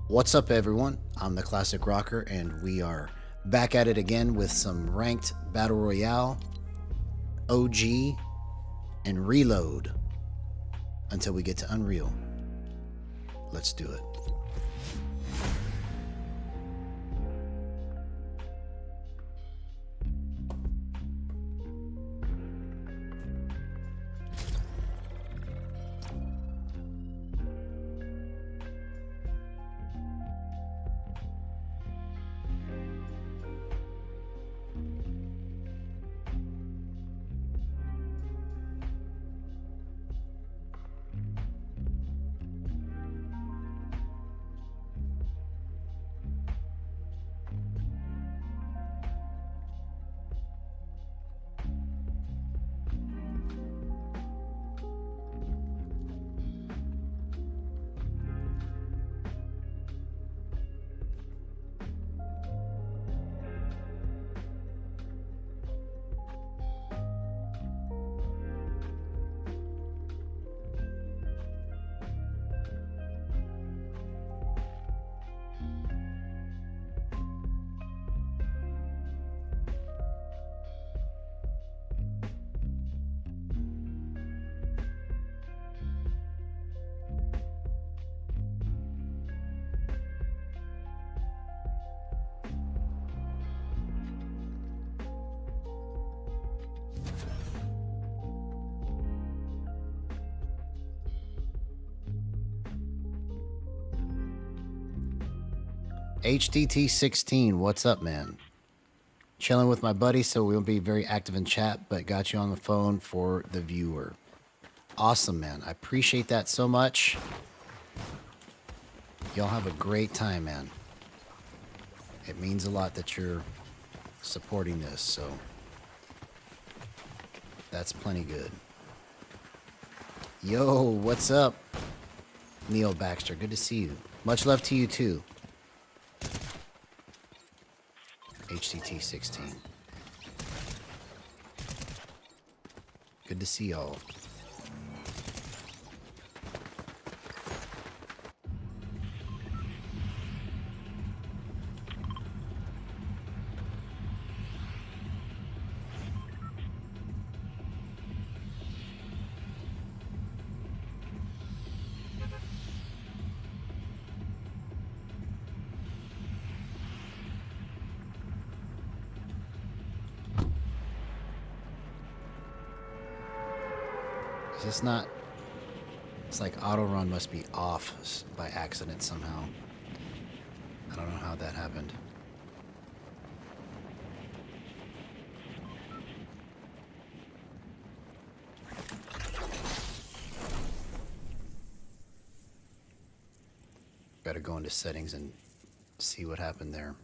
What's up, everyone? I'm the Classic Rocker, and we are back at it again with some ranked Battle Royale, OG, and Reload until we get to Unreal. Let's do it. HDT16, what's up, man? Chilling with my buddy, so we won't be very active in chat, but got you on the phone for the viewer. Awesome, man. I appreciate that so much. Y'all have a great time, man. It means a lot that you're supporting this, so that's plenty good. Yo, what's up? Neil Baxter, good to see you. Much love to you, too. HTT 16. Good to see y'all. It's not. It's like auto run must be off by accident somehow. I don't know how that happened. Better go into settings and see what happened there.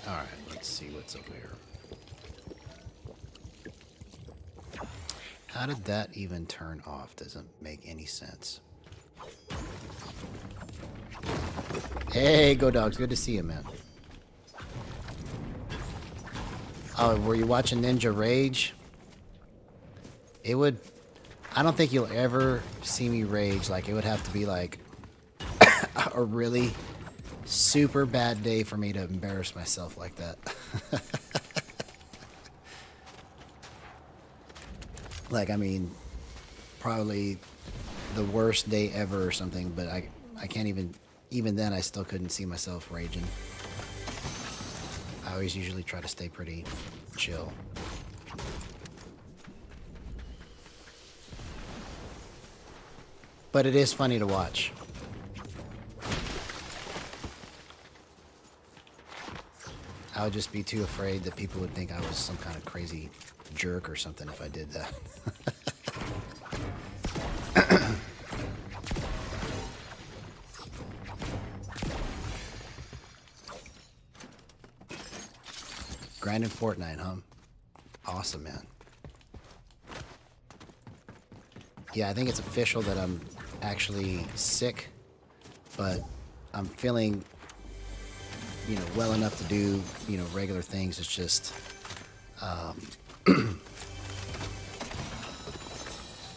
Alright, let's see what's up here. How did that even turn off? Doesn't make any sense. Hey, Go Dogs, good to see you, man. Oh, were you watching Ninja Rage? It would... I don't think you'll ever see me rage. Like, it would have to be like a really super bad day for me to embarrass myself like that. Like, I mean, probably the worst day ever or something, but I can't even then I still couldn't see myself raging. I always usually try to stay pretty chill. But it is funny to watch. I would just be too afraid that people would think I was some kind of crazy jerk or something if I did that. grinding Fortnite, huh? Awesome, man. Yeah, I think it's official that I'm actually sick, but I'm feeling, you know, well enough to do, you know, regular things. It's just,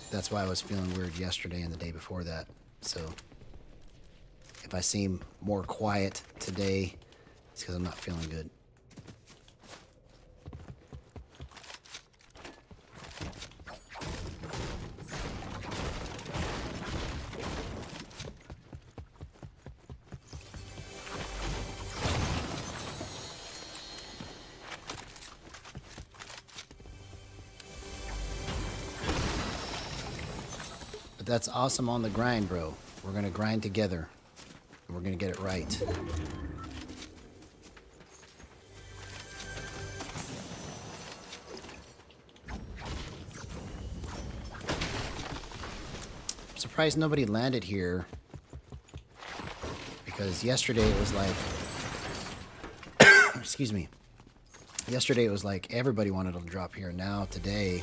that's why I was feeling weird yesterday and the day before that. So if I seem more quiet today, it's because I'm not feeling good. But that's awesome on the grind, bro. We're going to grind together. And we're going to get it right. I'm surprised nobody landed here. Because yesterday it was like... excuse me. Yesterday it was like everybody wanted to drop here. Now, today,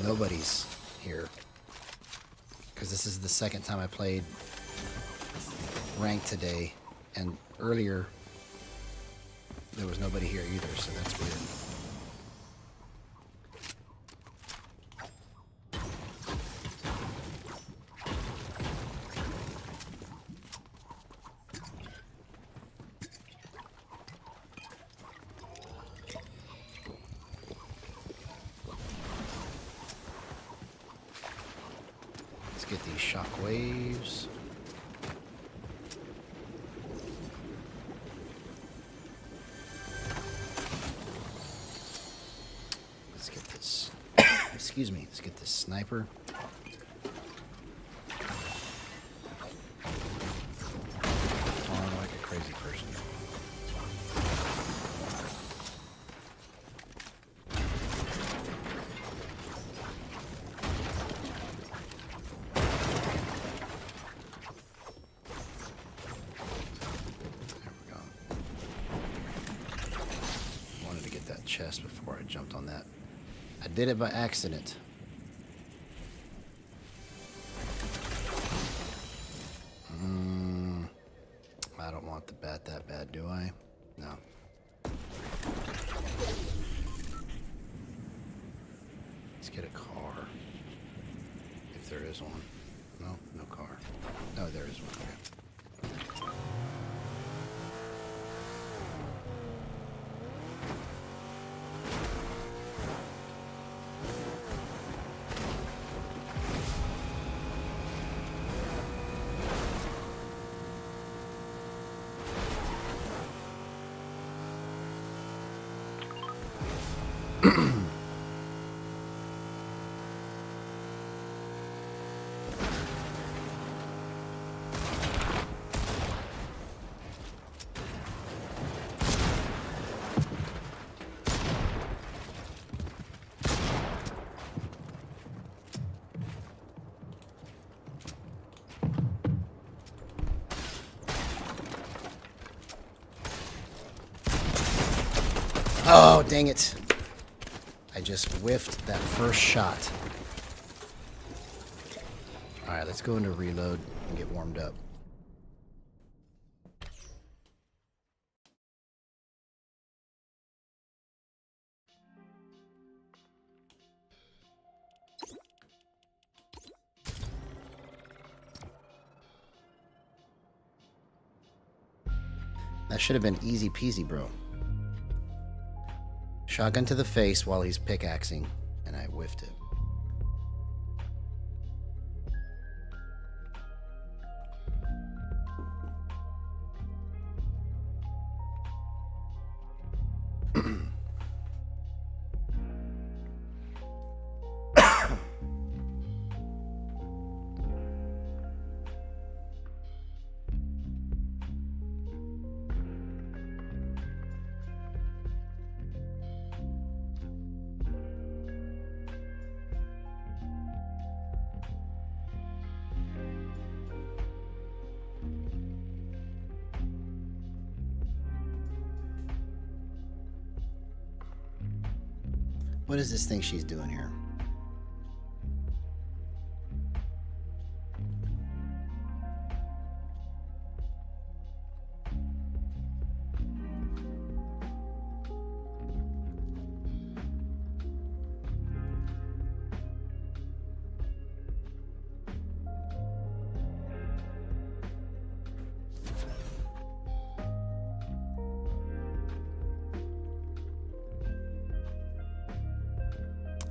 nobody's here. Because this is the second time I played ranked today, and earlier there was nobody here either, so that's weird. Let's get these shock waves. Let's get this. Excuse me. Let's get this sniper. Falling like a crazy person. Chest before I jumped on that. I did it by accident. I don't want the bat that bad, do I? No. Let's get a car. If there is one. No, no car. No, there is one. Okay. Oh, dang it. I just whiffed that first shot. Alright, let's go into reload and get warmed up. That should have been easy peasy, bro. Shotgun to the face while he's pickaxing, and I whiffed it. What is this thing she's doing here?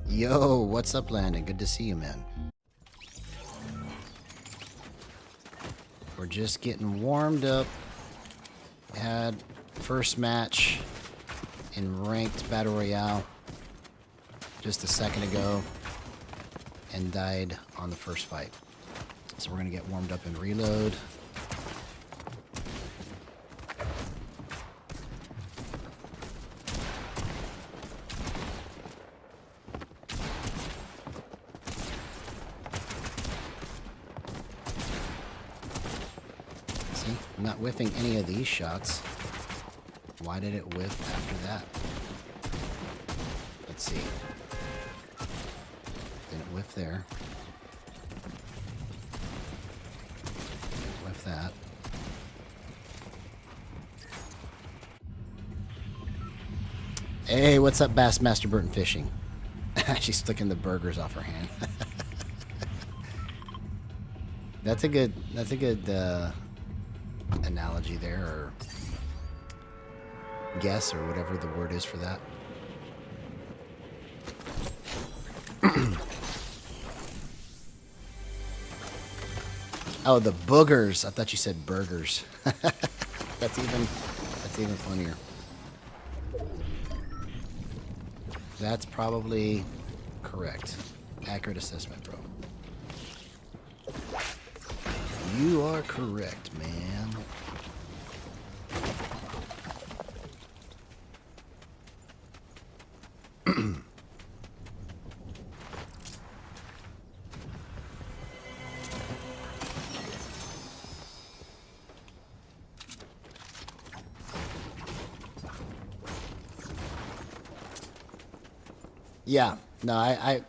Yo, what's up, Landon? Good to see you, man. We're just getting warmed up. Had first match in ranked Battle Royale just a second ago and died on the first fight. So we're gonna get warmed up and reload. I'm not whiffing any of these shots. Why did it whiff after that? Let's see. Didn't whiff there. Didn't whiff that. Hey, what's up, Bassmaster Burton Fishing? She's flicking the burgers off her hand. That's a good analogy there, or guess, or whatever the word is for that. Oh, the boogers. I thought you said burgers. That's even funnier. That's probably correct. Accurate assessment, bro. You are correct, man. Yeah, no, I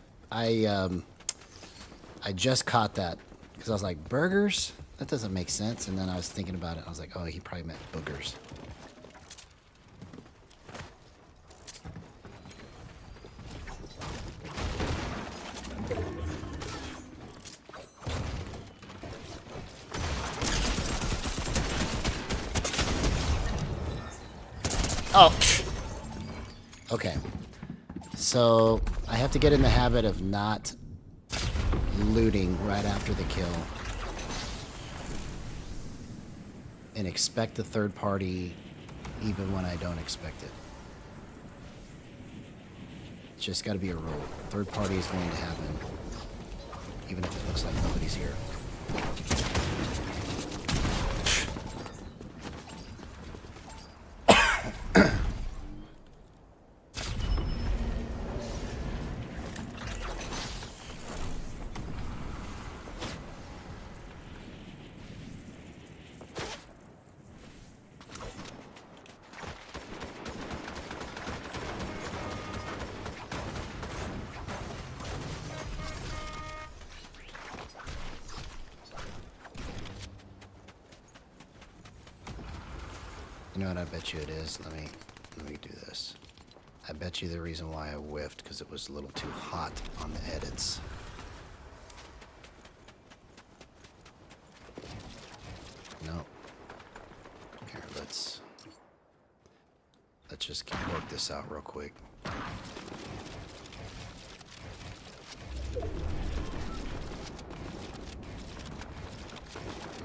just caught that because I was like, burgers? That doesn't make sense. And then I was thinking about it. I was like, oh, he probably meant boogers. Oh, okay. So I have to get in the habit of not looting right after the kill and expect the third party even when I don't expect it. It's just got to be a rule. Third party is going to happen even if it looks like nobody's here. You know what I bet you it is? Let me do this. I bet you the reason why I whiffed because it was a little too hot on the edits. No. Here, let's just work this out real quick.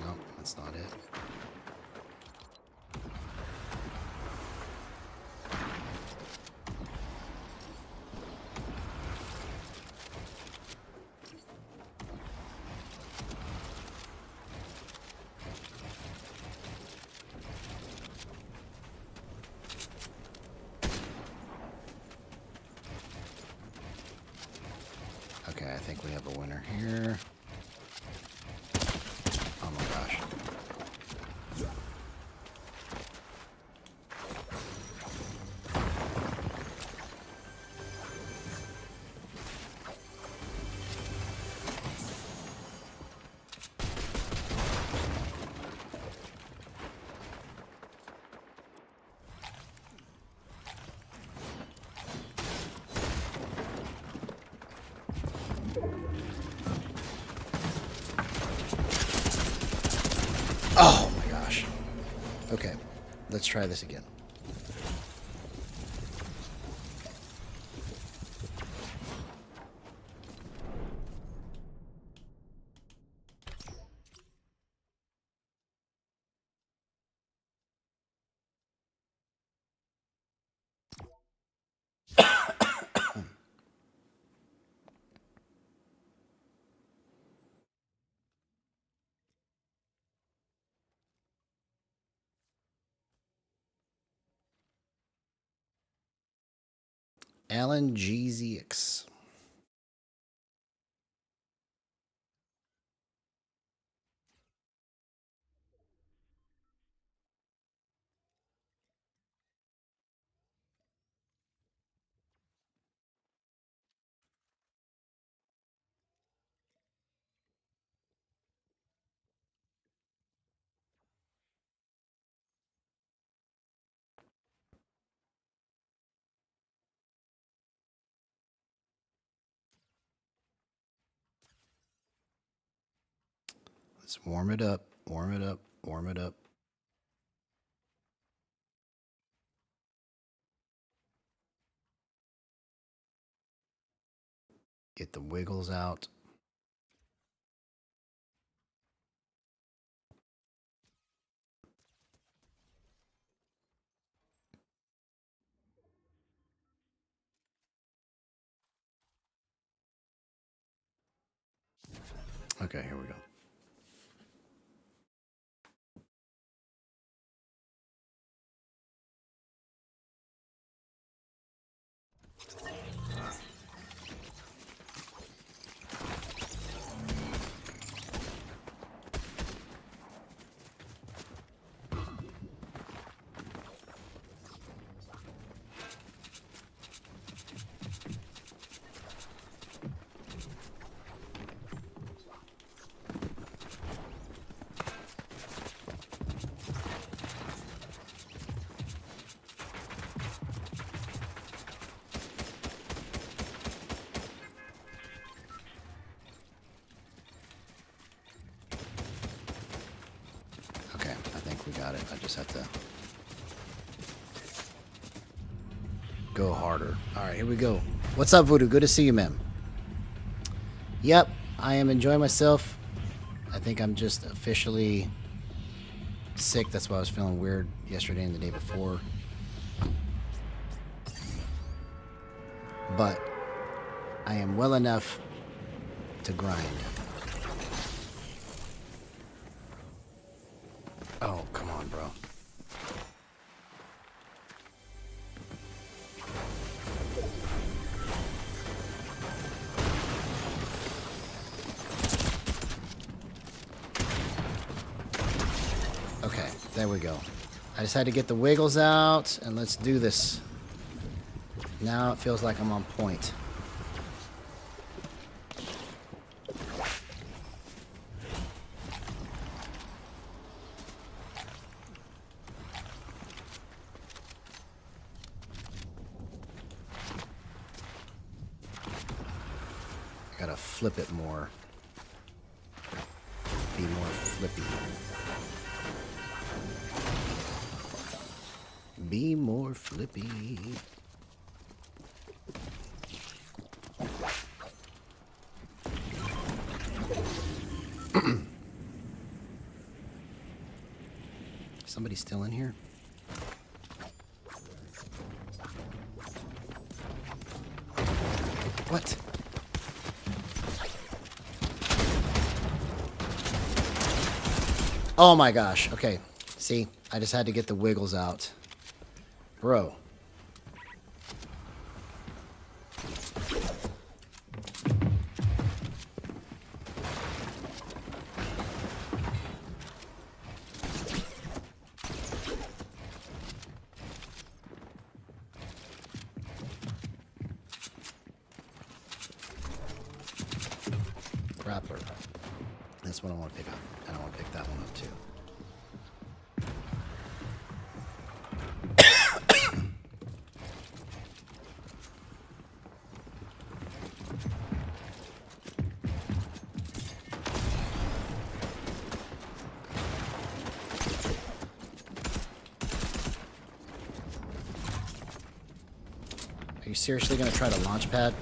No, that's not it. Okay, I think we have a winner here. Oh my gosh. Oh my gosh. Okay, let's try this again. Alan GZX. Let's warm it up, warm it up, warm it up. Get the wiggles out. Okay, here we go. Okay, I think we got it. I just have to go harder. All right, here we go. What's up, Voodoo? Good to see you, man. Yep, I am enjoying myself. I think I'm just officially sick. That's why I was feeling weird yesterday and the day before. But I am well enough to grind. Oh, come on, bro. Okay, there we go. I just had to get the wiggles out, and let's do this. Now it feels like I'm on point. I gotta flip it more. Be more flippy. Be more flippy. Somebody still in here? What? Oh my gosh. Okay. See, I just had to get the wiggles out. Bro. Grappler. That's what I want to pick up. And I want to pick that one up too. you seriously gonna try to launch pad?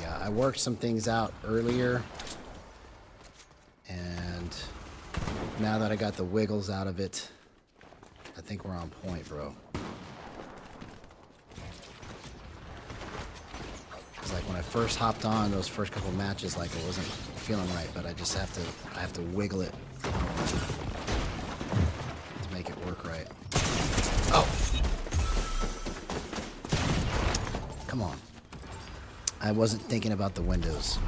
I worked some things out earlier, and now that I got the wiggles out of it, I think we're on point, bro. It's like when I first hopped on those first couple matches, like it wasn't feeling right, but I just have to wiggle it to make it work right. Oh, come on. I wasn't thinking about the windows.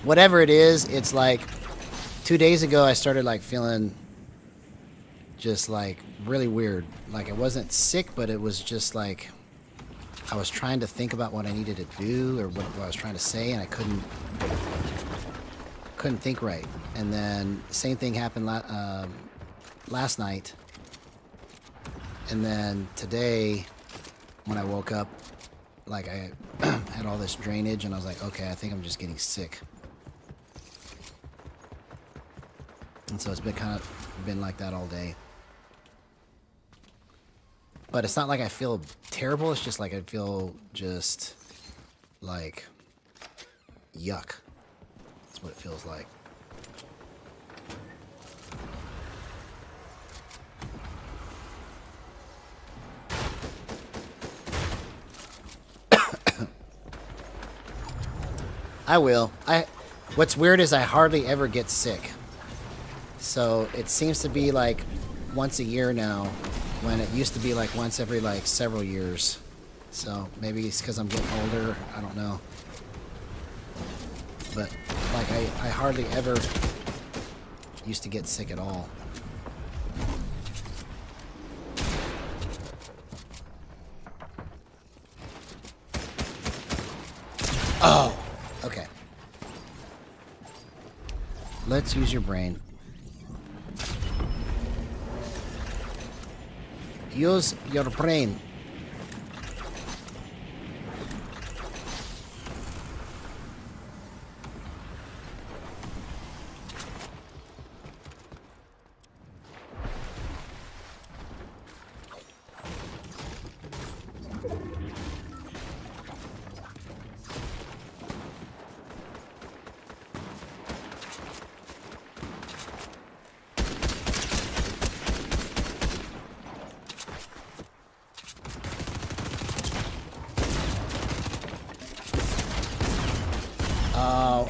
Whatever it is, it's like 2 days ago I started like feeling just like really weird. Like I wasn't sick, but it was just like I was trying to think about what I needed to do or what I was trying to say, and I couldn't think right. And then same thing happened last night. And then today, when I woke up, like I had all this drainage, and I was like, okay, I think I'm just getting sick. And so it's been like that all day. But it's not like I feel terrible. It's just like I feel just like yuck. That's what it feels like. I will. What's weird is I hardly ever get sick. So it seems to be like once a year now, when it used to be like once every like several years. So maybe it's because I'm getting older. I don't know. But like I hardly ever used to get sick at all. Oh, okay. Let's use your brain. Use your brain.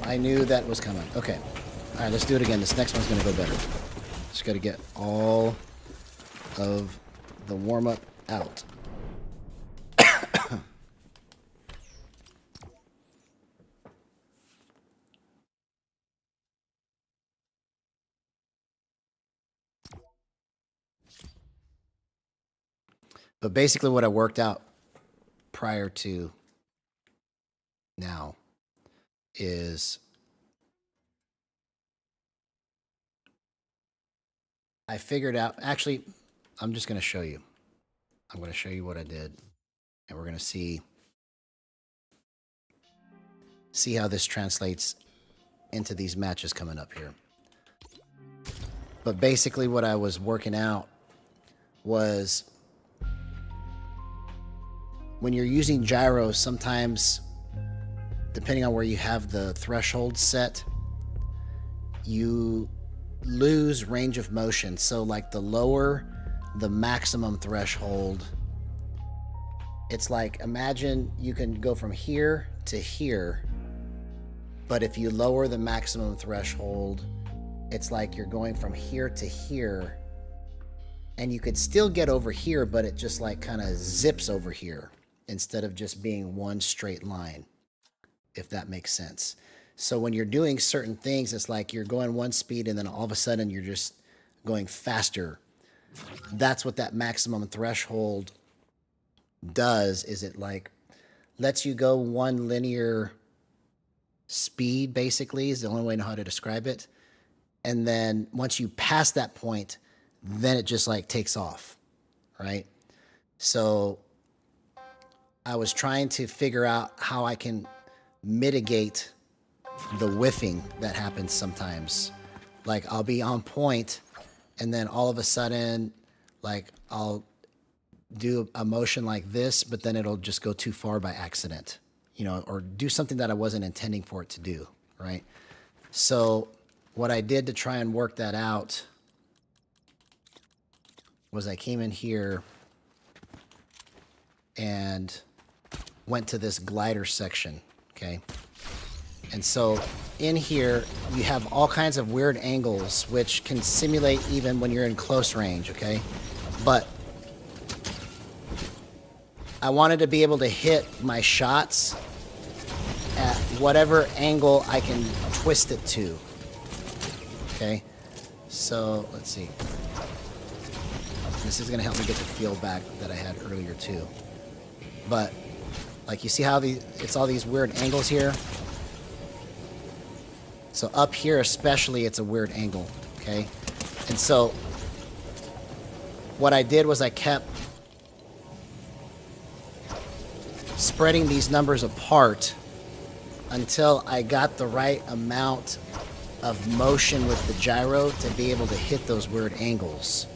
I knew that was coming. Okay. All right, let's do it again. This next one's going to go better. Just got to get all of the warm-up out. But basically what I worked out prior to now is I figured out, actually, I'm just going to show you. I'm going to show you what I did, and we're going to see how this translates into these matches coming up here. But basically what I was working out was when you're using gyros, sometimes depending on where you have the threshold set, you lose range of motion. So like the lower the maximum threshold, it's like, imagine you can go from here to here, but if you lower the maximum threshold, it's like you're going from here to here, and you could still get over here, but it just like kind of zips over here instead of just being one straight line, if that makes sense. So when you're doing certain things, it's like you're going one speed and then all of a sudden you're just going faster. That's what that maximum threshold does is it like lets you go one linear speed, basically, is the only way I know how to describe it. And then once you pass that point, then it just like takes off, right? So I was trying to figure out how I can mitigate the whiffing that happens sometimes. Like I'll be on point and then all of a sudden, like I'll do a motion like this, but then it'll just go too far by accident, you know, or do something that I wasn't intending for it to do, right? So what I did to try and work that out was I came in here and went to this glider section, okay? And so in here, you have all kinds of weird angles, which can simulate even when you're in close range, okay? But I wanted to be able to hit my shots at whatever angle I can twist it to, okay? So let's see. This is gonna help me get the feel back that I had earlier too. But like you see how it's all these weird angles here? So up here especially, it's a weird angle, okay? And so what I did was I kept spreading these numbers apart until I got the right amount of motion with the gyro to be able to hit those weird angles.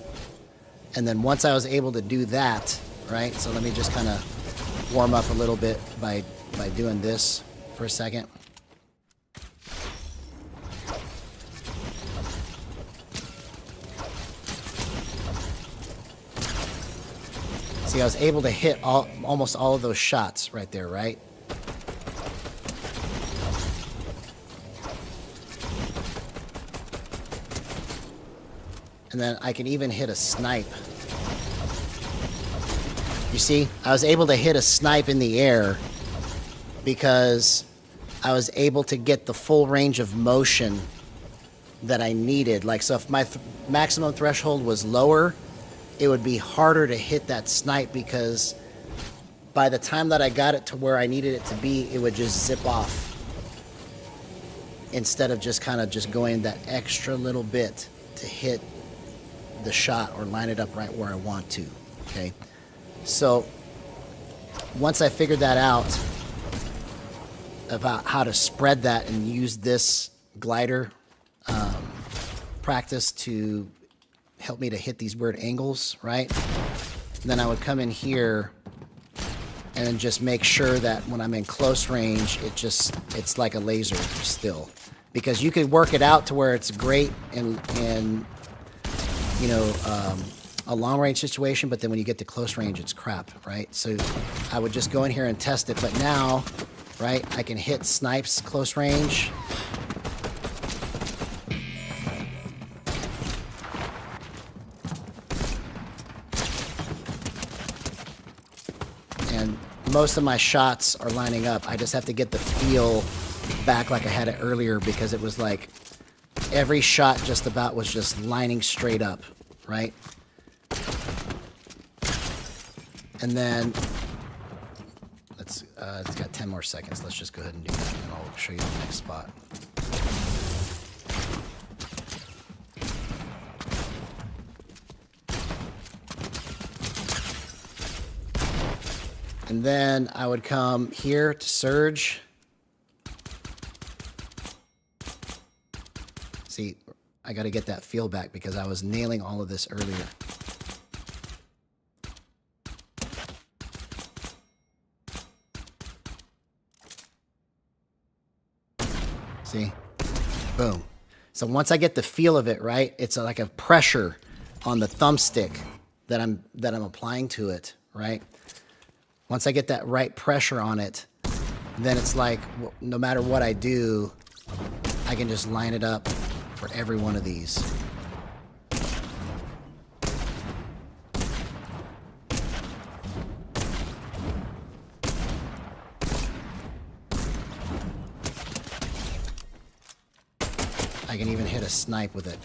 And then once I was able to do that, right? So let me just kind of warm up a little bit by doing this for a second. See, I was able to hit almost all of those shots right there, right? And then I can even hit a snipe. You see, I was able to hit a snipe in the air because I was able to get the full range of motion that I needed. Like, so if my maximum threshold was lower, it would be harder to hit that snipe because by the time that I got it to where I needed it to be, it would just zip off instead of just kind of just going that extra little bit to hit the shot or line it up right where I want to, okay? So once I figured that out about how to spread that and use this glider practice to help me to hit these weird angles, right? And then I would come in here and then just make sure that when I'm in close range, it's like a laser still. Because you could work it out to where it's great in you know, a long range situation, but then when you get to close range, it's crap, right? So I would just go in here and test it, but now, right, I can hit snipes close range. And most of my shots are lining up. I just have to get the feel back like I had it earlier because it was like every shot just about was just lining straight up, right? And then it's got 10 more seconds. Let's just go ahead and do that, and I'll show you the next spot. And then I would come here to surge. See, I got to get that feel back because I was nailing all of this earlier. See? Boom. So once I get the feel of it, right, it's like a pressure on the thumbstick that I'm applying to it, right? Once I get that right pressure on it, then it's like no matter what I do, I can just line it up for every one of these. I can even hit a snipe with it.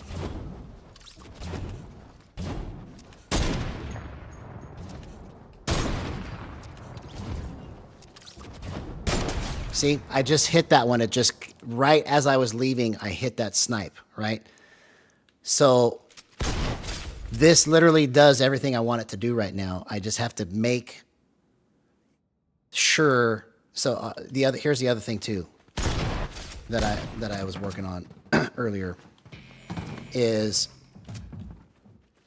See, I just hit that one. It just, right as I was leaving, I hit that snipe, right? So this literally does everything I want it to do right now. I just have to make sure. So here's the other thing too that I was working on earlier is,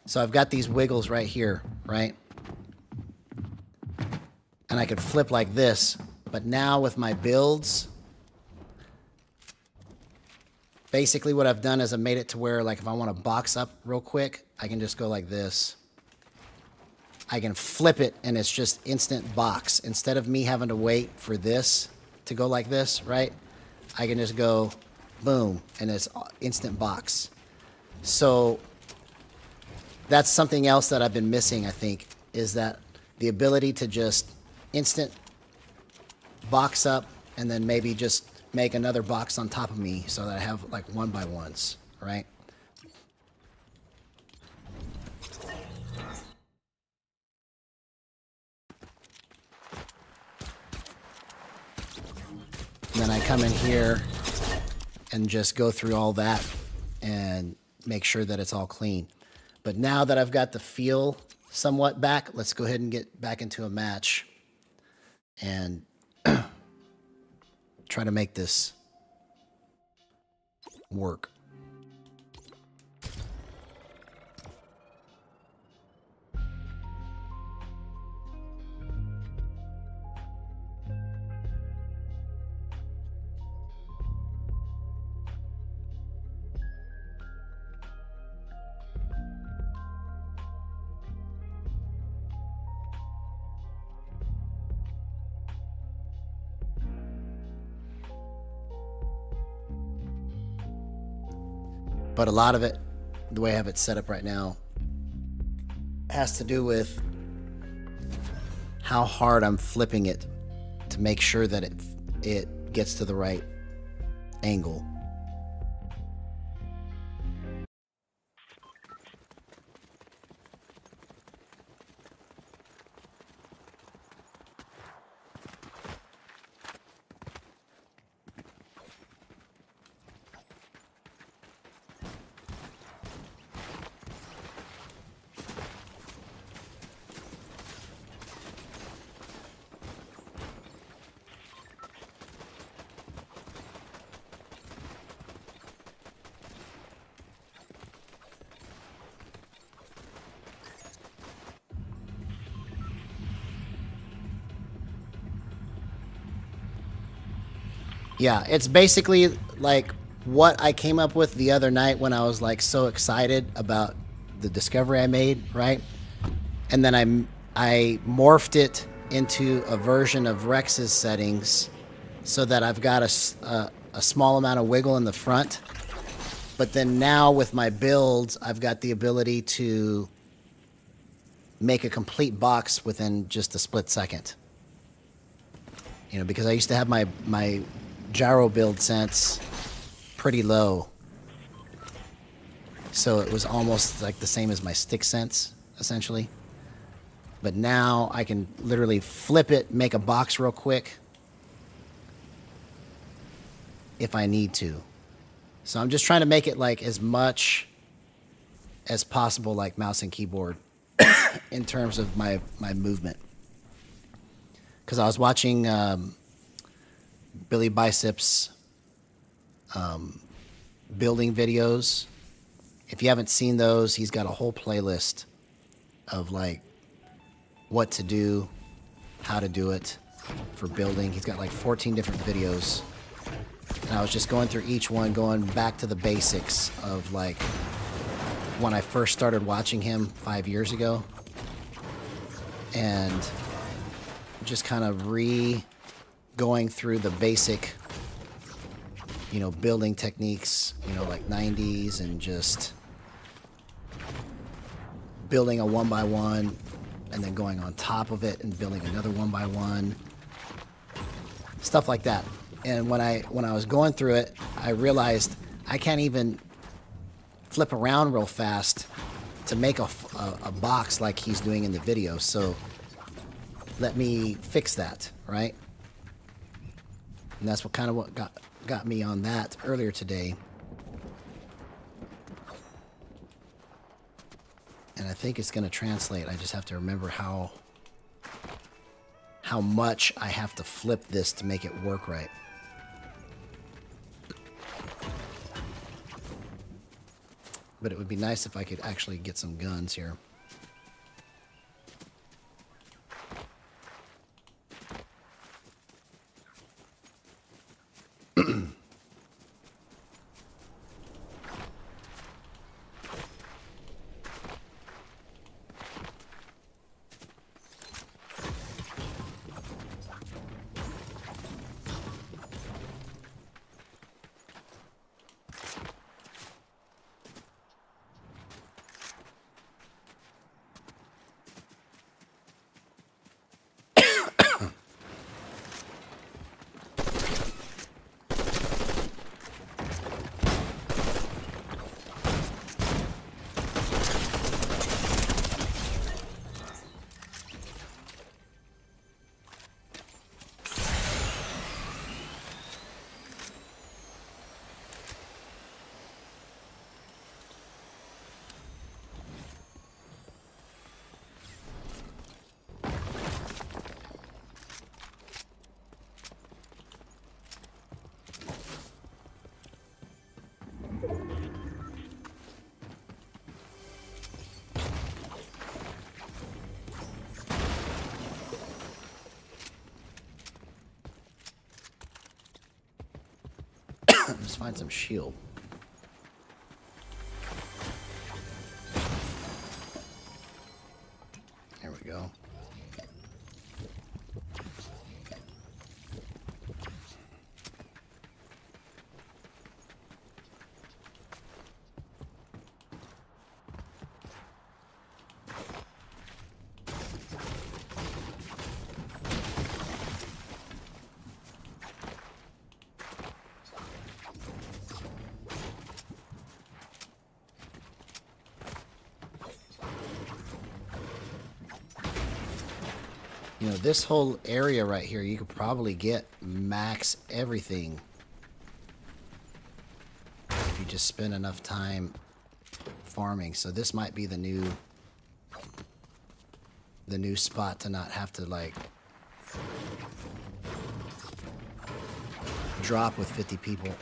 so I've got these wiggles right here, right? And I could flip like this, but now with my builds, basically what I've done is I made it to where, like, if I want to box up real quick, I can just go like this. I can flip it and it's just instant box. Instead of me having to wait for this to go like this, right? I can just go boom and it's instant box. So that's something else that I've been missing, I think, is that the ability to just instant box up and then maybe just make another box on top of me so that I have like 1x1s, right? And then I come in here and just go through all that and make sure that it's all clean. But now that I've got the feel somewhat back, let's go ahead and get back into a match and try to make this work. But a lot of it, the way I have it set up right now, has to do with how hard I'm flipping it to make sure that it gets to the right angle. Yeah, it's basically like what I came up with the other night when I was like so excited about the discovery I made, right? And then I morphed it into a version of Rex's settings so that I've got a small amount of wiggle in the front. But then now with my builds, I've got the ability to make a complete box within just a split second. You know, because I used to have my gyro build sense pretty low. So it was almost like the same as my stick sense, essentially. But now I can literally flip it, make a box real quick if I need to. So I'm just trying to make it like as much as possible like mouse and keyboard in terms of my movement. Because I was watching Billy Bicep's building videos. If you haven't seen those, he's got a whole playlist of like what to do, how to do it for building. He's got like 14 different videos. And I was just going through each one, going back to the basics of like when I first started watching him 5 years ago. And just kind of going through the basic, you know, building techniques, you know, like 90s, and just building a 1x1 and then going on top of it and building another 1x1, stuff like that. And when I was going through it, I realized I can't even flip around real fast to make a box like he's doing in the video. So let me fix that, right? And that's what kind of what got me on that earlier today. And I think it's going to translate. I just have to remember how much I have to flip this to make it work right. But it would be nice if I could actually get some guns here. Let's find some shield. There we go. You know, this whole area right here, you could probably get max everything if you just spend enough time farming. So this might be the new spot to not have to like drop with 50 people.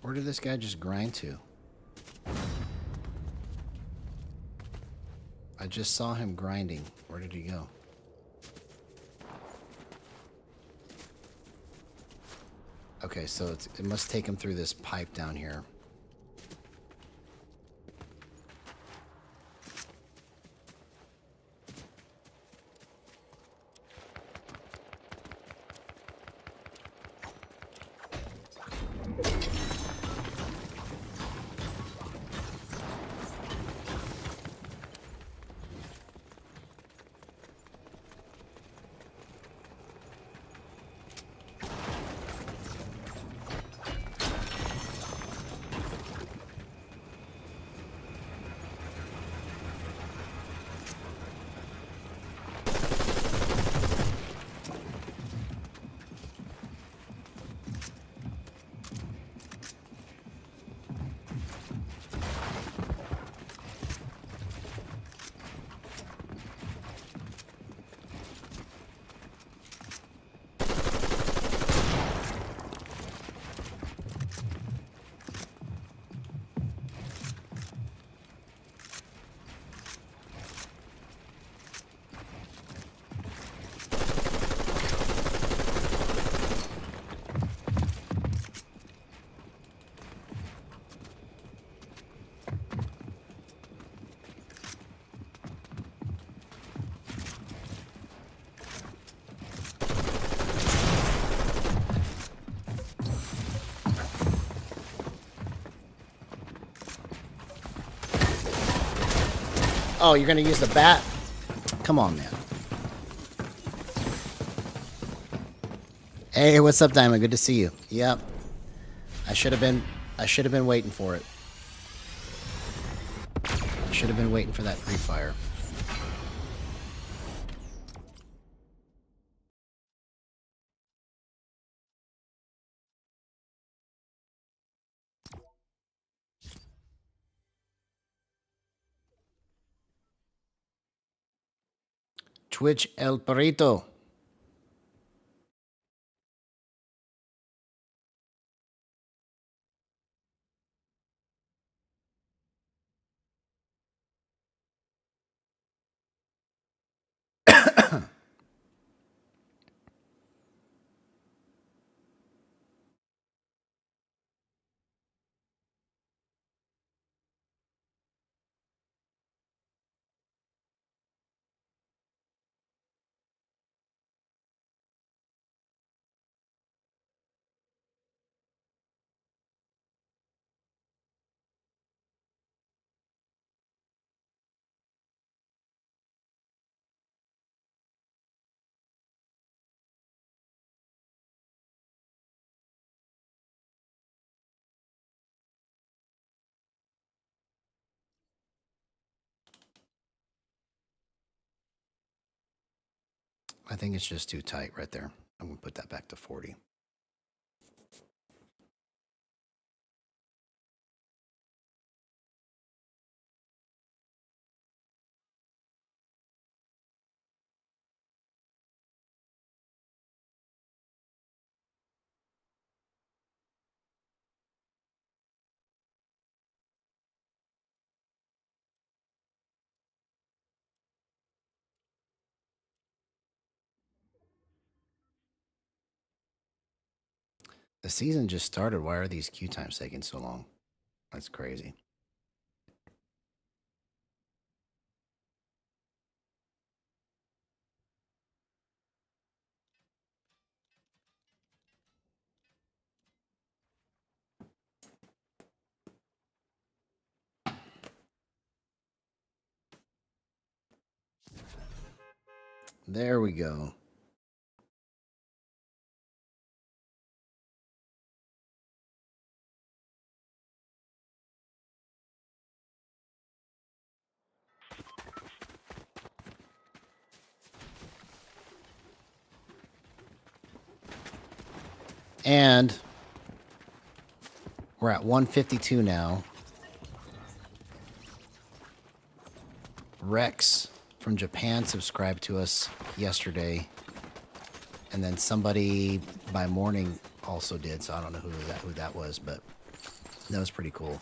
Where did this guy just grind to? I just saw him grinding. Where did he go? Okay, so it must take him through this pipe down here. Oh, you're gonna use the bat? Come on, man. Hey, what's up, Diamond? Good to see you. Yep. I should have been waiting for it. I should have been waiting for that pre-fire. Twitch El Perrito. I think it's just too tight right there. I'm gonna put that back to 40. The season just started. Why are these queue times taking so long? That's crazy. There we go. And we're at 152 now. Rex from Japan subscribed to us yesterday. And then somebody by morning also did, so I don't know who that was, but that was pretty cool.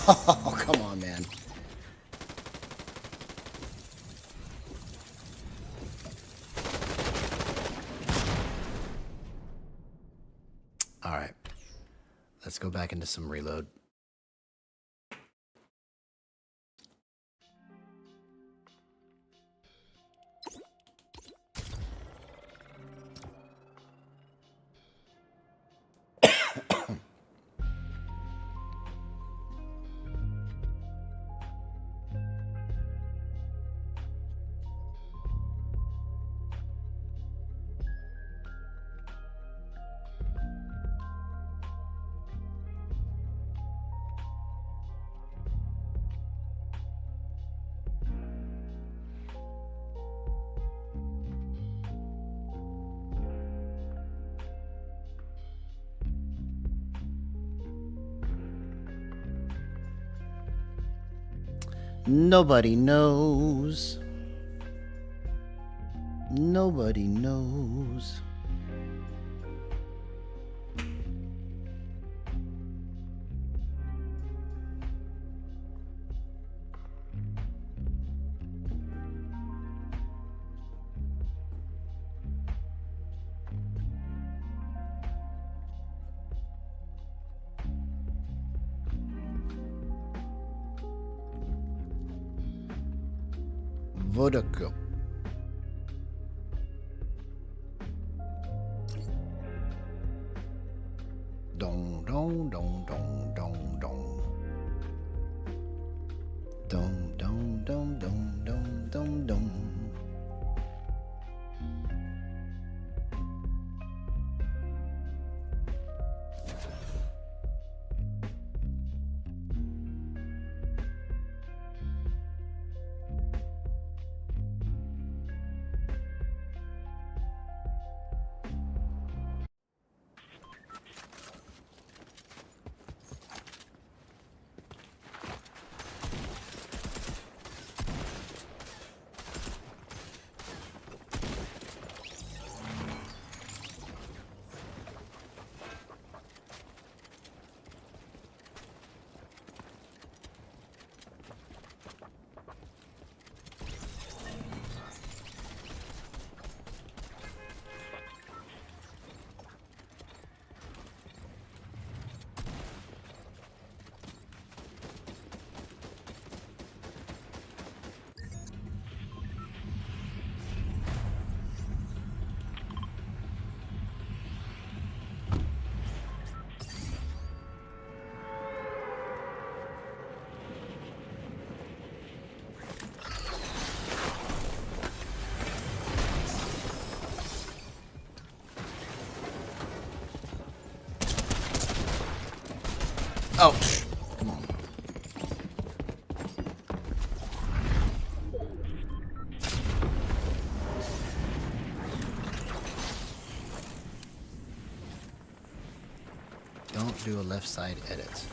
Oh, come on, man. All right. Let's go back into some reload. Nobody knows. Nobody knows. Vodka. Dong dong dong dong dong dong. Dong dong dong dong dong dong dong. Oh, come on. Don't do a left side edit.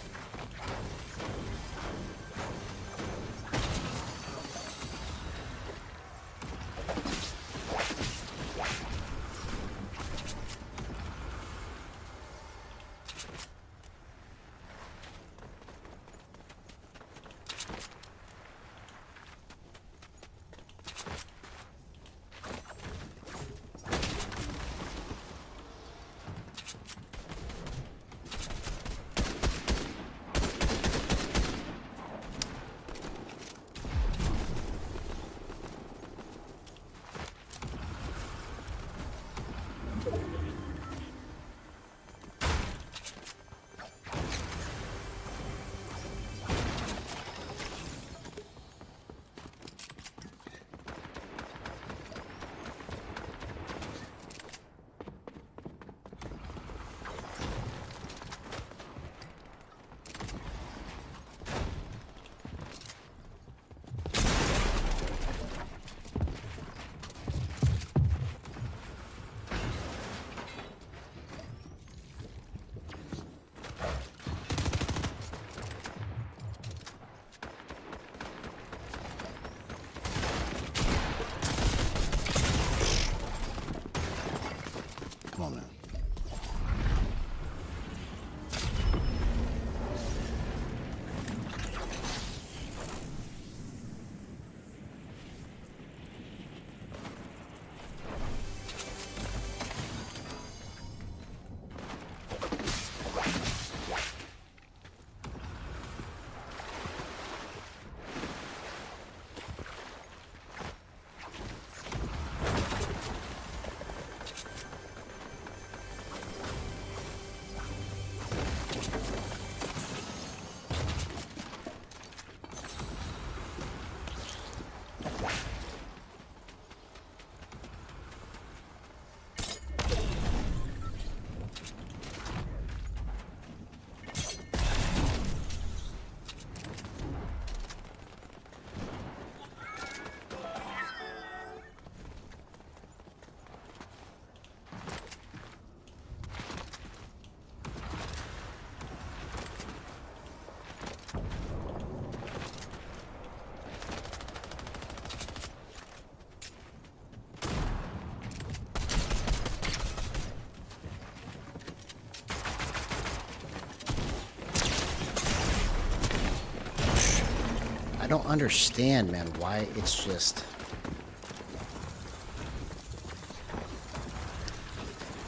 I don't understand, man, why it's just...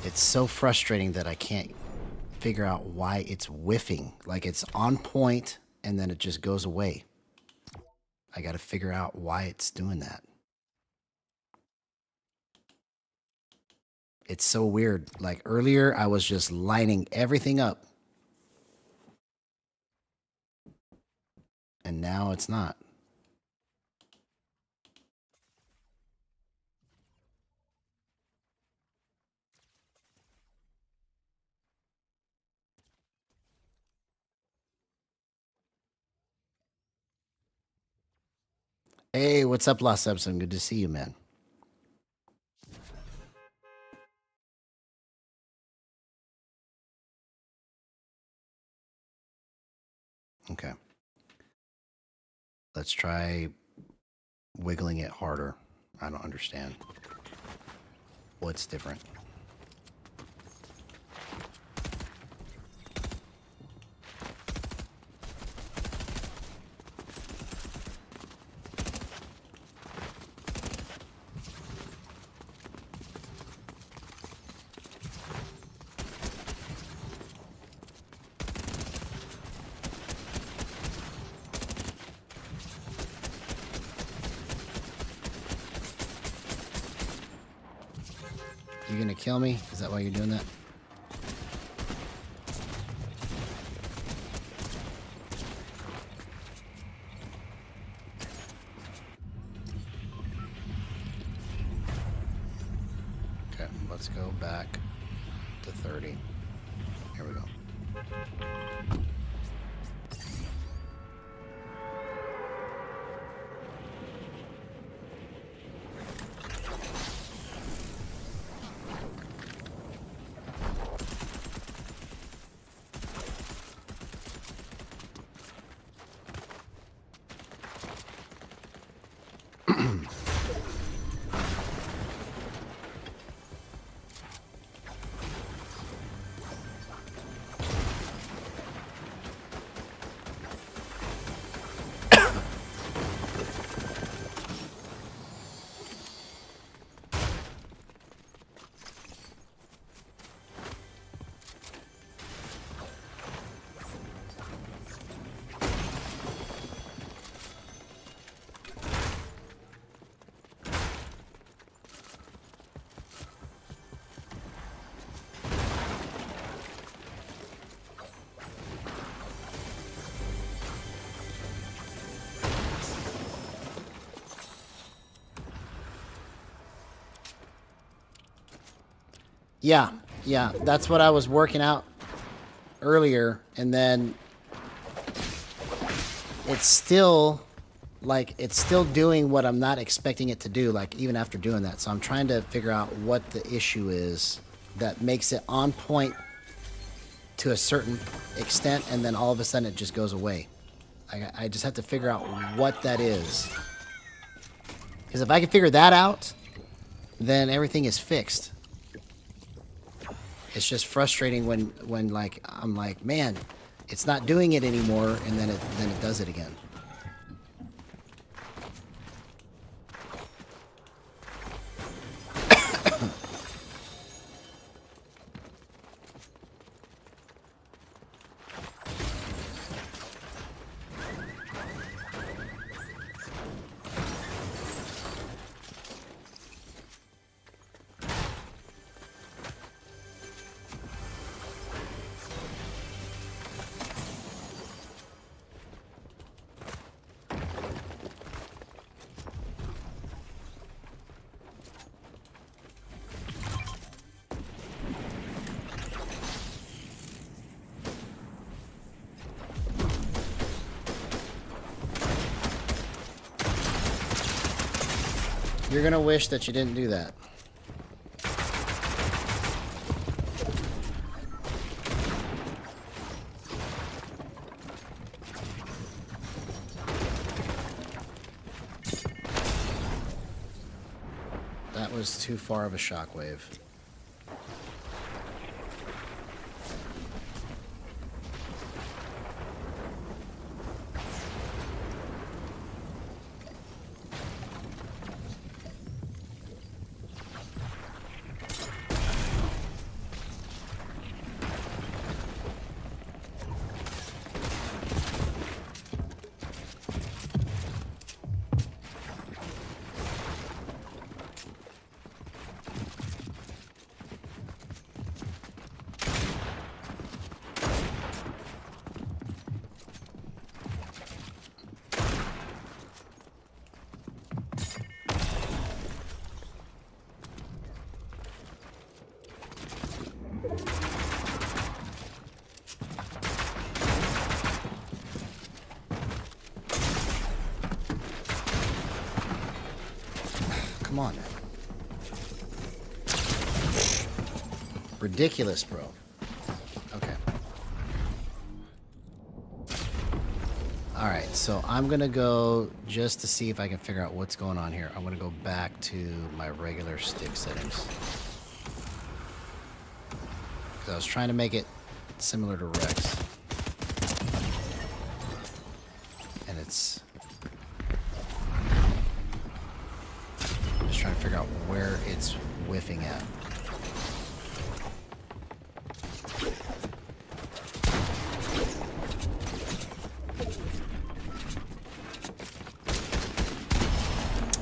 It's so frustrating that I can't figure out why it's whiffing. Like, it's on point, and then it just goes away. I gotta figure out why it's doing that. It's so weird. Like, earlier, I was just lining everything up. And now it's not. Hey, what's up, Lost Subson? Good to see you, man. Okay. Let's try wiggling it harder. I don't understand. What's different? You gonna kill me? Is that why you're doing that? Okay, let's go back to 30. Here we go. Yeah, that's what I was working out earlier, and then it's still, like, it's still doing what I'm not expecting it to do, like, even after doing that. So I'm trying to figure out what the issue is that makes it on point to a certain extent, and then all of a sudden it just goes away. I just have to figure out what that is. Because if I can figure that out, then everything is fixed. It's just frustrating when like I'm like, man, it's not doing it anymore, and then it does it again. You're gonna wish that you didn't do that. That was too far of a shockwave. Come on. Ridiculous, bro. Okay. Alright, so I'm gonna go just to see if I can figure out what's going on here. I'm gonna go back to my regular stick settings. Because I was trying to make it similar to Rex. And it's... just trying to figure out where it's whiffing at.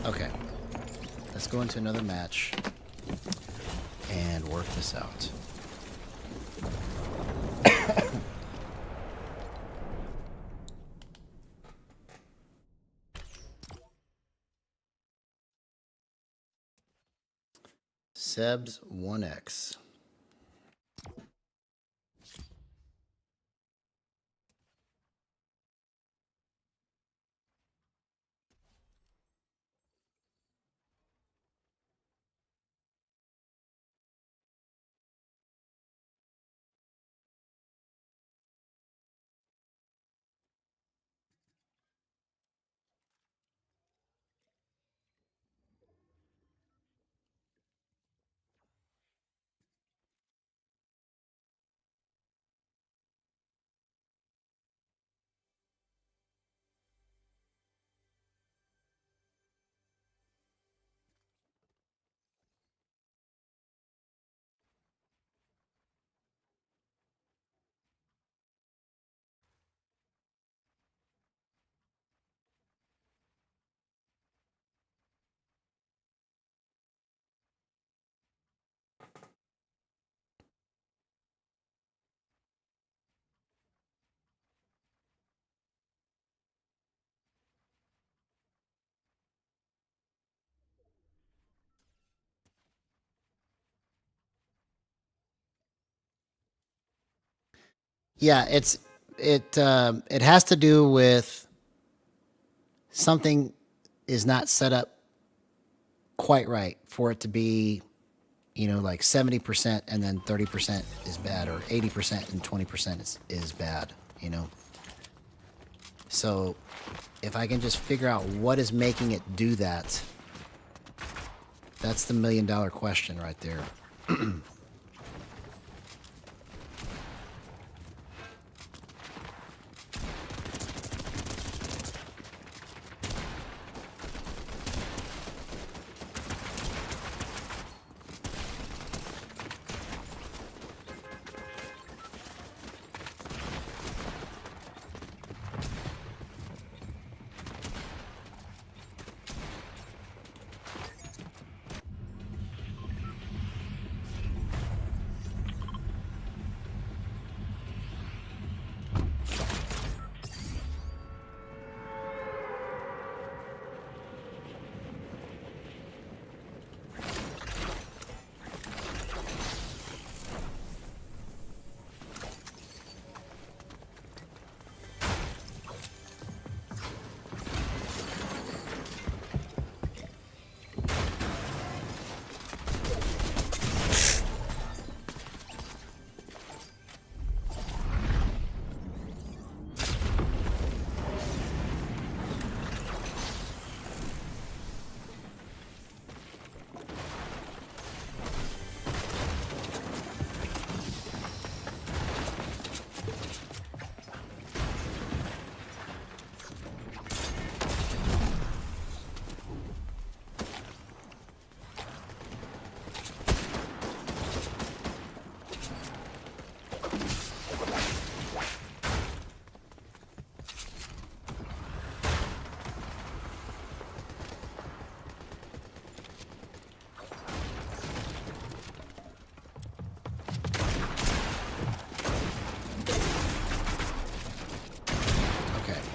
Okay, let's go into another match and work this out. Seb's 1X. Yeah, it has to do with something is not set up quite right for it to be, you know, like 70% and then 30% is bad, or 80% and 20% is bad, you know. So if I can just figure out what is making it do that, that's the $1 million question right there.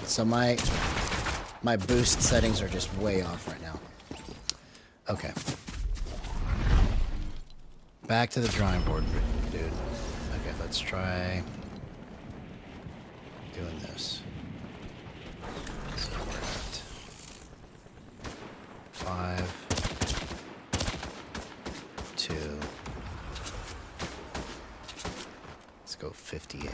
So my boost settings are just way off right now. Okay. Back to the drawing board, dude. Okay, let's try doing this. So we're at 5. 58.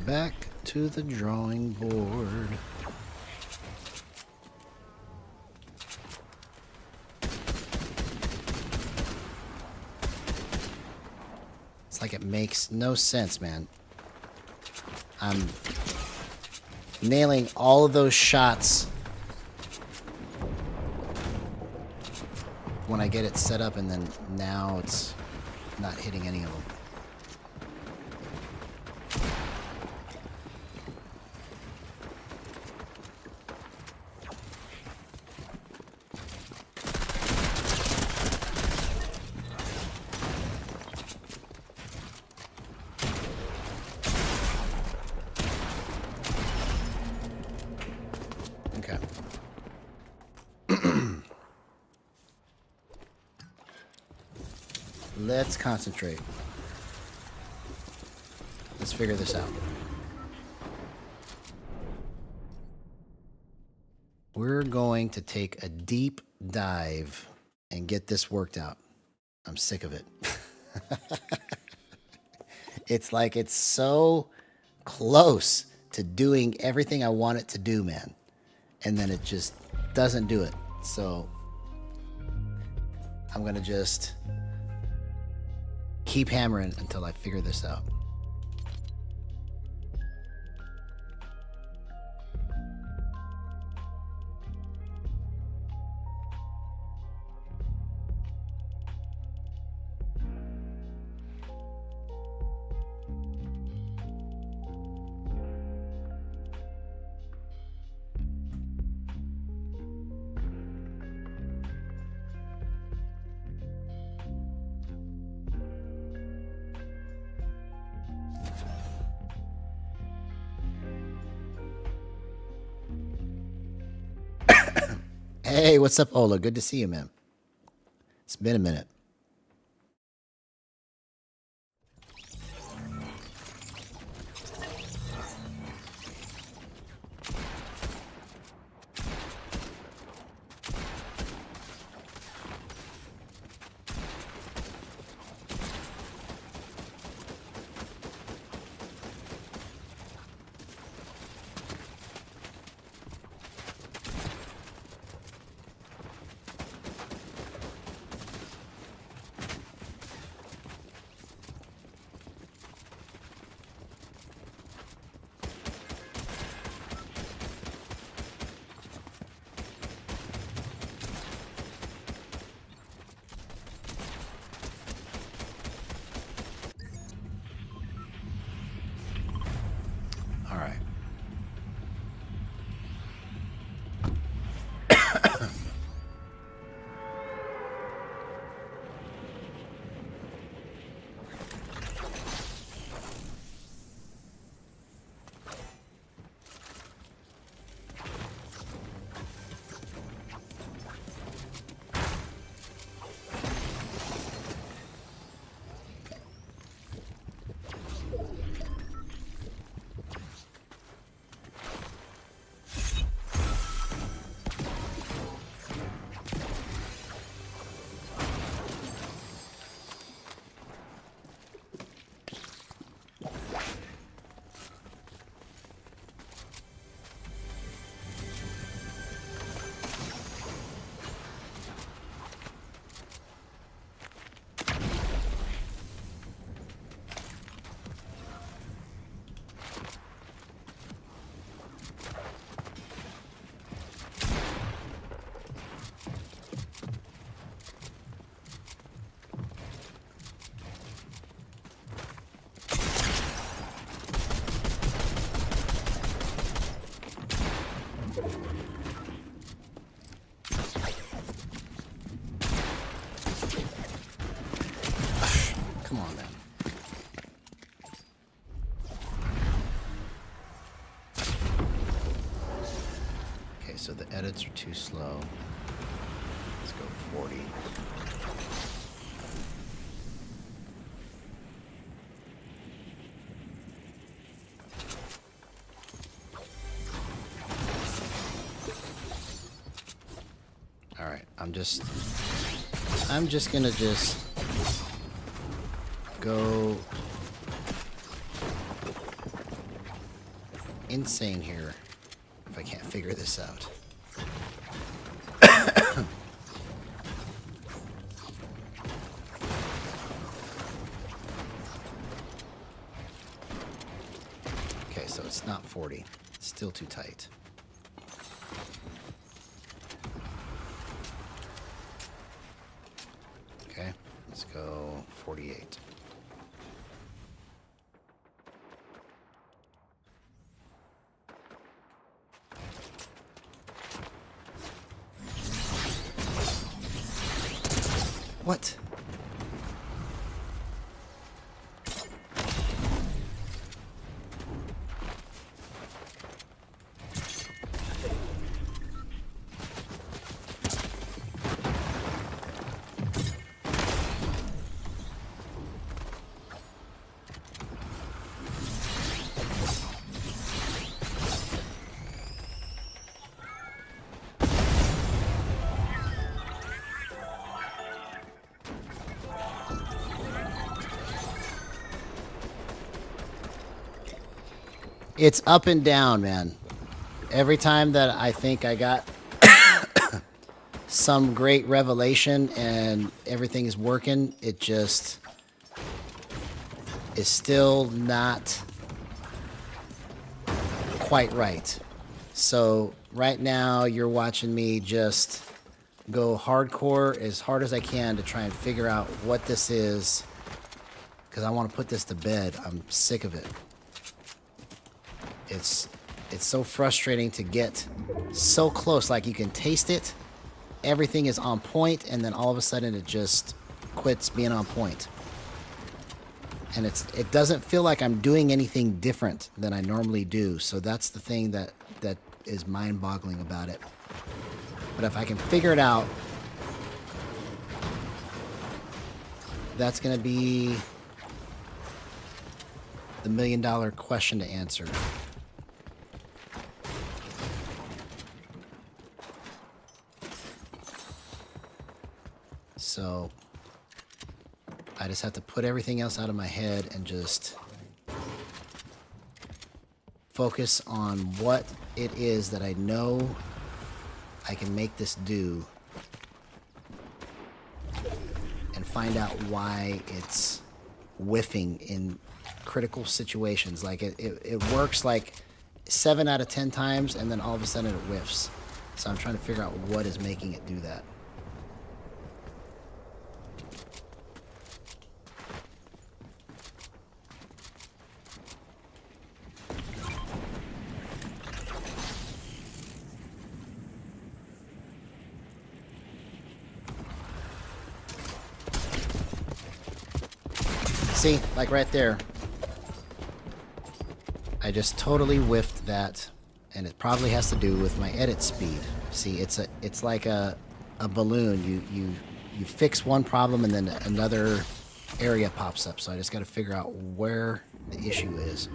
Back to the drawing board. It's like it makes no sense, man. I'm nailing all of those shots when I get it set up, and then now it's not hitting any of them. Okay. Let's concentrate. Let's figure this out. We're going to take a deep dive and get this worked out. I'm sick of it. It's like it's so close to doing everything I want it to do, man. And then it just doesn't do it. So I'm going to just keep hammering until I figure this out. Hey, what's up, Ola? Good to see you, man. It's been a minute. so the edits are too slow. Let's go 40. All right, I'm just gonna go insane here if I can't figure this out. Okay, so it's not 40. It's still too tight. Okay, let's go 48. What? It's up and down, man. Every time that I think I got some great revelation and everything is working, it just is still not quite right. So right now you're watching me just go hardcore as hard as I can to try and figure out what this is, because I want to put this to bed. I'm sick of it. It's so frustrating to get so close, like you can taste it, everything is on point, and then all of a sudden it just quits being on point. And it doesn't feel like I'm doing anything different than I normally do. So that's the thing that is mind-boggling about it. But if I can figure it out, that's going to be the million-dollar question to answer. So I just have to put everything else out of my head and just focus on what it is that I know I can make this do, and find out why it's whiffing in critical situations. Like it works like 7 out of 10 times, and then all of a sudden it whiffs. So I'm trying to figure out what is making it do that. See, like right there, I just totally whiffed that, and it probably has to do with my edit speed. See, it's like a balloon. You fix one problem and then another area pops up. So I just got to figure out where the issue is.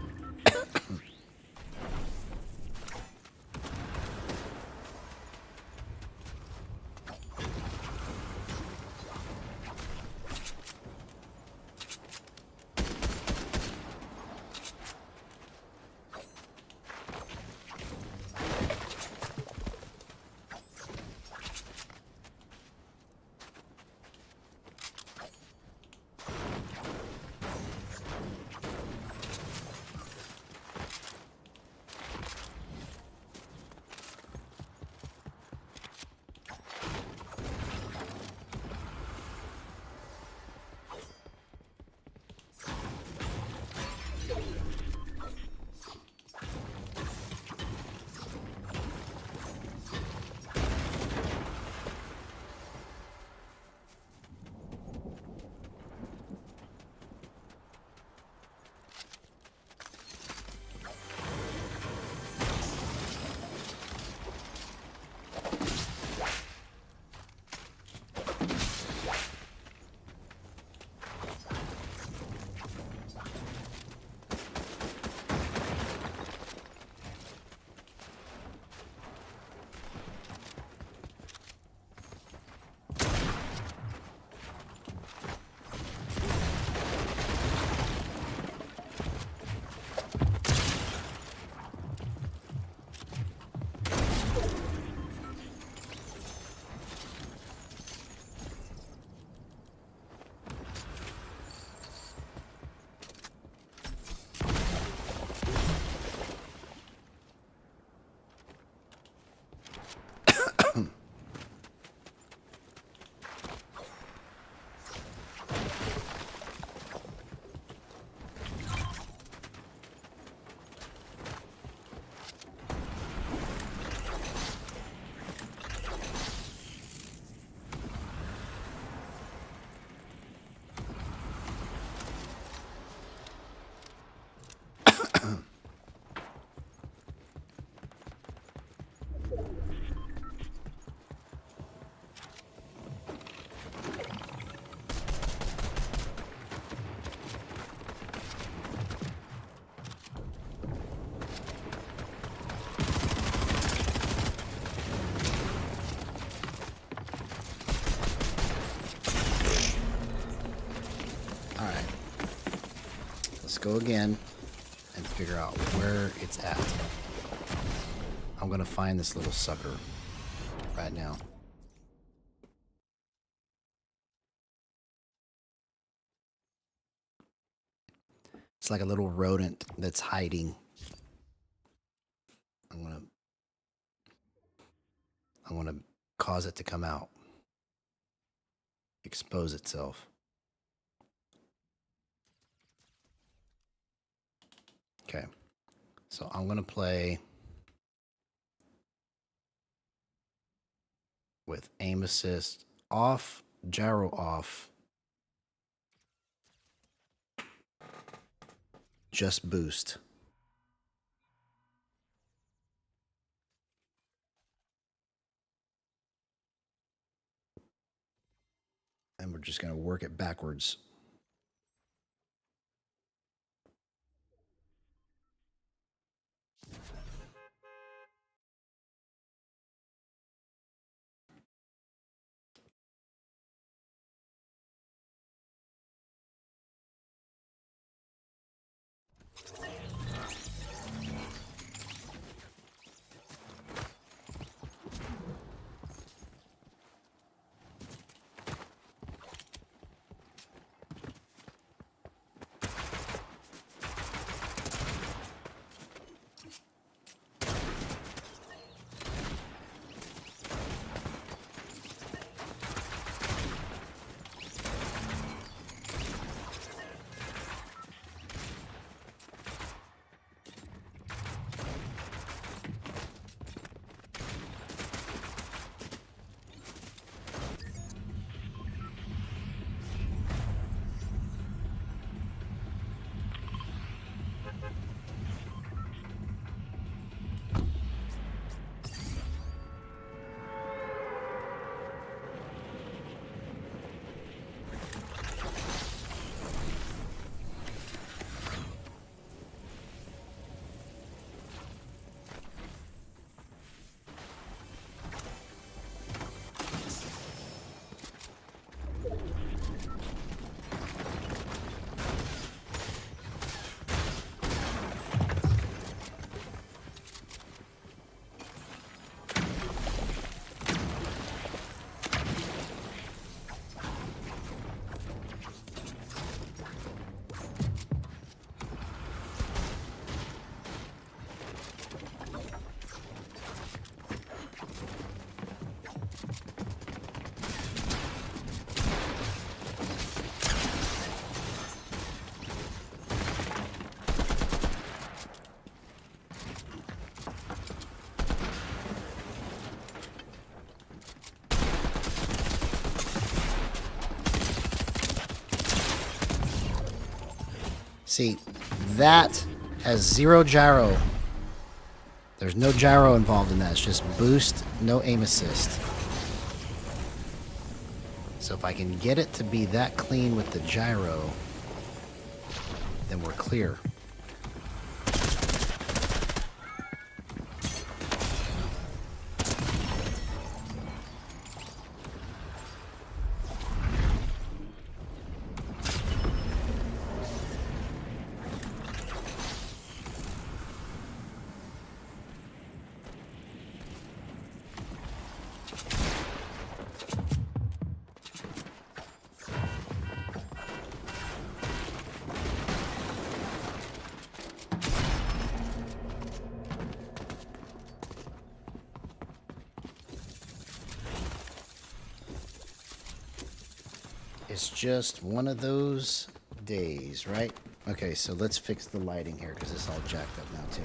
let's go again and figure out where it's at. I'm gonna find this little sucker right now. It's like a little rodent that's hiding. I'm gonna cause it to come out. Expose itself. Okay. So I'm gonna play with aim assist off, gyro off, just boost. And we're just going to work it backwards. See, that has 0 gyro. There's no gyro involved in that. It's just boost, no aim assist. So if I can get it to be that clean with the gyro, then we're clear. It's just one of those days, right? Okay, so let's fix the lighting here because it's all jacked up now too.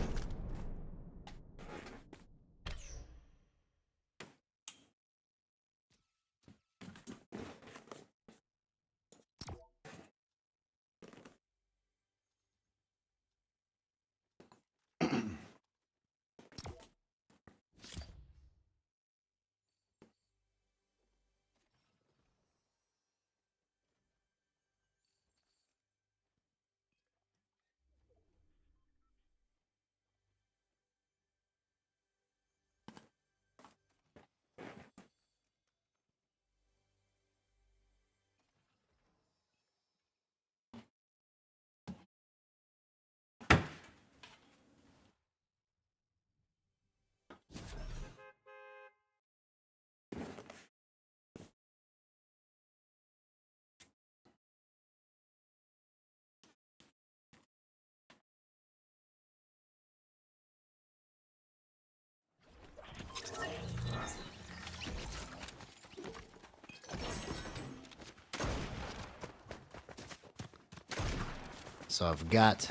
So I've got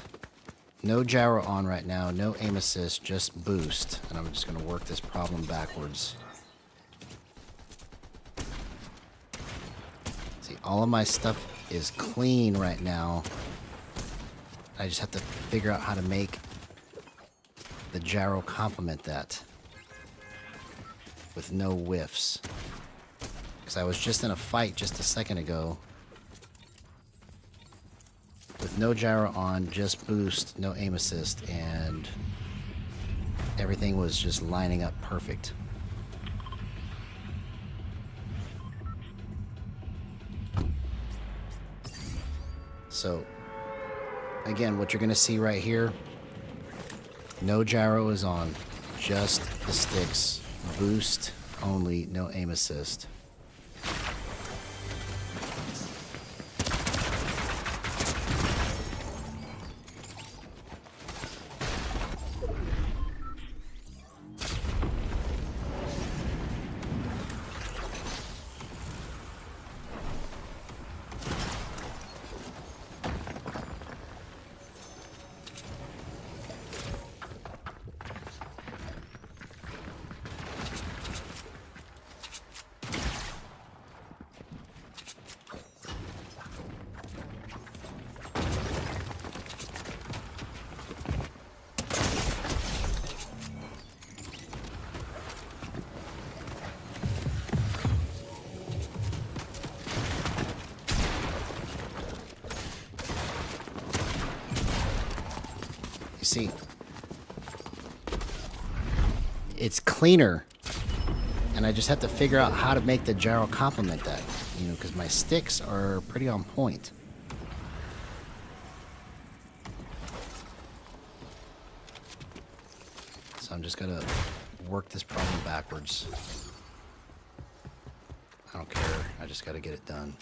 no gyro on right now, no aim assist, just boost. And I'm just going to work this problem backwards. See, all of my stuff is clean right now. I just have to figure out how to make the gyro complement that with no whiffs. Because I was just in a fight just a second ago with no gyro on, just boost, no aim assist, and everything was just lining up perfect. So, again, what you're going to see right here, no gyro is on, just the sticks, boost only, no aim assist. You see, it's cleaner, and I just have to figure out how to make the gyro complement that, you know, because my sticks are pretty on point. So I'm just gonna work this problem backwards. I don't care, I just gotta get it done.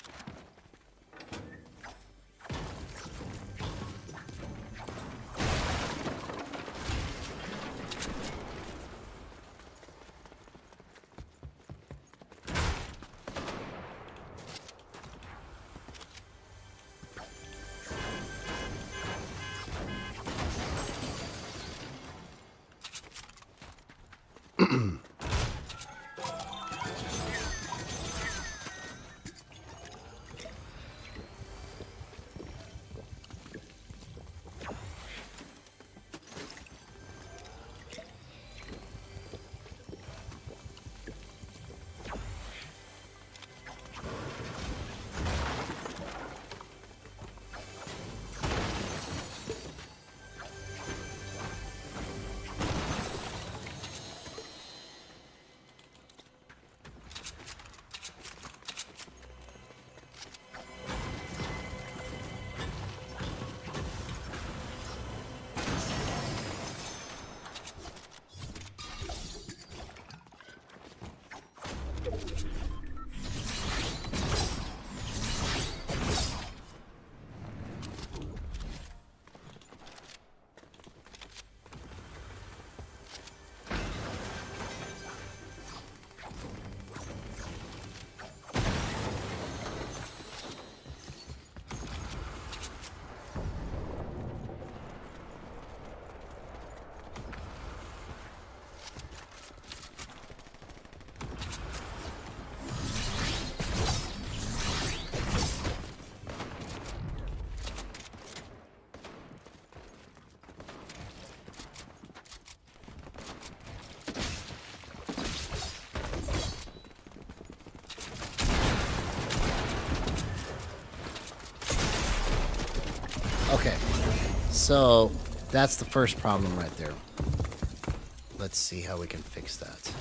Okay, so that's the first problem right there. Let's see how we can fix that.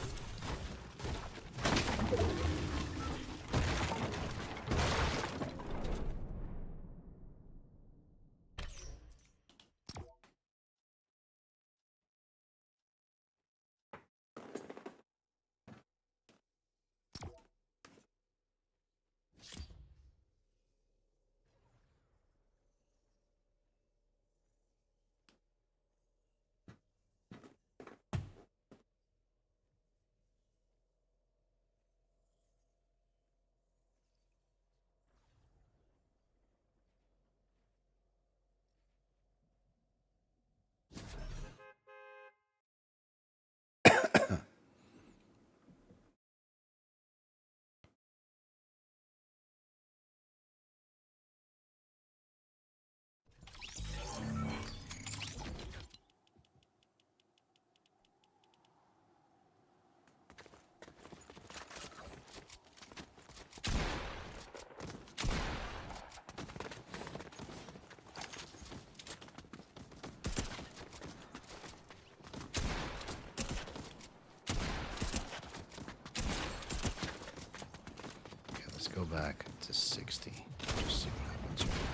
go back to 60. Just see what happens.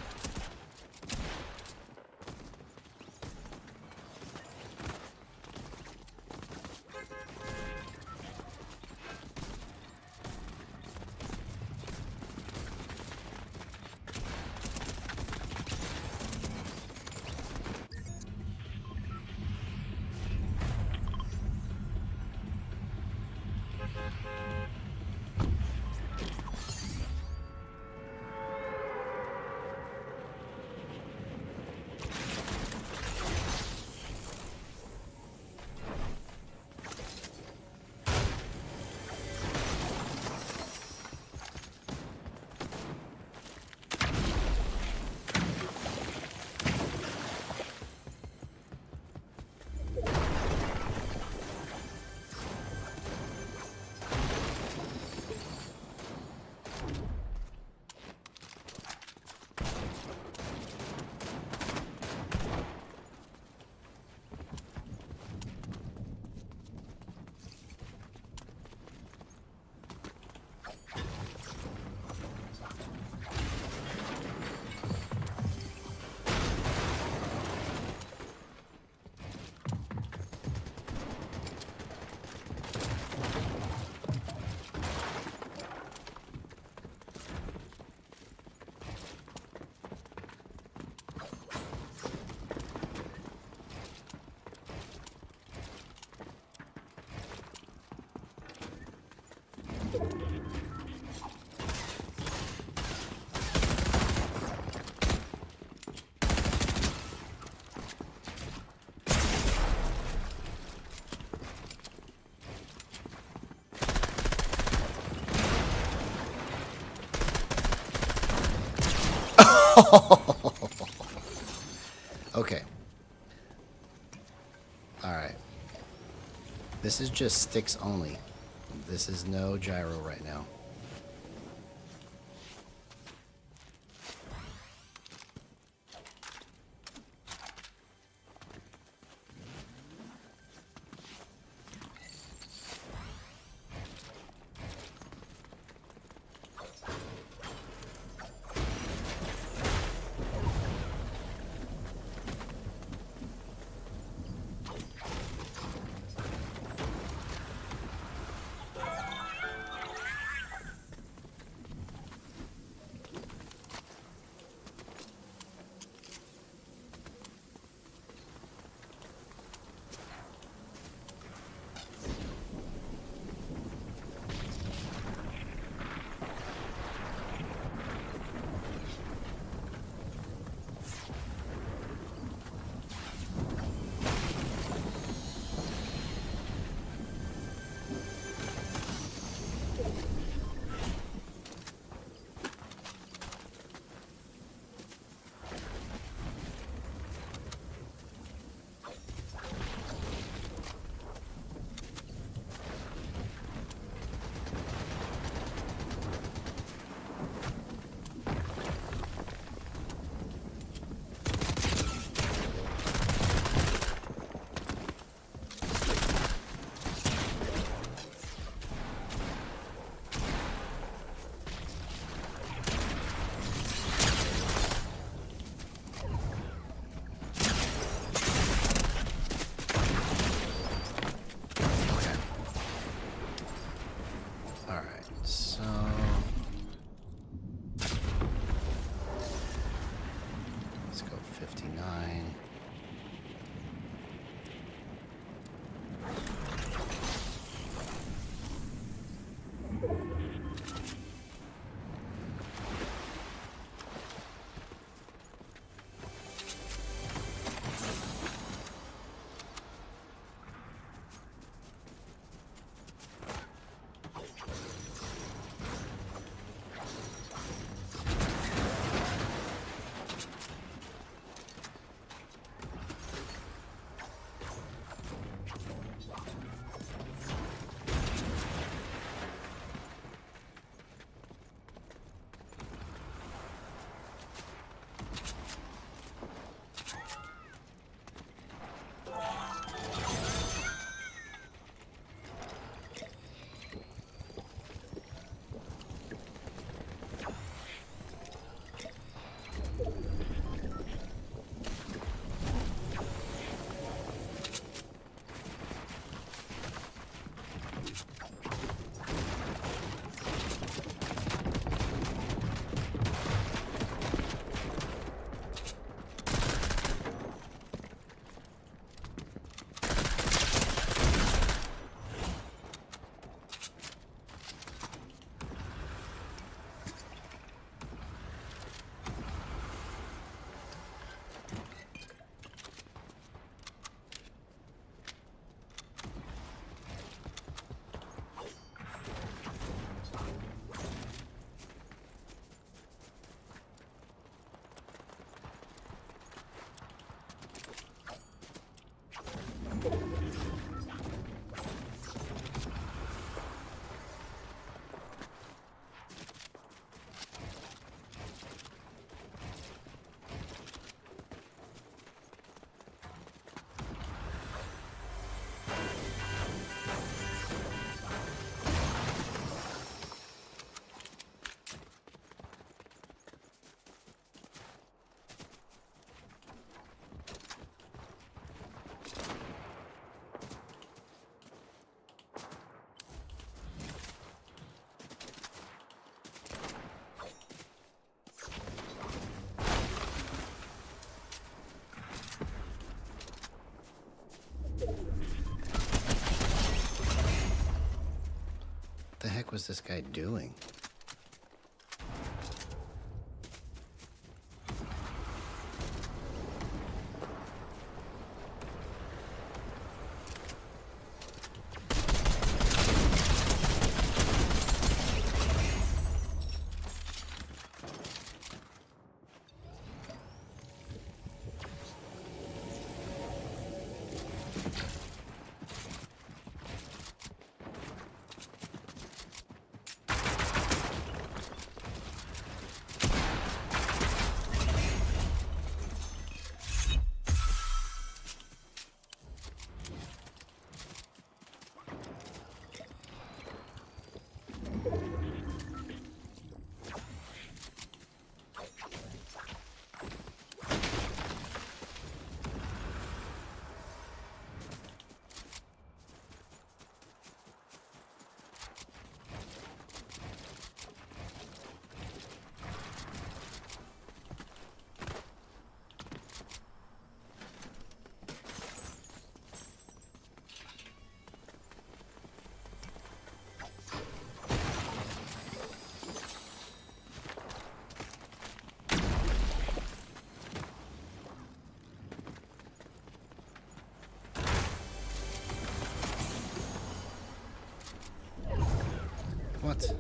Okay. Alright. This is just sticks only. This is no gyro right now. was this guy doing? What?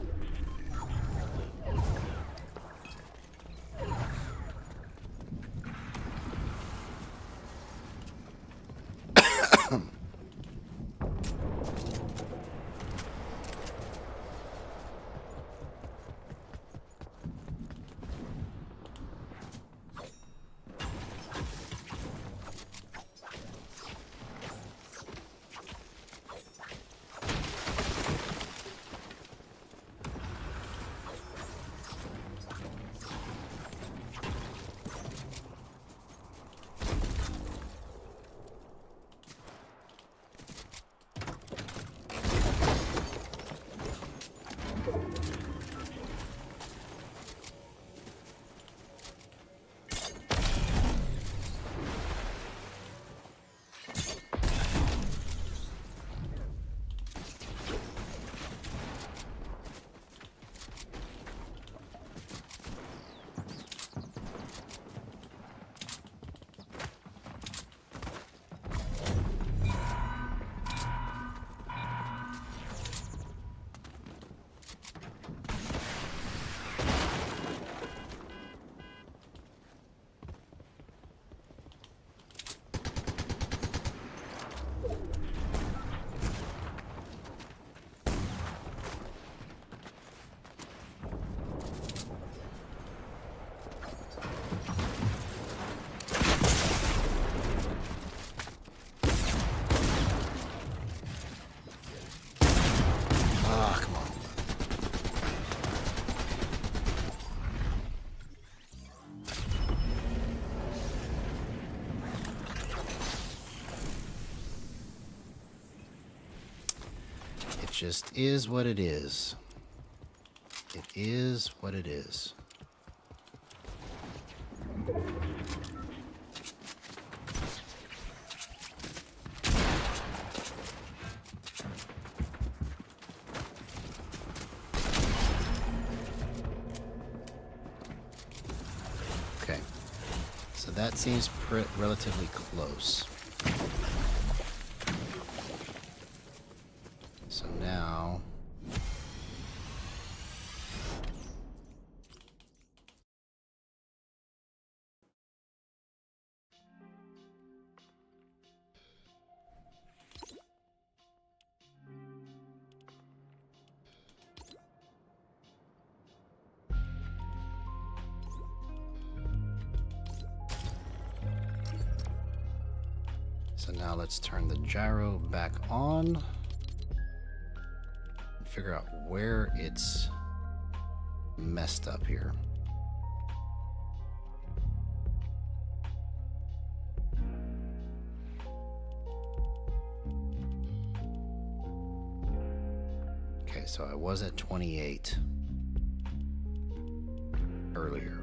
Just is what it is. It is what it is. Okay. So that seems relatively close. So now... So now let's turn the gyro back on. Figure out where it's messed up here. Okay, so I was at 28 earlier.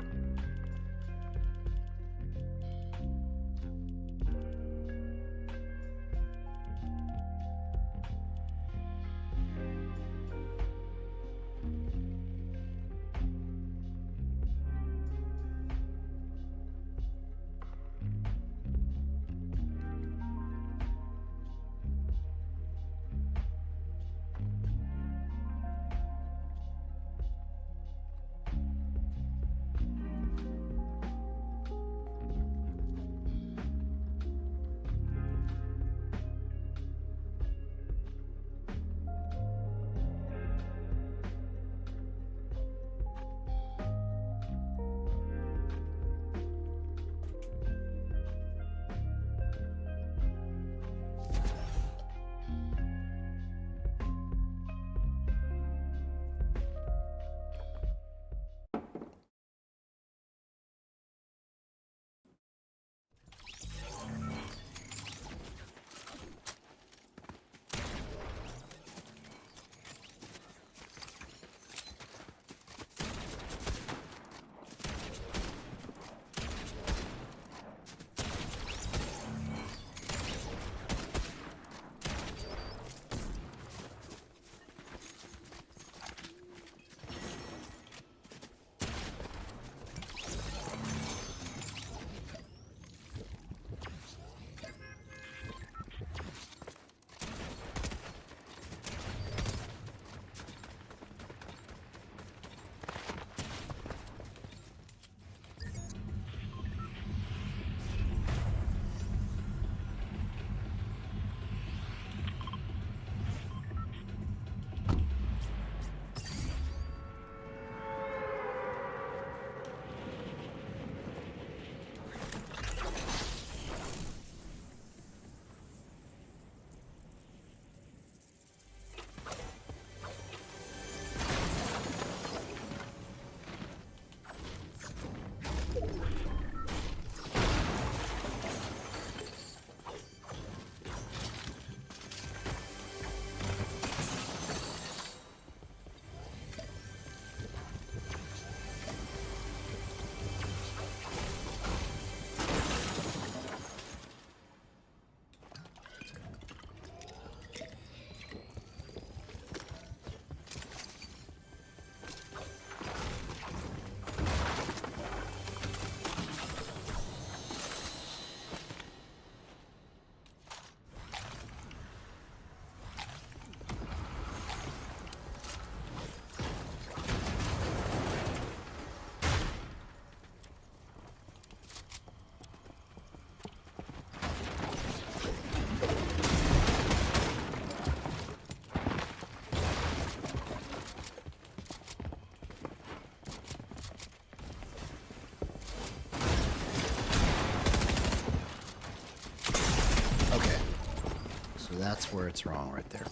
So that's where it's wrong right there.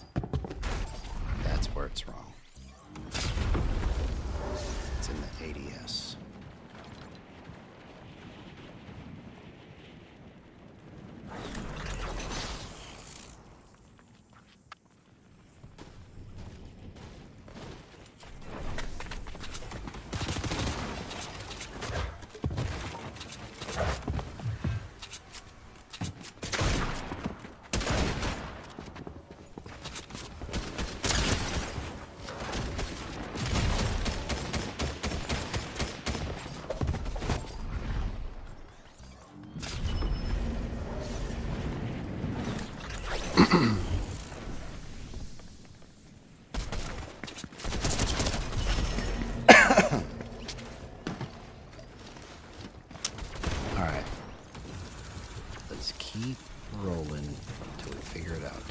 That's where it's wrong. It's in the ADS. Alright. Let's keep rolling until we figure it out.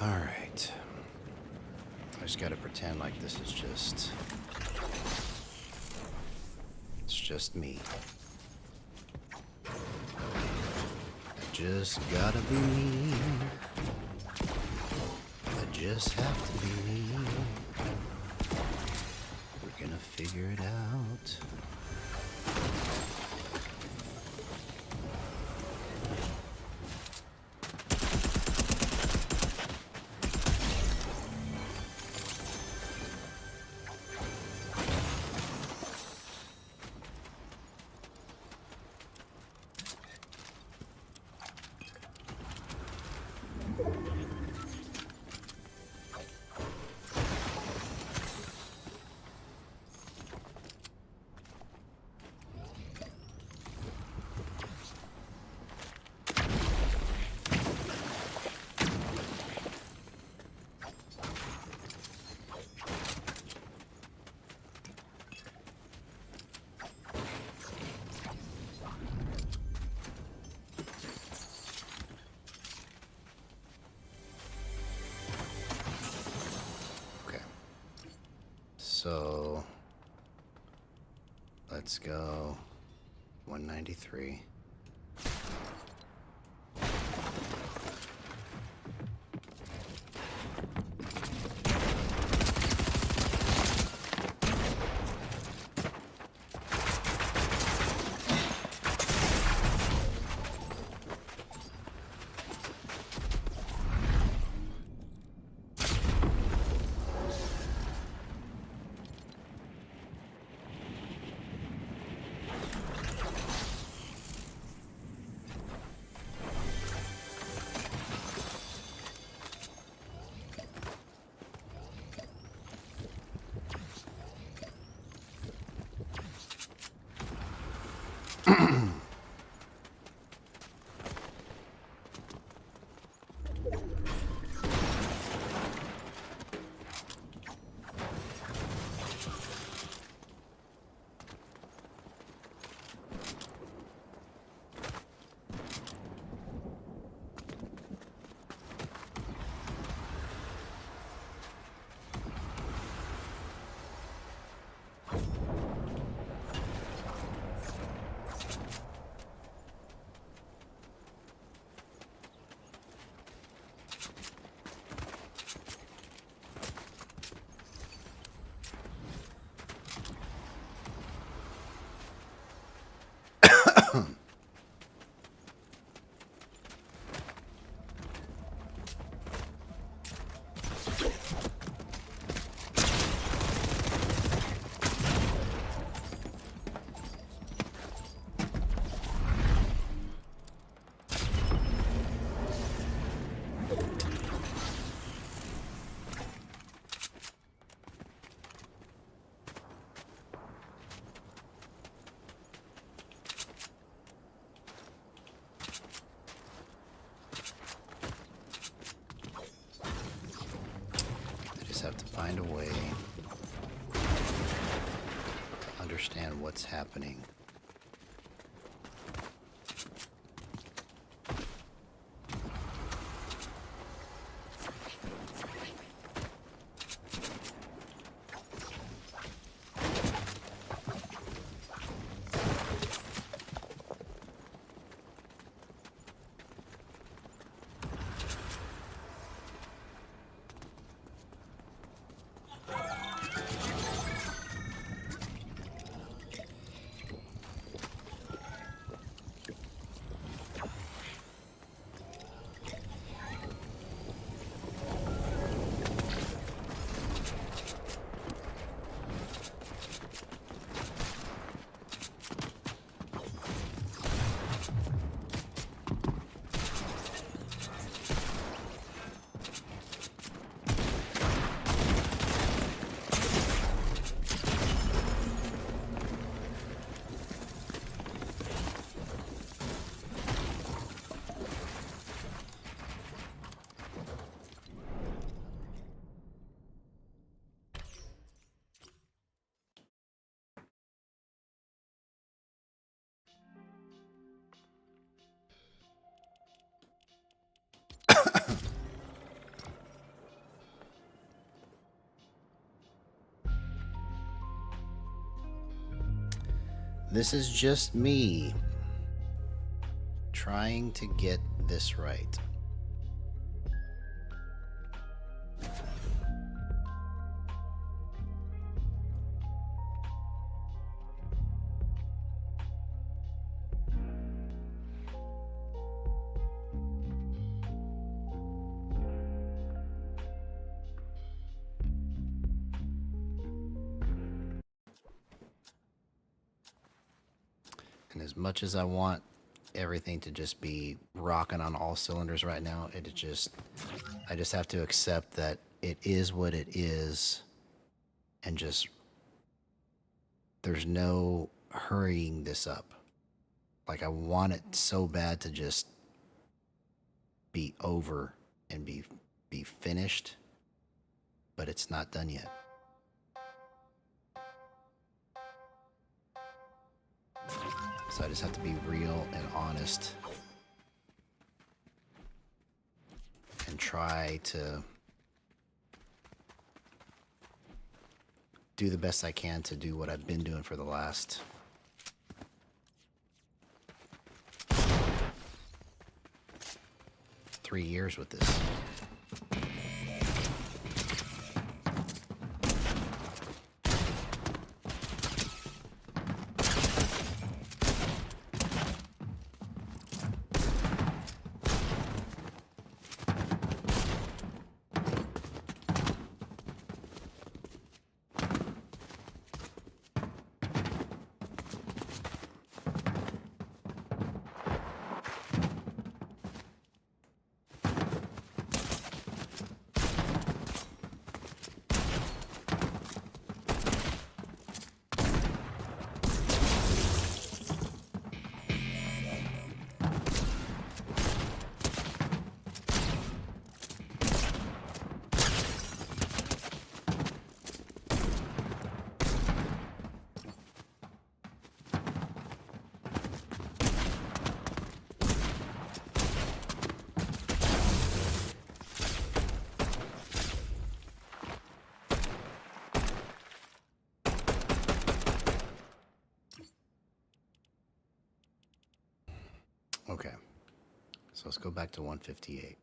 Alright. I just gotta pretend like this is just... It's just me. I just gotta be me. I just have to be me. We're gonna figure it out. So let's go 193. Have to find a way to understand what's happening. This is just me trying to get this right. And as much as I want everything to just be rocking on all cylinders right now, I just have to accept that it is what it is, and just there's no hurrying this up. Like, I want it so bad to just be over and be finished, but it's not done yet. So I just have to be real and honest and try to do the best I can to do what I've been doing for the last 3 years with this. Okay, so let's go back to 158.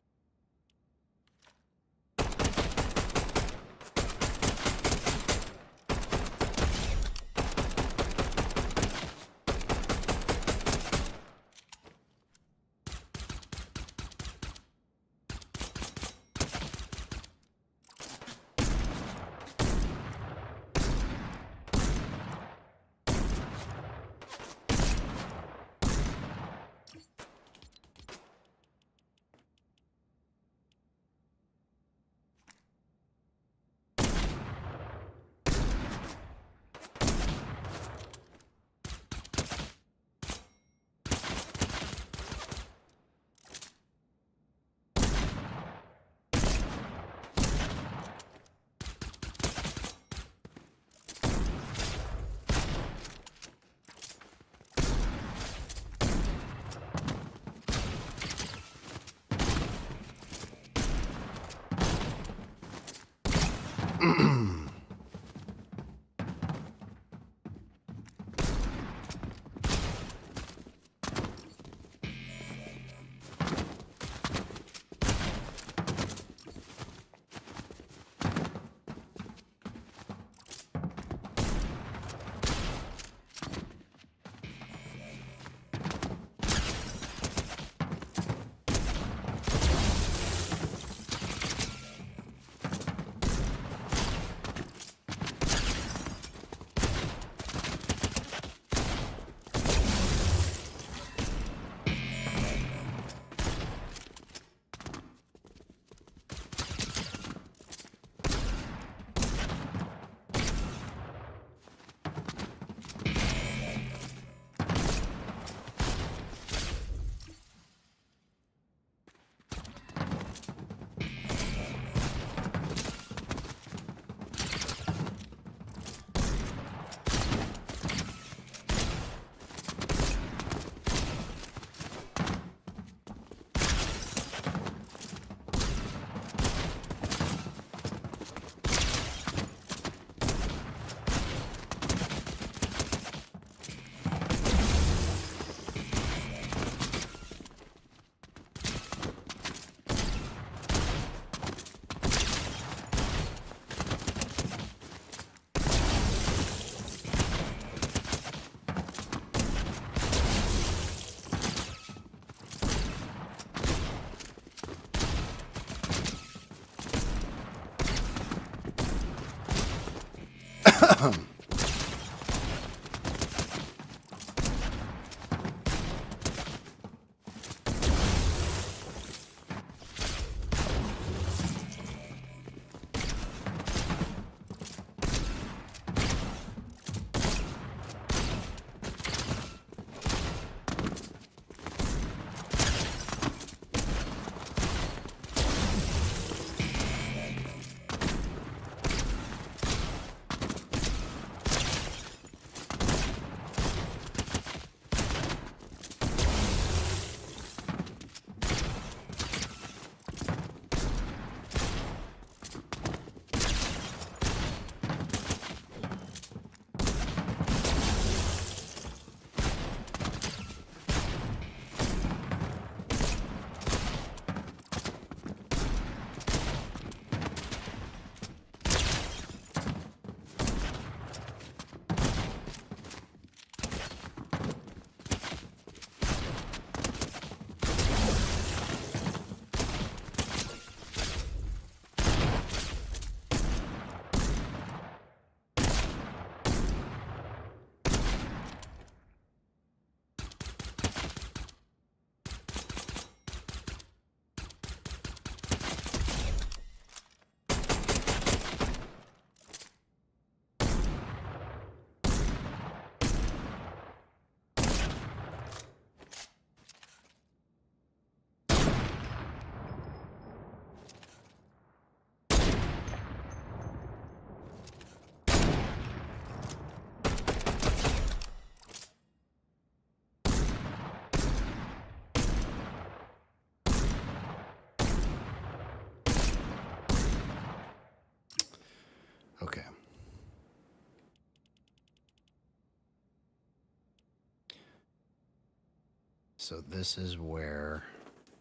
so this is where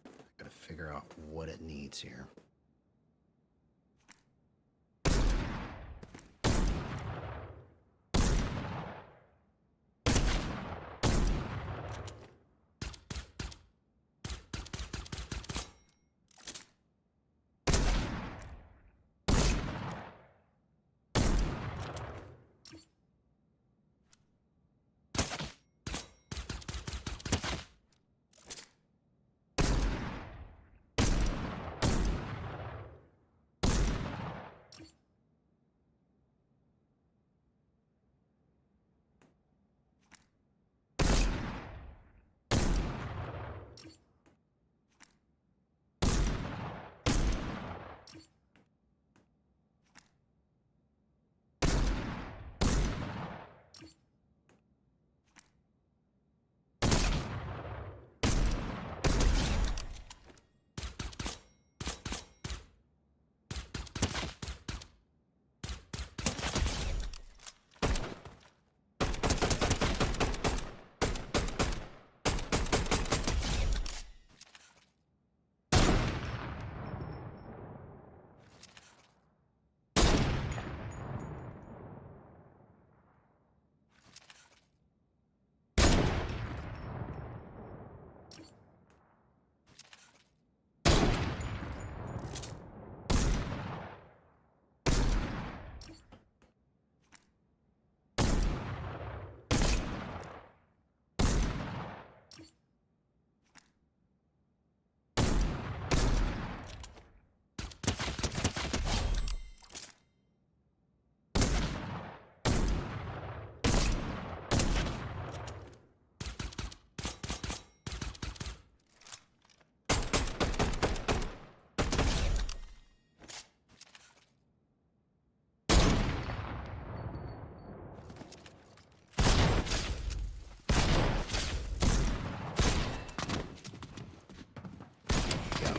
I gotta figure out what it needs here.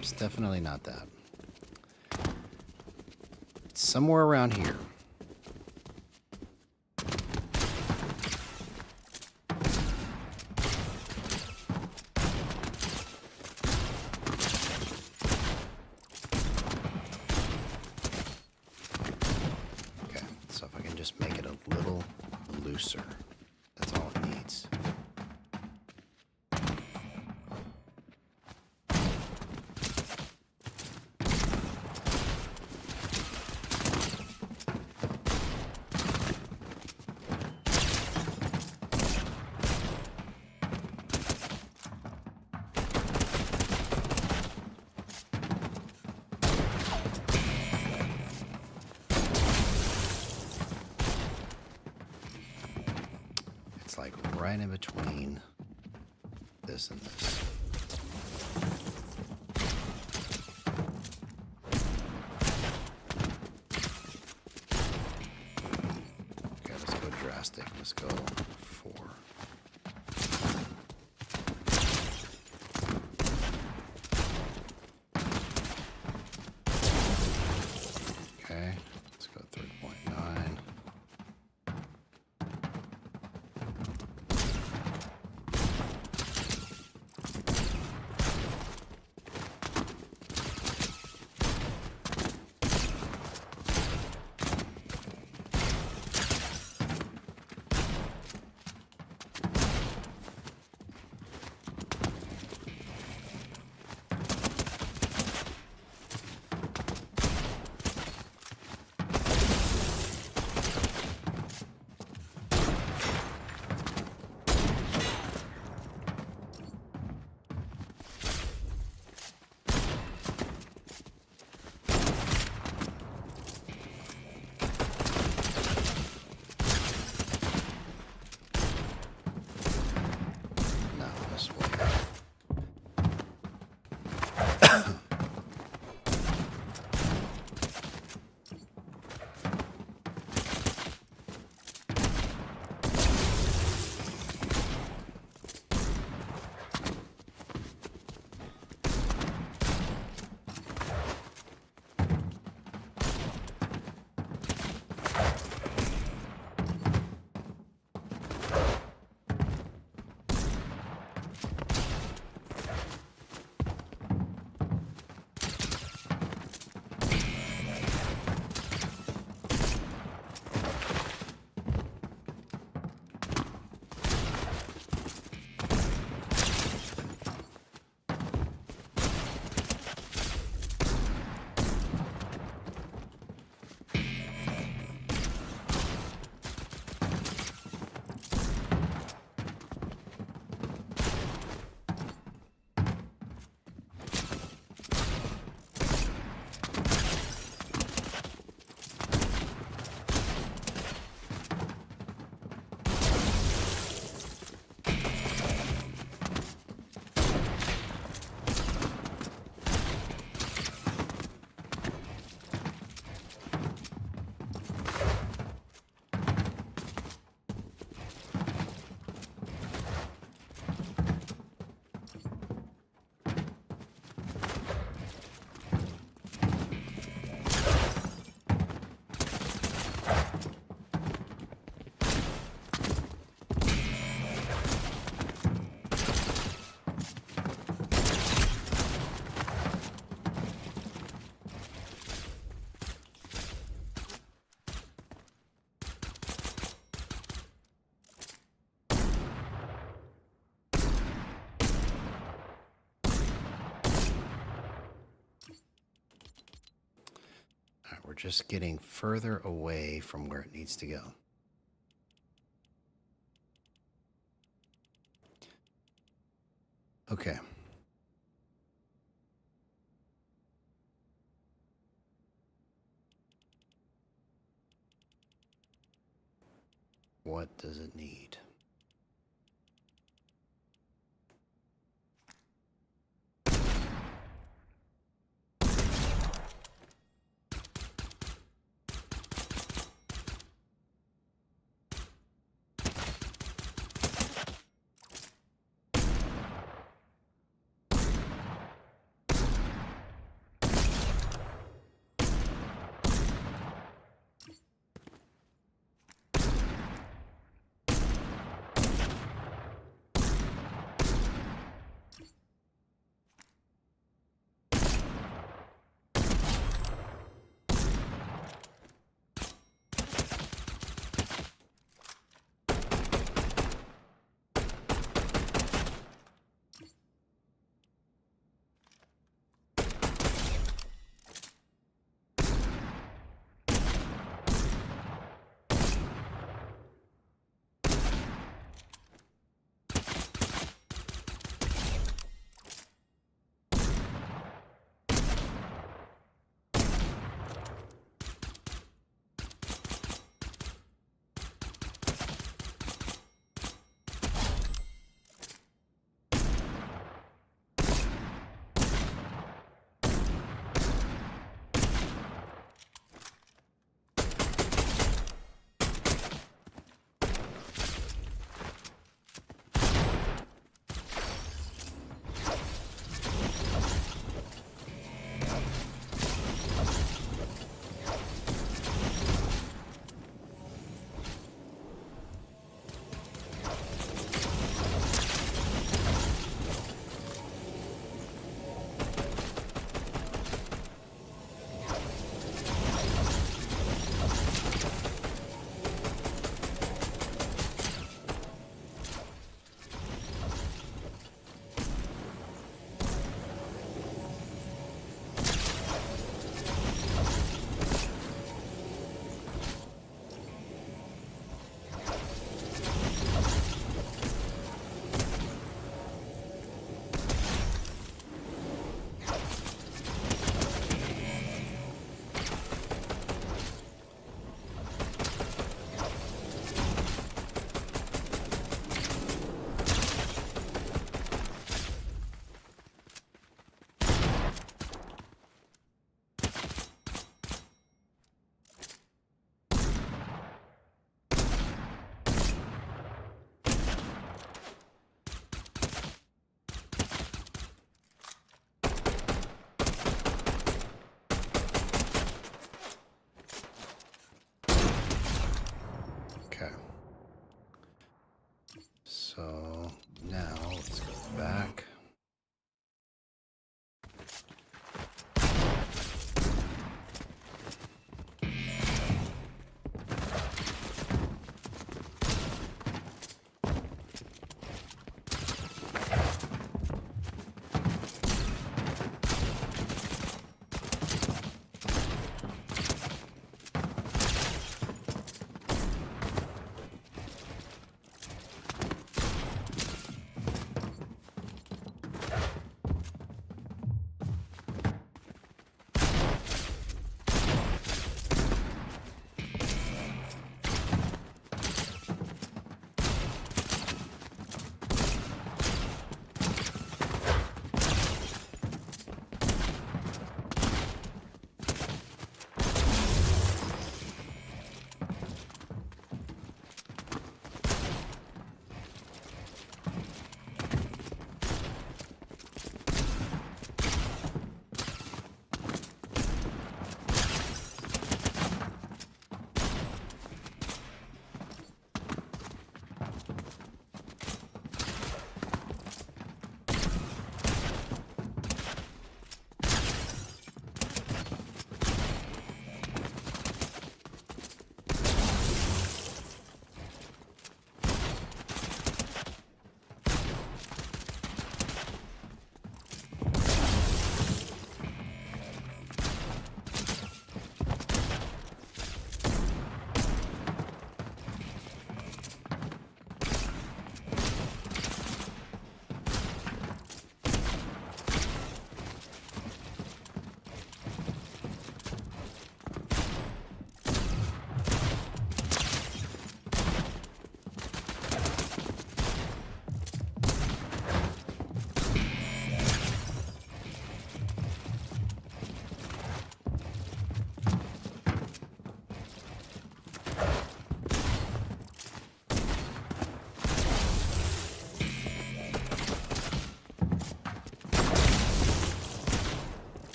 It's definitely not that. It's somewhere around here. Okay, so if I can just make it a little looser, that's all it needs. It's like right in between this and this. Okay, let's go drastic. Let's go 4. Okay, let's go 3.9. just getting further away from where it needs to go. Okay. What does it need?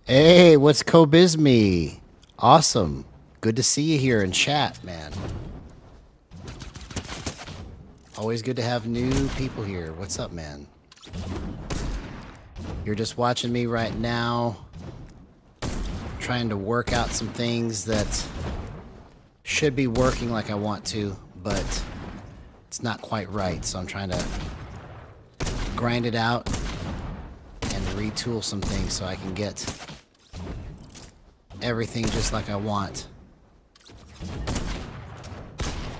Hey, what's Kobizmi? Awesome. Good to see you here in chat, man. Always good to have new people here. What's up, man? You're just watching me right now, trying to work out some things that should be working like I want to, but it's not quite right. So I'm trying to grind it out and retool some things so I can get everything just like I want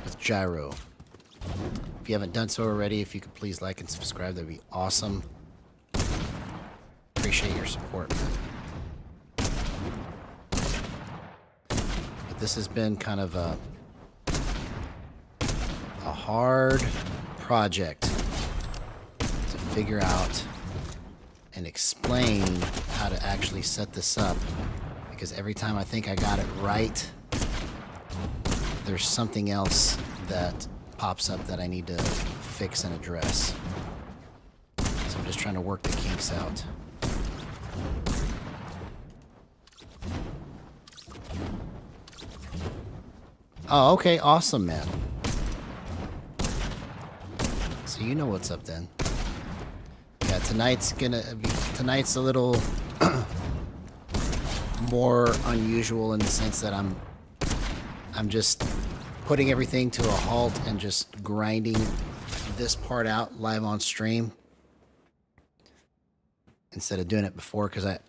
with Gyro. If you haven't done so already, if you could please like and subscribe, that'd be awesome. Appreciate your support, man. But this has been kind of a hard project to figure out and explain how to actually set this up, because every time I think I got it right, there's something else that pops up that I need to fix and address. So I'm just trying to work the kinks out. Oh, okay, awesome, man. So you know what's up then. Yeah, tonight's a little more unusual in the sense that I'm just putting everything to a halt and just grinding this part out live on stream instead of doing it before, because I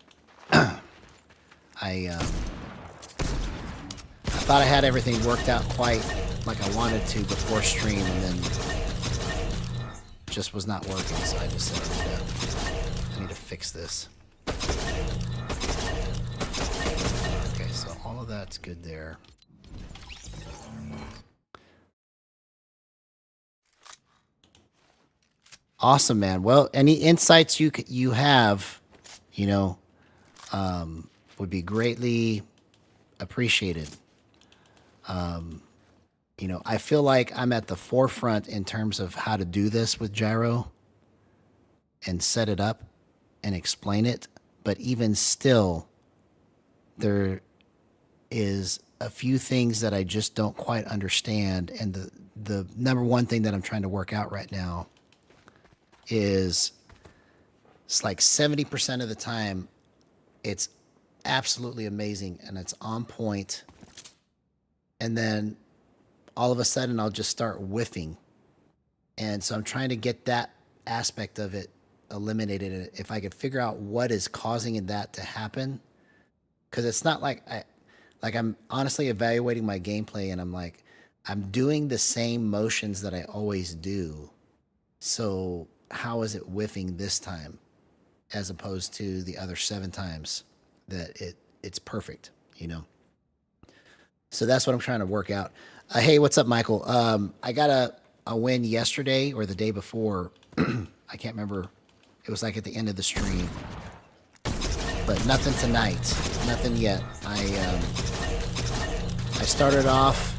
thought I had everything worked out quite like I wanted to before stream, and then just was not working. So I just said I need to fix this. Okay, so all of that's good there. Awesome, man. Well, any insights you have, you know, would be greatly appreciated. You know, I feel like I'm at the forefront in terms of how to do this with Gyro and set it up and explain it. But even still, there is a few things that I just don't quite understand. And the number one thing that I'm trying to work out right now is it's like 70% of the time it's absolutely amazing and it's on point. And then all of a sudden I'll just start whiffing. And so I'm trying to get that aspect of it eliminated. If I could figure out what is causing that to happen, because it's not like I'm honestly evaluating my gameplay and I'm like, I'm doing the same motions that I always do. So how is it whiffing this time as opposed to the other 7 times that it's perfect, you know? So that's what I'm trying to work out. Hey, what's up, Michael? I got a win yesterday or the day before. I can't remember. It was like at the end of the stream. But nothing tonight. Nothing yet. I started off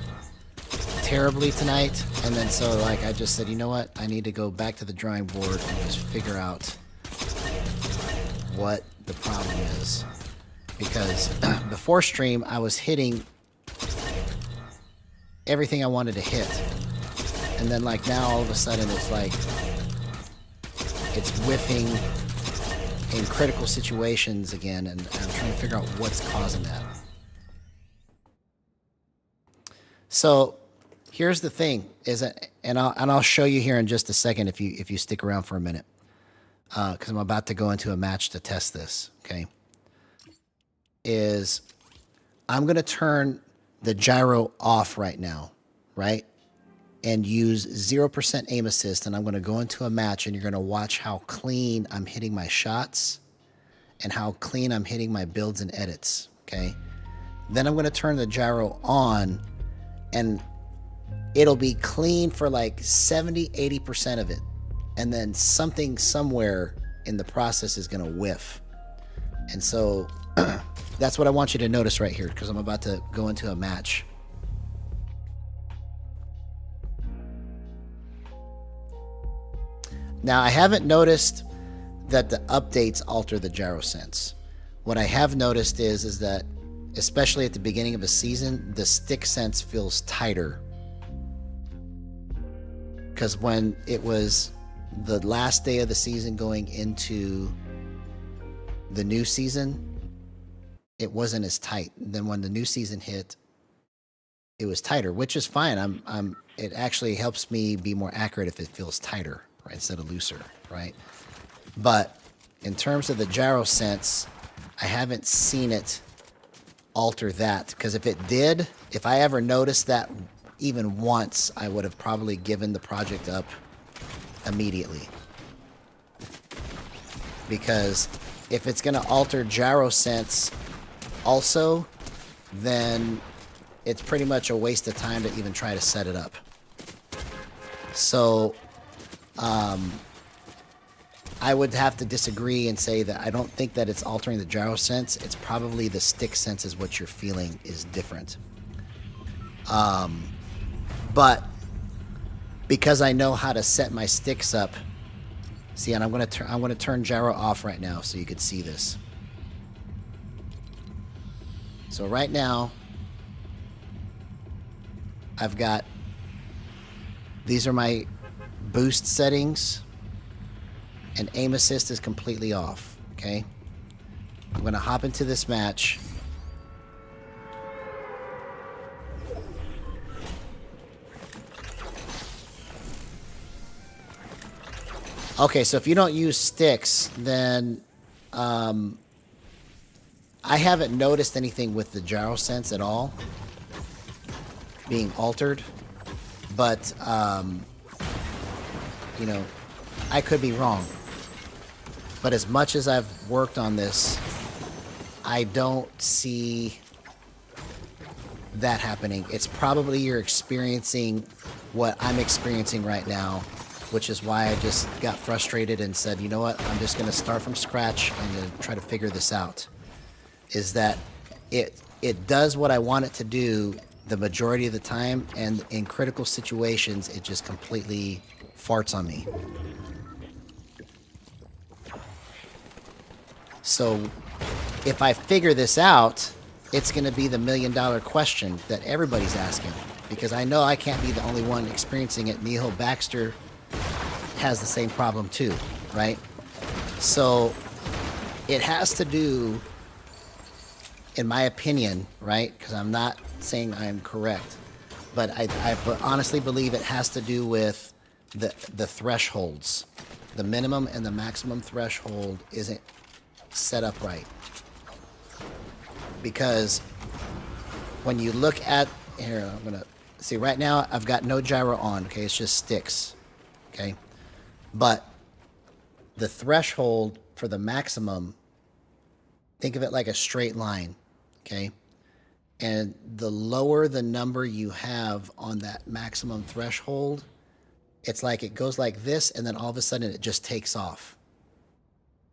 terribly tonight, and then so like I just said, you know what? I need to go back to the drawing board and just figure out what the problem is. Because before stream, I was hitting everything I wanted to hit. And then like now all of a sudden it's like it's whiffing in critical situations again, and I'm trying to figure out what's causing that. So here's the thing is that, and I'll show you here in just a second if you stick around for a minute, because I'm about to go into a match to test this. Okay, is I'm gonna turn the gyro off right now, right? And use 0% aim assist, and I'm going to go into a match, and you're going to watch how clean I'm hitting my shots and how clean I'm hitting my builds and edits, okay? Then I'm going to turn the gyro on, and it'll be clean for like 70-80% of it, and then something somewhere in the process is going to whiff. And so that's what I want you to notice right here, because I'm about to go into a match. Now, I haven't noticed that the updates alter the gyro sense. What I have noticed is that, especially at the beginning of a season, the stick sense feels tighter. Because when it was the last day of the season going into the new season, it wasn't as tight. And then when the new season hit, it was tighter, which is fine. It actually helps me be more accurate if it feels tighter, right, instead of looser, right? But in terms of the gyro sense, I haven't seen it alter that, because if it did, if I ever noticed that even once, I would have probably given the project up immediately. Because if it's going to alter gyro sense also, then it's pretty much a waste of time to even try to set it up. So I would have to disagree and say that I don't think that it's altering the gyro sense. It's probably the stick sense is what you're feeling is different. But because I know how to set my sticks up, see, and I'm going to turn gyro off right now so you can see this. So right now, I've got, these are my boost settings, and aim assist is completely off, okay? I'm going to hop into this match. Okay, so if you don't use sticks, then I haven't noticed anything with the gyro sense at all being altered, but you know, I could be wrong. But as much as I've worked on this, I don't see that happening. It's probably you're experiencing what I'm experiencing right now, which is why I just got frustrated and said, you know what, I'm just going to start from scratch and try to figure this out. Is that it does what I want it to do the majority of the time, and in critical situations, it just completely farts on me. So if I figure this out, it's going to be the $1 million question that everybody's asking, because I know I can't be the only one experiencing it. Neil Baxter has the same problem too, right? So it has to do, in my opinion, right, because I'm not saying I'm correct, but I honestly believe it has to do with the thresholds. The minimum and the maximum threshold isn't set up right. Because when you look at, here, I'm gonna see, right now I've got no gyro on, okay, it's just sticks, okay? But the threshold for the maximum, think of it like a straight line, okay? And the lower the number you have on that maximum threshold, it's like it goes like this, and then all of a sudden it just takes off,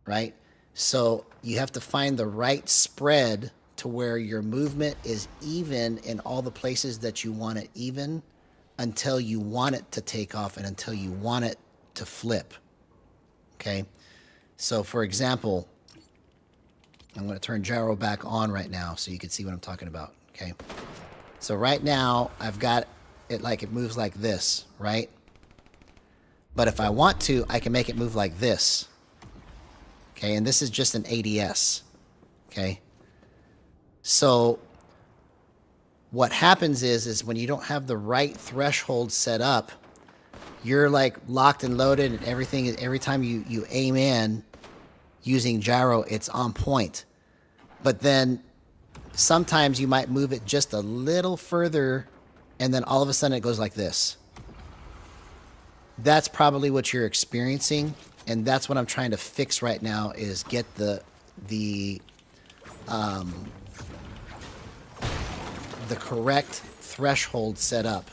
right? So you have to find the right spread to where your movement is even in all the places that you want it even, until you want it to take off and until you want it to flip, okay? So for example, I'm going to turn gyro back on right now so you can see what I'm talking about, okay? So right now, I've got it like it moves like this, right? But if I want to, I can make it move like this, okay? And this is just an ADS, okay? So what happens is when you don't have the right threshold set up, you're like locked and loaded, and everything, every time you aim in using gyro, it's on point. But then sometimes you might move it just a little further, and then all of a sudden it goes like this. That's probably what you're experiencing, and that's what I'm trying to fix right now, is get the correct threshold set up.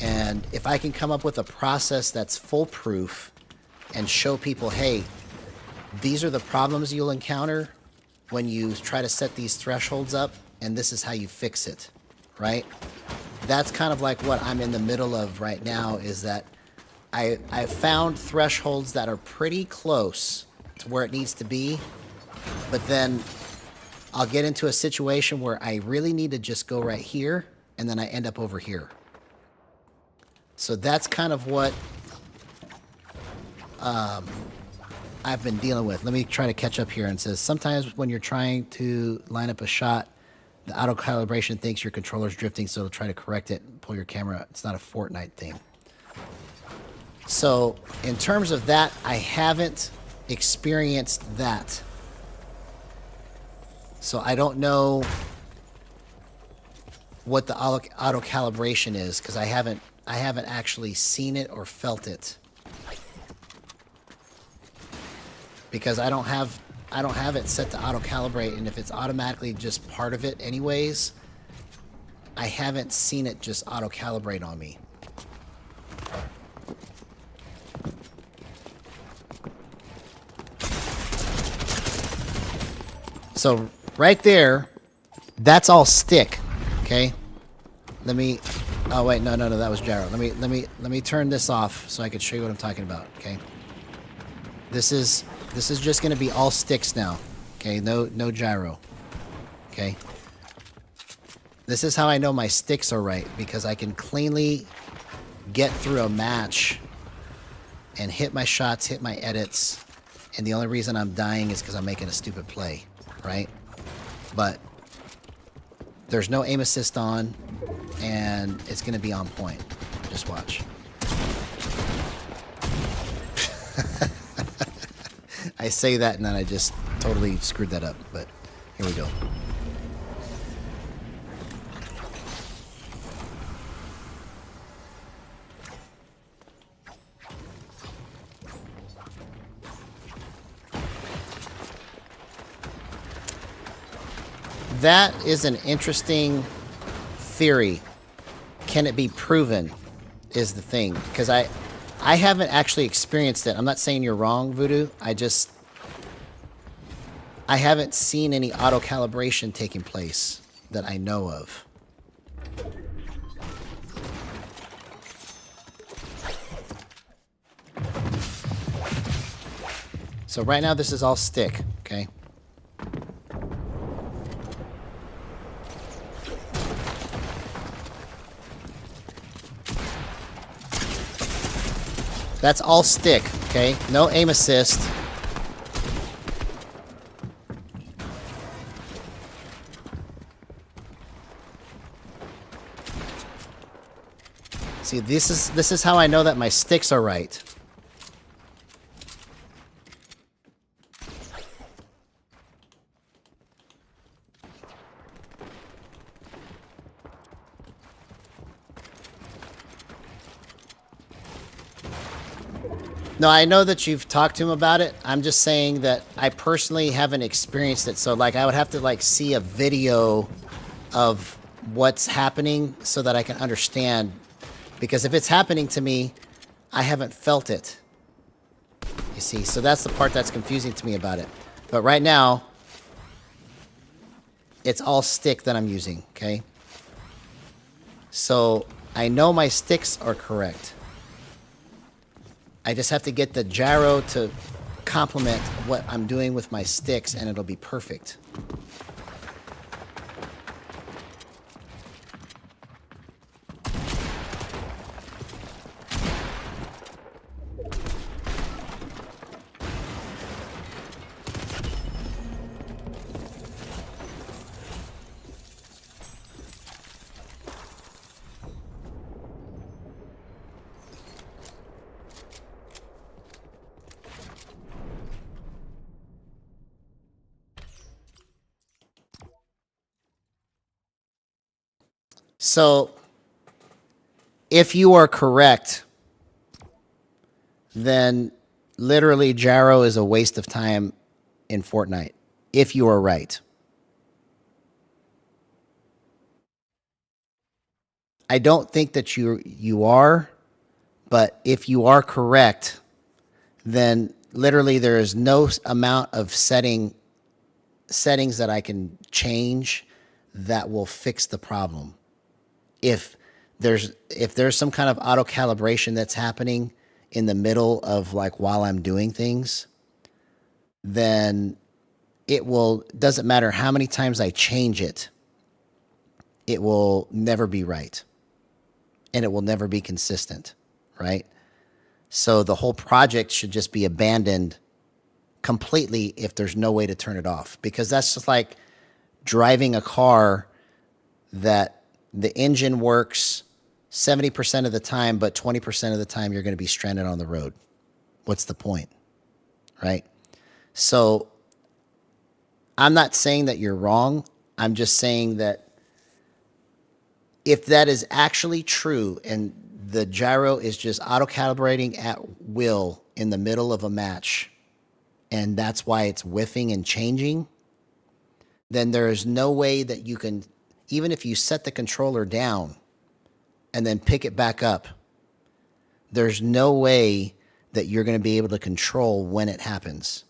And if I can come up with a process that's foolproof and show people, hey, these are the problems you'll encounter when you try to set these thresholds up, and this is how you fix it, right? That's kind of like what I'm in the middle of right now, is that I found thresholds that are pretty close to where it needs to be, But then I'll get into a situation where I really need to just go right here, and then I end up over here. So that's kind of what I've been dealing with. Let me try to catch up here. And says, sometimes when you're trying to line up a shot, the auto calibration thinks your controller's drifting, so it'll try to correct it and pull your camera. It's not a Fortnite thing. So in terms of that, I haven't experienced that. So I don't know what the auto calibration is, because I haven't actually seen it or felt it. Because I don't have it set to auto calibrate, and if it's automatically just part of it anyways, I haven't seen it just auto calibrate on me. So right there, that's all stick, okay? Let me, oh wait, no, that was gyro. Let me turn this off so I can show you what I'm talking about, okay? This is just going to be all sticks now, okay? No gyro, okay? This is how I know my sticks are right, because I can cleanly get through a match and hit my shots, hit my edits, and the only reason I'm dying is because I'm making a stupid play, right? But there's no aim assist on, and it's going to be on point. Just watch. I say that and then I just totally screwed that up, but here we go. That is an interesting theory. Can it be proven is the thing, because I haven't actually experienced it. I'm not saying you're wrong, Voodoo. I haven't seen any auto calibration taking place that I know of. So right now this is all stick, okay? That's all stick, okay? No aim assist. See, this is how I know that my sticks are right. No, I know that you've talked to him about it. I'm just saying that I personally haven't experienced it. So, like, I would have to, like, see a video of what's happening so that I can understand. Because if it's happening to me, I haven't felt it. You see? So that's the part that's confusing to me about it. But right now, it's all stick that I'm using, okay? So I know my sticks are correct. I just have to get the gyro to complement what I'm doing with my sticks, and it'll be perfect. So, if you are correct, then literally gyro is a waste of time in Fortnite. If you are right. I don't think that you are, but if you are correct, then literally there is no amount of settings that I can change that will fix the problem. If there's some kind of auto calibration that's happening in the middle of, like, while I'm doing things, then doesn't matter how many times I change it, it will never be right. And it will never be consistent, right? So the whole project should just be abandoned completely if there's no way to turn it off. Because that's just like driving a car that the engine works 70% of the time, but 20% of the time you're going to be stranded on the road. What's the point, right? So I'm not saying that you're wrong. I'm just saying that if that is actually true and the gyro is just auto-calibrating at will in the middle of a match, and that's why it's whiffing and changing, then there is no way that you can, even if you set the controller down and then pick it back up, there's no way that you're going to be able to control when it happens.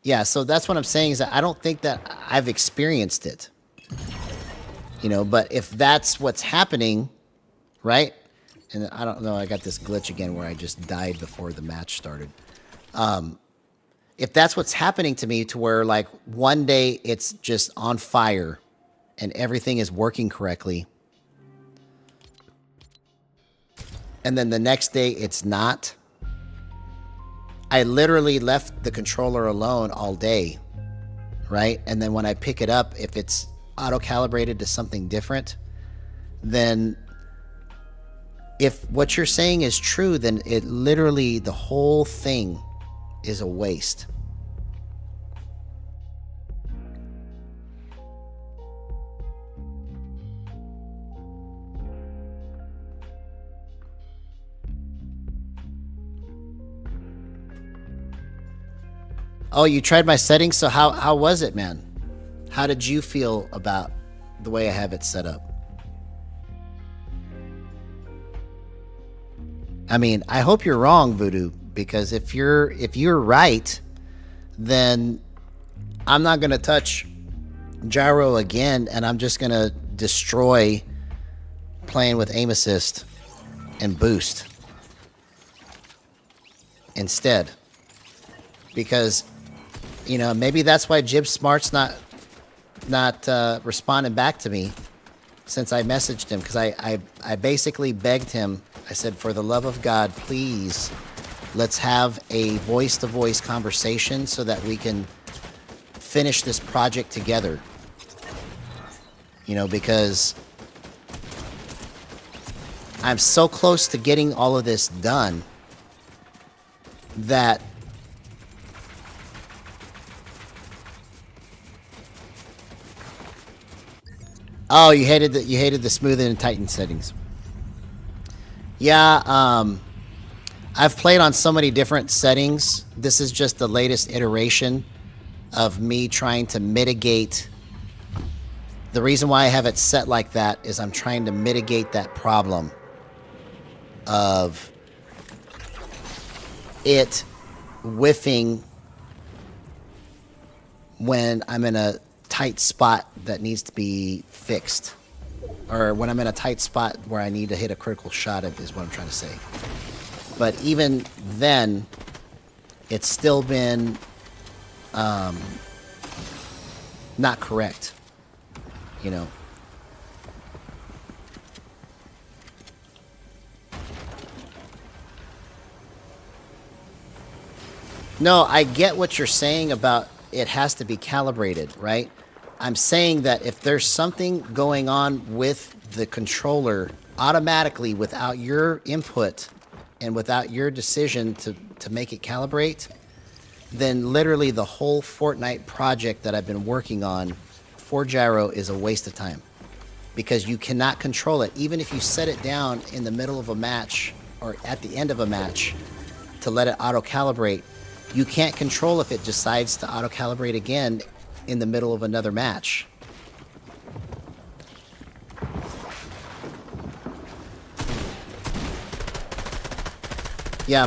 Yeah, so that's what I'm saying is that I don't think that I've experienced it. But if that's what's happening, right? And I don't know, I got this glitch again where I just died before the match started. If that's what's happening to me, to where like one day it's just on fire and everything is working correctly, and then the next day it's not, I literally left the controller alone all day, right? And then when I pick it up, if it's auto-calibrated to something different, then if what you're saying is true, then it literally, the whole thing is a waste. Oh, you tried my settings? So how was it, man? How did you feel about the way I have it set up? I mean, I hope you're wrong, Voodoo, because if you're right, then I'm not going to touch gyro again, and I'm just going to destroy playing with aim assist and boost instead. Because, maybe that's why Jib Smart's not responding back to me since I messaged him, because I basically begged him. I said, for the love of God, please, let's have a voice-to-voice conversation so that we can finish this project together. Because I'm so close to getting all of this done that oh, you hated the smooth and tighten settings. Yeah, I've played on so many different settings. This is just the latest iteration of me trying to mitigate. The reason why I have it set like that is I'm trying to mitigate that problem of it whiffing when I'm in a tight spot that needs to be fixed, or when I'm in a tight spot where I need to hit a critical shot, is what I'm trying to say. But even then, it's still been not correct, No, I get what you're saying about it has to be calibrated, right? I'm saying that if there's something going on with the controller automatically without your input and without your decision to make it calibrate, then literally the whole Fortnite project that I've been working on for gyro is a waste of time, because you cannot control it. Even if you set it down in the middle of a match or at the end of a match to let it auto-calibrate, you can't control if it decides to auto-calibrate again in the middle of another match. Yeah,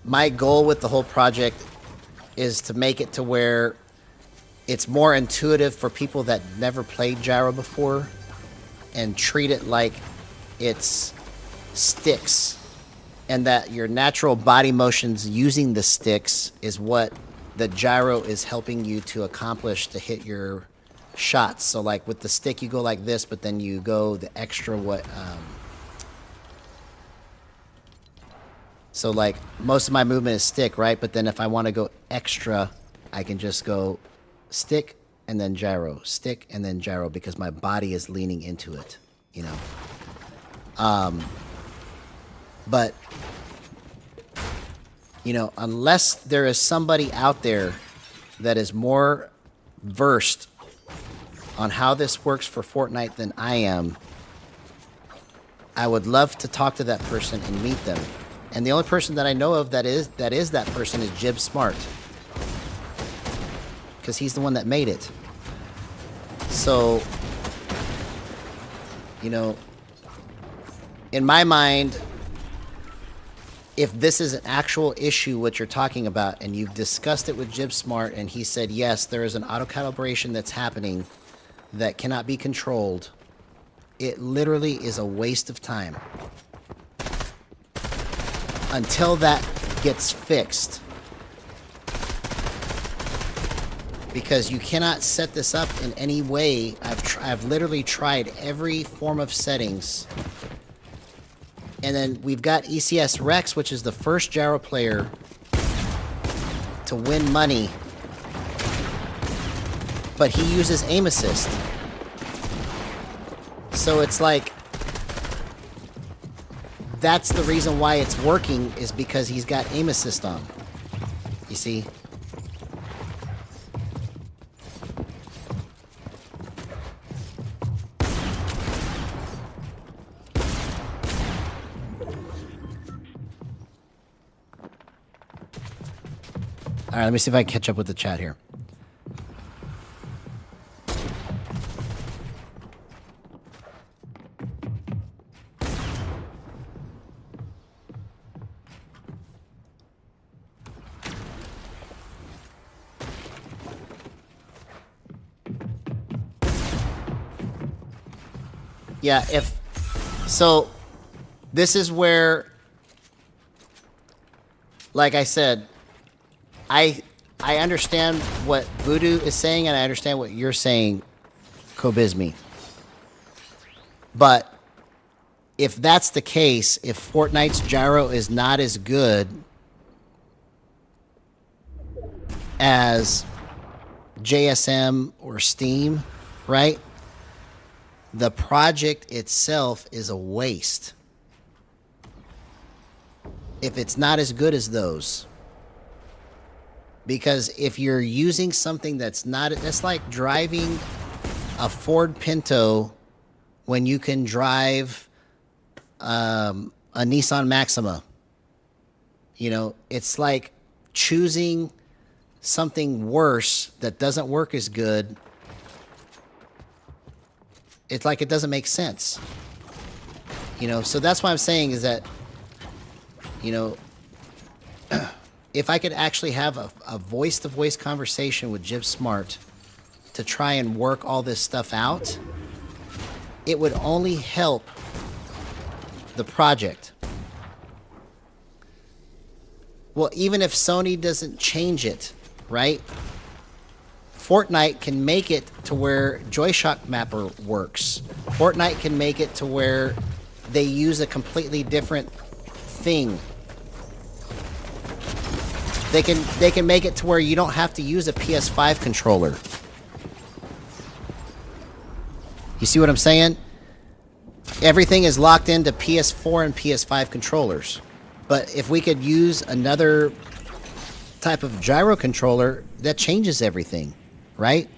My goal with the whole project is to make it to where it's more intuitive for people that never played gyro before, and treat it like it's sticks, and that your natural body motions using the sticks is what the gyro is helping you to accomplish to hit your shots. So like with the stick you go like this, but then you go the extra so like most of my movement is stick, right? But then if I want to go extra, I can just go stick and then gyro, stick and then gyro, because my body is leaning into it, you know. But you know, unless there is somebody out there that is more versed on how this works for Fortnite than I am, I would love to talk to that person and meet them. And the only person that I know of that is that person is Jib Smart, because he's the one that made it. So, you know, in my mind, if this is an actual issue, what you're talking about, and you've discussed it with Jib Smart, and he said, yes, there is an auto-calibration that's happening that cannot be controlled, it literally is a waste of time. Until that gets fixed. Because you cannot set this up in any way. I've literally tried every form of settings. And then we've got ECS Rex, which is the first gyro player to win money. But he uses aim assist. So it's like, that's the reason why it's working, is because he's got aim assist on. You see? All right, let me see if I can catch up with the chat here. Yeah, so this is where, like I said, I understand what Voodoo is saying, and I understand what you're saying, Kobizmi. But if that's the case, if Fortnite's gyro is not as good as JSM or Steam, right? The project itself is a waste. If it's not as good as those. Because if you're using something that's not, that's like driving a Ford Pinto when you can drive a Nissan Maxima. You know, it's like choosing something worse that doesn't work as good. It's like it doesn't make sense. You know, so that's what I'm saying is that, you know, if I could actually have a voice-to-voice conversation with Jib Smart to try and work all this stuff out, it would only help the project. Well, even if Sony doesn't change it, right? Fortnite can make it to where Joyshock Mapper works. Fortnite can make it to where they use a completely different thing. They can make it to where you don't have to use a PS5 controller. You see what I'm saying? Everything is locked into PS4 and PS5 controllers. But if we could use another type of gyro controller, that changes everything, right?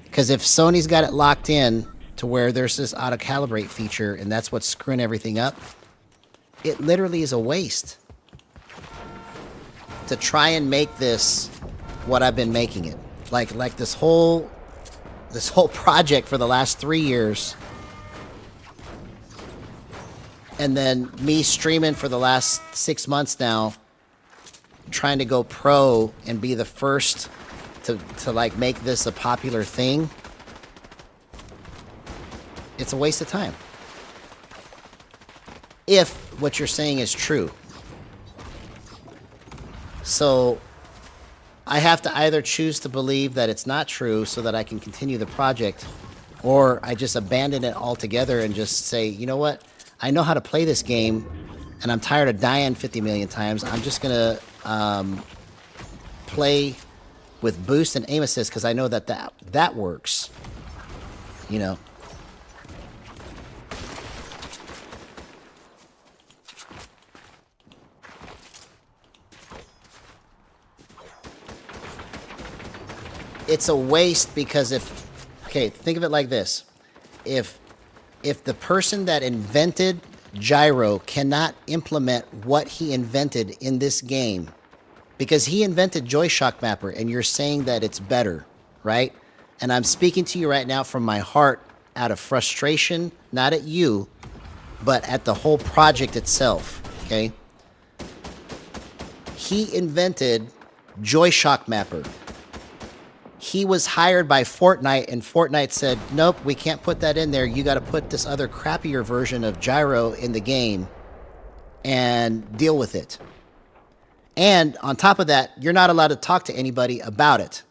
Because if Sony's got it locked in to where there's this auto-calibrate feature and that's what's screwing everything up, it literally is a waste to try and make this what I've been making it. Like this whole project for the last 3 years And then me streaming for the last 6 months now, trying to go pro and be the first to like make this a popular thing. It's a waste of time. If what you're saying is true. So I have to either choose to believe that it's not true so that I can continue the project, or I just abandon it altogether and just say, you know what? I know how to play this game, and I'm tired of dying 50 million times. I'm just going to play with boost and aim assist because I know that works. You know. It's a waste because think of it like this. If the person that invented Gyro cannot implement what he invented in this game, because he invented Joy-Shock Mapper and you're saying that it's better, right? And I'm speaking to you right now from my heart out of frustration, not at you, but at the whole project itself, okay? He invented Joy-Shock Mapper. He was hired by Fortnite, and Fortnite said, nope, we can't put that in there. You got to put this other crappier version of Gyro in the game and deal with it. And on top of that, you're not allowed to talk to anybody about it.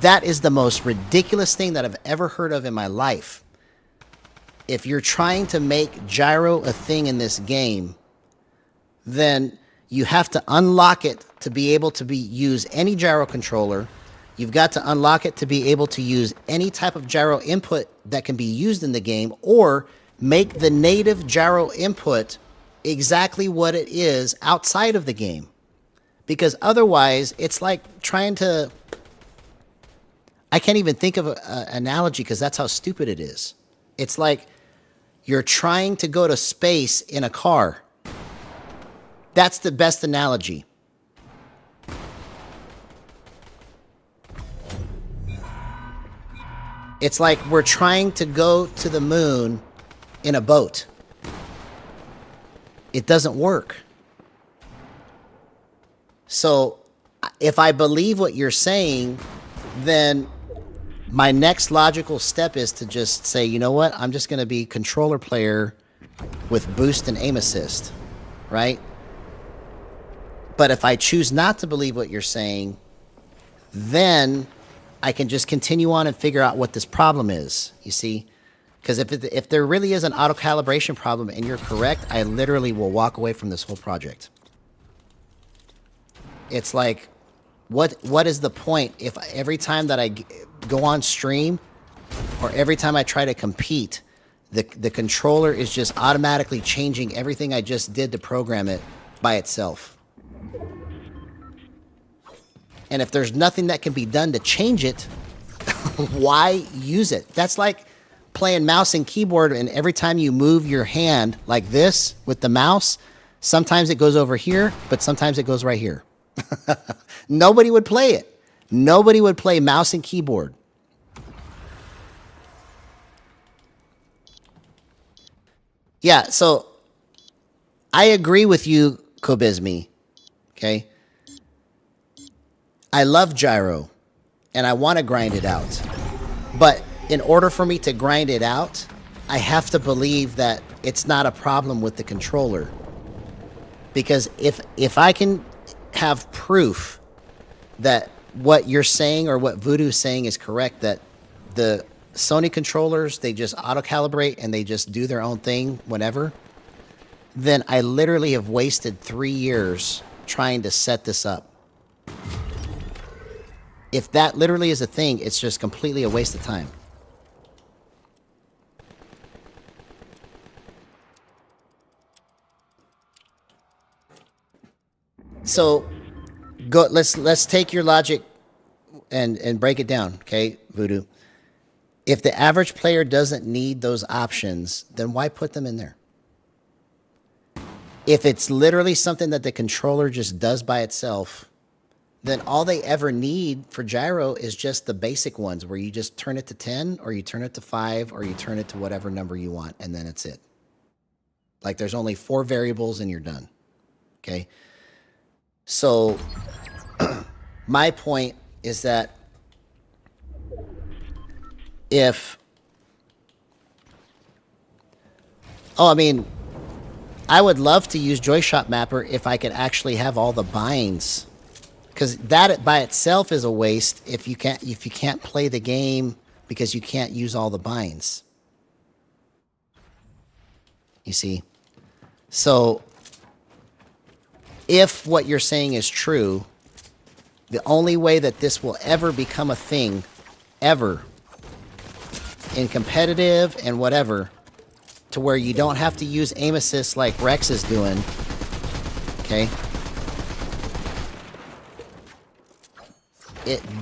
That is the most ridiculous thing that I've ever heard of in my life. If you're trying to make Gyro a thing in this game, then you have to unlock it to be able to use any gyro controller. You've got to unlock it to be able to use any type of gyro input that can be used in the game, or make the native gyro input exactly what it is outside of the game. Because otherwise, it's like trying to... I can't even think of an analogy because that's how stupid it is. It's like you're trying to go to space in a car. That's the best analogy. It's like we're trying to go to the moon in a boat. It doesn't work. So if I believe what you're saying, then my next logical step is to just say, you know what? I'm just going to be controller player with boost and aim assist, right? But if I choose not to believe what you're saying, then I can just continue on and figure out what this problem is, you see? Because if there really is an auto-calibration problem and you're correct, I literally will walk away from this whole project. It's like, what is the point if every time that I go on stream or every time I try to compete, the controller is just automatically changing everything I just did to program it by itself? And if there's nothing that can be done to change it, why use it? That's like playing mouse and keyboard, and every time you move your hand like this with the mouse, sometimes it goes over here, but sometimes it goes right here. Nobody would play it. Nobody would play mouse and keyboard. Yeah, so I agree with you, Kobizmi. Okay? I love Gyro, and I want to grind it out. But in order for me to grind it out, I have to believe that it's not a problem with the controller. Because if I can have proof that what you're saying or what Voodoo's saying is correct, that the Sony controllers, they just auto-calibrate and they just do their own thing whenever, then I literally have wasted 3 years trying to set this up. If that literally is a thing, it's just completely a waste of time. So let's take your logic and break it down, okay, Voodoo. If the average player doesn't need those options, then why put them in there? If it's literally something that the controller just does by itself, then all they ever need for gyro is just the basic ones where you just turn it to 10 or you turn it to 5 or you turn it to whatever number you want, and then it's it. Like there's only 4 variables and you're done. Okay. So my point is that I mean, I would love to use JoyShop Mapper if I could actually have all the binds, because that by itself is a waste if you can't play the game because you can't use all the binds. You see? So if what you're saying is true, the only way that this will ever become a thing, ever, in competitive and whatever, to where you don't have to use aim assist like Rex is doing, okay?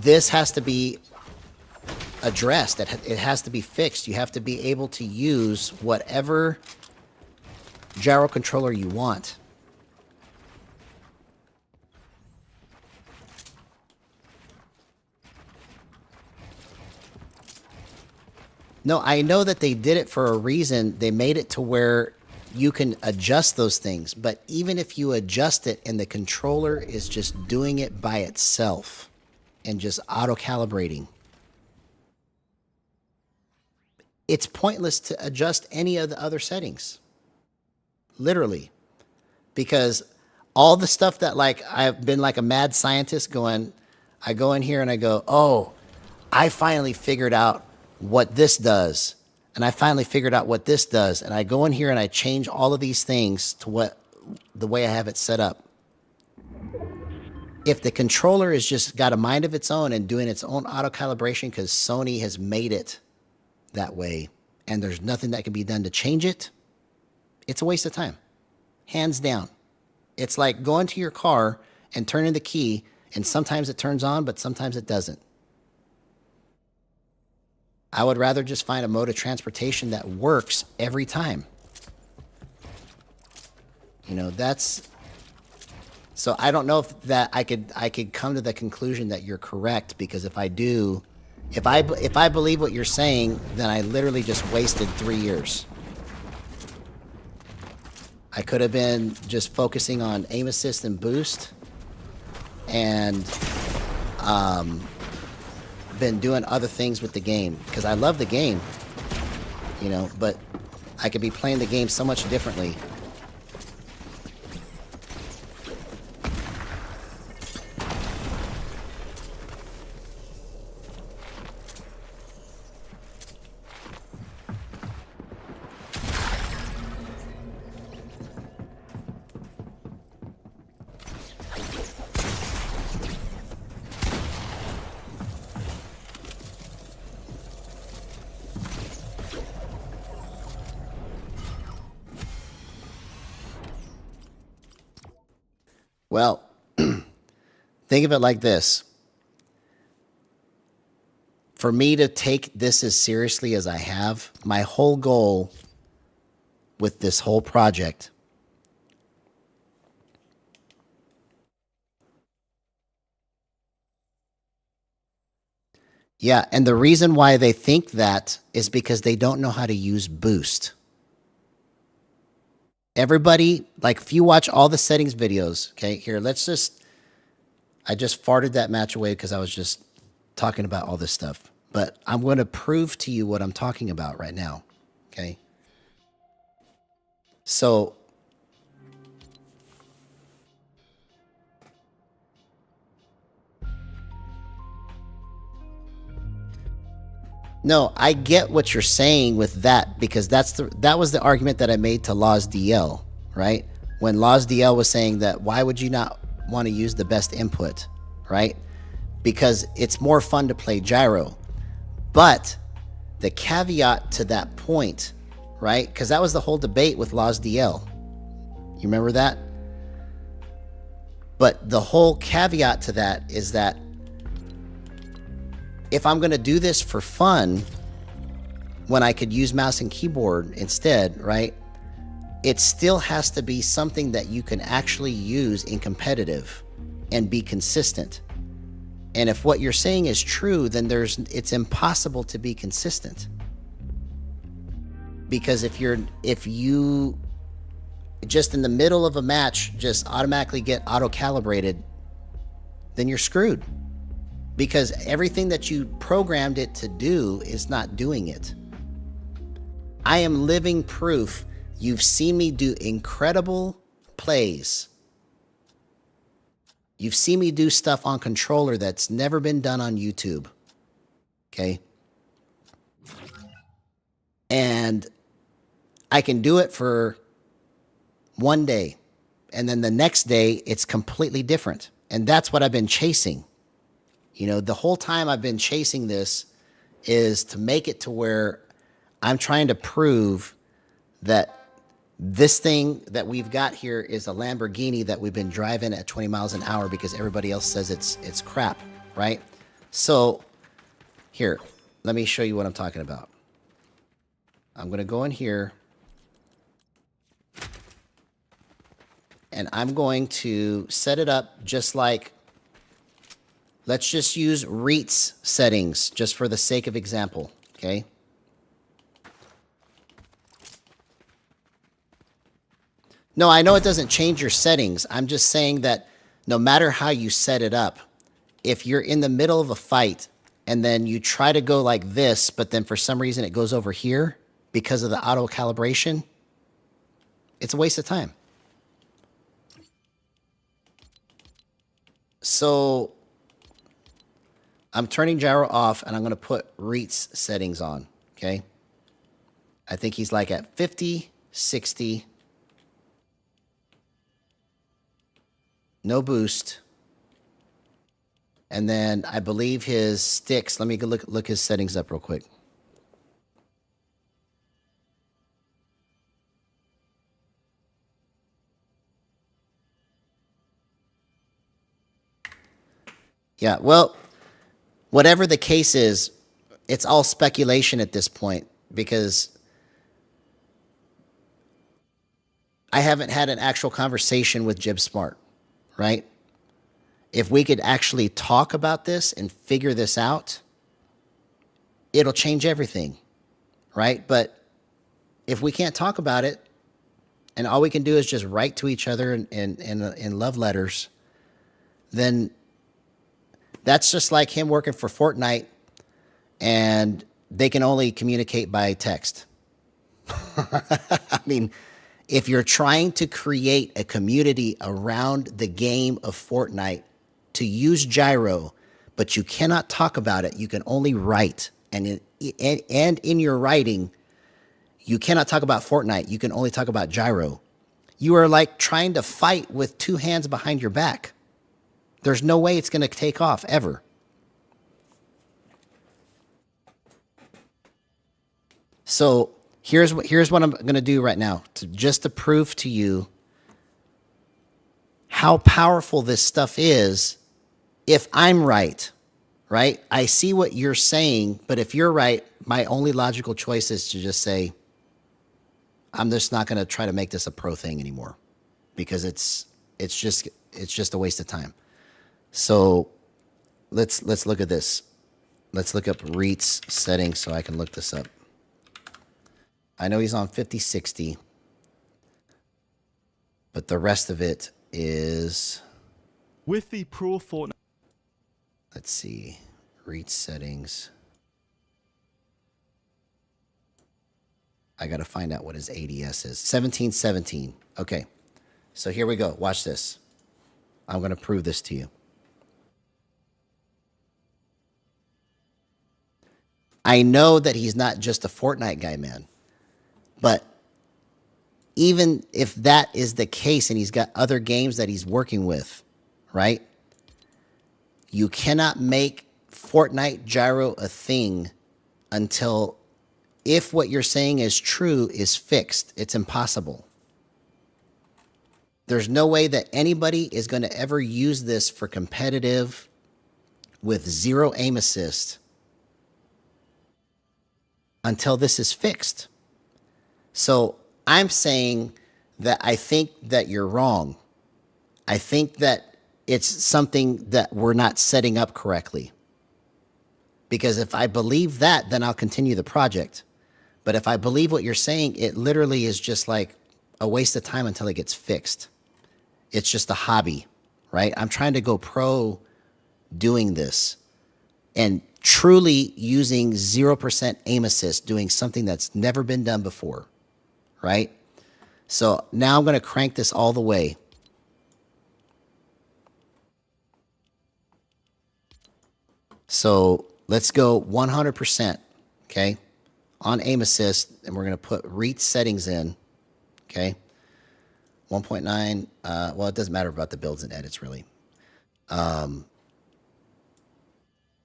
This has to be addressed. It has to be fixed. You have to be able to use whatever gyro controller you want. No, I know that they did it for a reason. They made it to where you can adjust those things. But even if you adjust it and the controller is just doing it by itself and just auto-calibrating, it's pointless to adjust any of the other settings. Literally. Because all the stuff that, like, I've been like a mad scientist going, I go in here and I go, oh, I finally figured out what this does, and I finally figured out what this does, and I go in here and I change all of these things to the way I have it set up. If the controller has just got a mind of its own and doing its own auto calibration because Sony has made it that way, and there's nothing that can be done to change it, it's a waste of time, hands down. It's like going to your car and turning the key, and sometimes it turns on, but sometimes it doesn't. I would rather just find a mode of transportation that works every time. You know, that's... So I don't know if that I could come to the conclusion that you're correct, because if I do, if I believe what you're saying, then I literally just wasted 3 years. I could have been just focusing on aim assist and boost, and been doing other things with the game, because I love the game, you know, but I could be playing the game so much differently. Well, think of it like this. For me to take this as seriously as I have, my whole goal with this whole project yeah, and the reason why they think that is because they don't know how to use boost. Everybody, like, if you watch all the settings videos, okay, here, I just farted that match away because I was just talking about all this stuff. But I'm going to prove to you what I'm talking about right now, okay? So, no, I get what you're saying with that, because that was the argument that I made to Laws DL, right? When Laws DL was saying that, why would you not want to use the best input, right? Because it's more fun to play gyro. But the caveat to that point, right? Because that was the whole debate with Laws DL. You remember that? But the whole caveat to that is that if I'm going to do this for fun, when I could use mouse and keyboard instead, right? It still has to be something that you can actually use in competitive and be consistent. And if what you're saying is true, then it's impossible to be consistent. Because if you just in the middle of a match just automatically get auto calibrated, then you're screwed. Because everything that you programmed it to do is not doing it. I am living proof. You've seen me do incredible plays. You've seen me do stuff on controller that's never been done on YouTube. Okay? And I can do it for one day. And then the next day, it's completely different. And that's what I've been chasing. You know, the whole time I've been chasing this is to make it to where I'm trying to prove that this thing that we've got here is a Lamborghini that we've been driving at 20 miles an hour because everybody else says it's crap, right? So here, let me show you what I'm talking about. I'm going to go in here and I'm going to set it up just like, let's just use REITs settings just for the sake of example, okay? No, I know it doesn't change your settings. I'm just saying that no matter how you set it up, if you're in the middle of a fight and then you try to go like this, but then for some reason it goes over here because of the auto calibration, it's a waste of time. So I'm turning gyro off and I'm going to put REITs settings on, okay? I think he's like at 50, 60. No boost. And then I believe his sticks, let me go look his settings up real quick. Yeah, well, whatever the case is, it's all speculation at this point because I haven't had an actual conversation with Jib Smart, right? If we could actually talk about this and figure this out, it'll change everything, right? But if we can't talk about it and all we can do is just write to each other in love letters, then that's just like him working for Fortnite and they can only communicate by text. I mean, if you're trying to create a community around the game of Fortnite to use gyro, but you cannot talk about it, you can only write. And in your writing, you cannot talk about Fortnite. You can only talk about gyro. You are like trying to fight with two hands behind your back. There's no way it's going to take off ever. So here's what I'm going to do right now to prove to you how powerful this stuff is. If I'm right, I see what you're saying, but if you're right, my only logical choice is to just say, I'm just not going to try to make this a pro thing anymore because it's just a waste of time. So let's look at this. Let's look up REITs settings so I can look this up. I know he's on 50, 60, but the rest of it is with the Pro Fortnite. Let's see, REITs settings. I got to find out what his ADS is. 1717. Okay, so here we go. Watch this. I'm going to prove this to you. I know that he's not just a Fortnite guy, man. But even if that is the case and he's got other games that he's working with, right? You cannot make Fortnite gyro a thing until, if what you're saying is true, is fixed. It's impossible. There's no way that anybody is going to ever use this for competitive with zero aim assist until this is fixed. So I'm saying that I think that you're wrong. I think that it's something that we're not setting up correctly. Because if I believe that, then I'll continue the project. But if I believe what you're saying, it literally is just like a waste of time until it gets fixed. It's just a hobby, right? I'm trying to go pro doing this and truly using 0% aim assist, doing something that's never been done before, right? So now I'm going to crank this all the way. So let's go 100%, okay, on aim assist, and we're going to put reach settings in, okay, 1.9. Well, it doesn't matter about the builds and edits, really.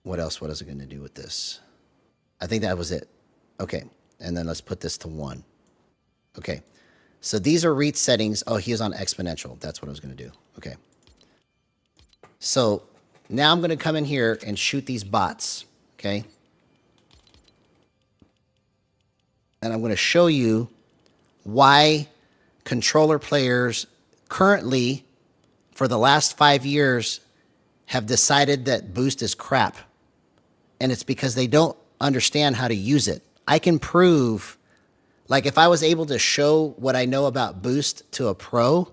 What else? What is it going to do with this? I think that was it. Okay, and then let's put this to 1. Okay, so these are reach settings. Oh, he is on exponential. That's what I was going to do. Okay. So now I'm going to come in here and shoot these bots, okay? And I'm going to show you why controller players currently, for the last 5 years, have decided that boost is crap. And it's because they don't understand how to use it. I can prove, like if I was able to show what I know about boost to a pro,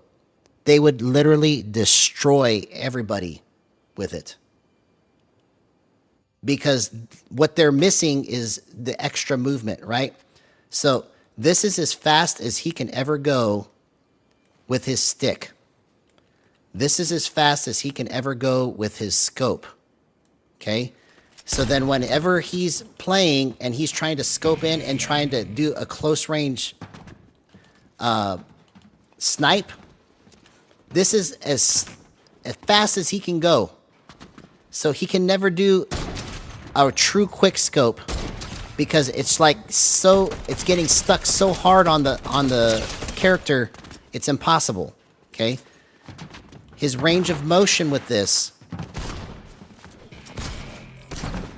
they would literally destroy everybody with it. Because what they're missing is the extra movement, right? So this is as fast as he can ever go with his stick. This is as fast as he can ever go with his scope. Okay? So then whenever he's playing and he's trying to scope in and trying to do a close range snipe, this is as fast as he can go. So he can never do a true quick scope because it's like it's getting stuck so hard on the character, it's impossible. Okay? His range of motion with this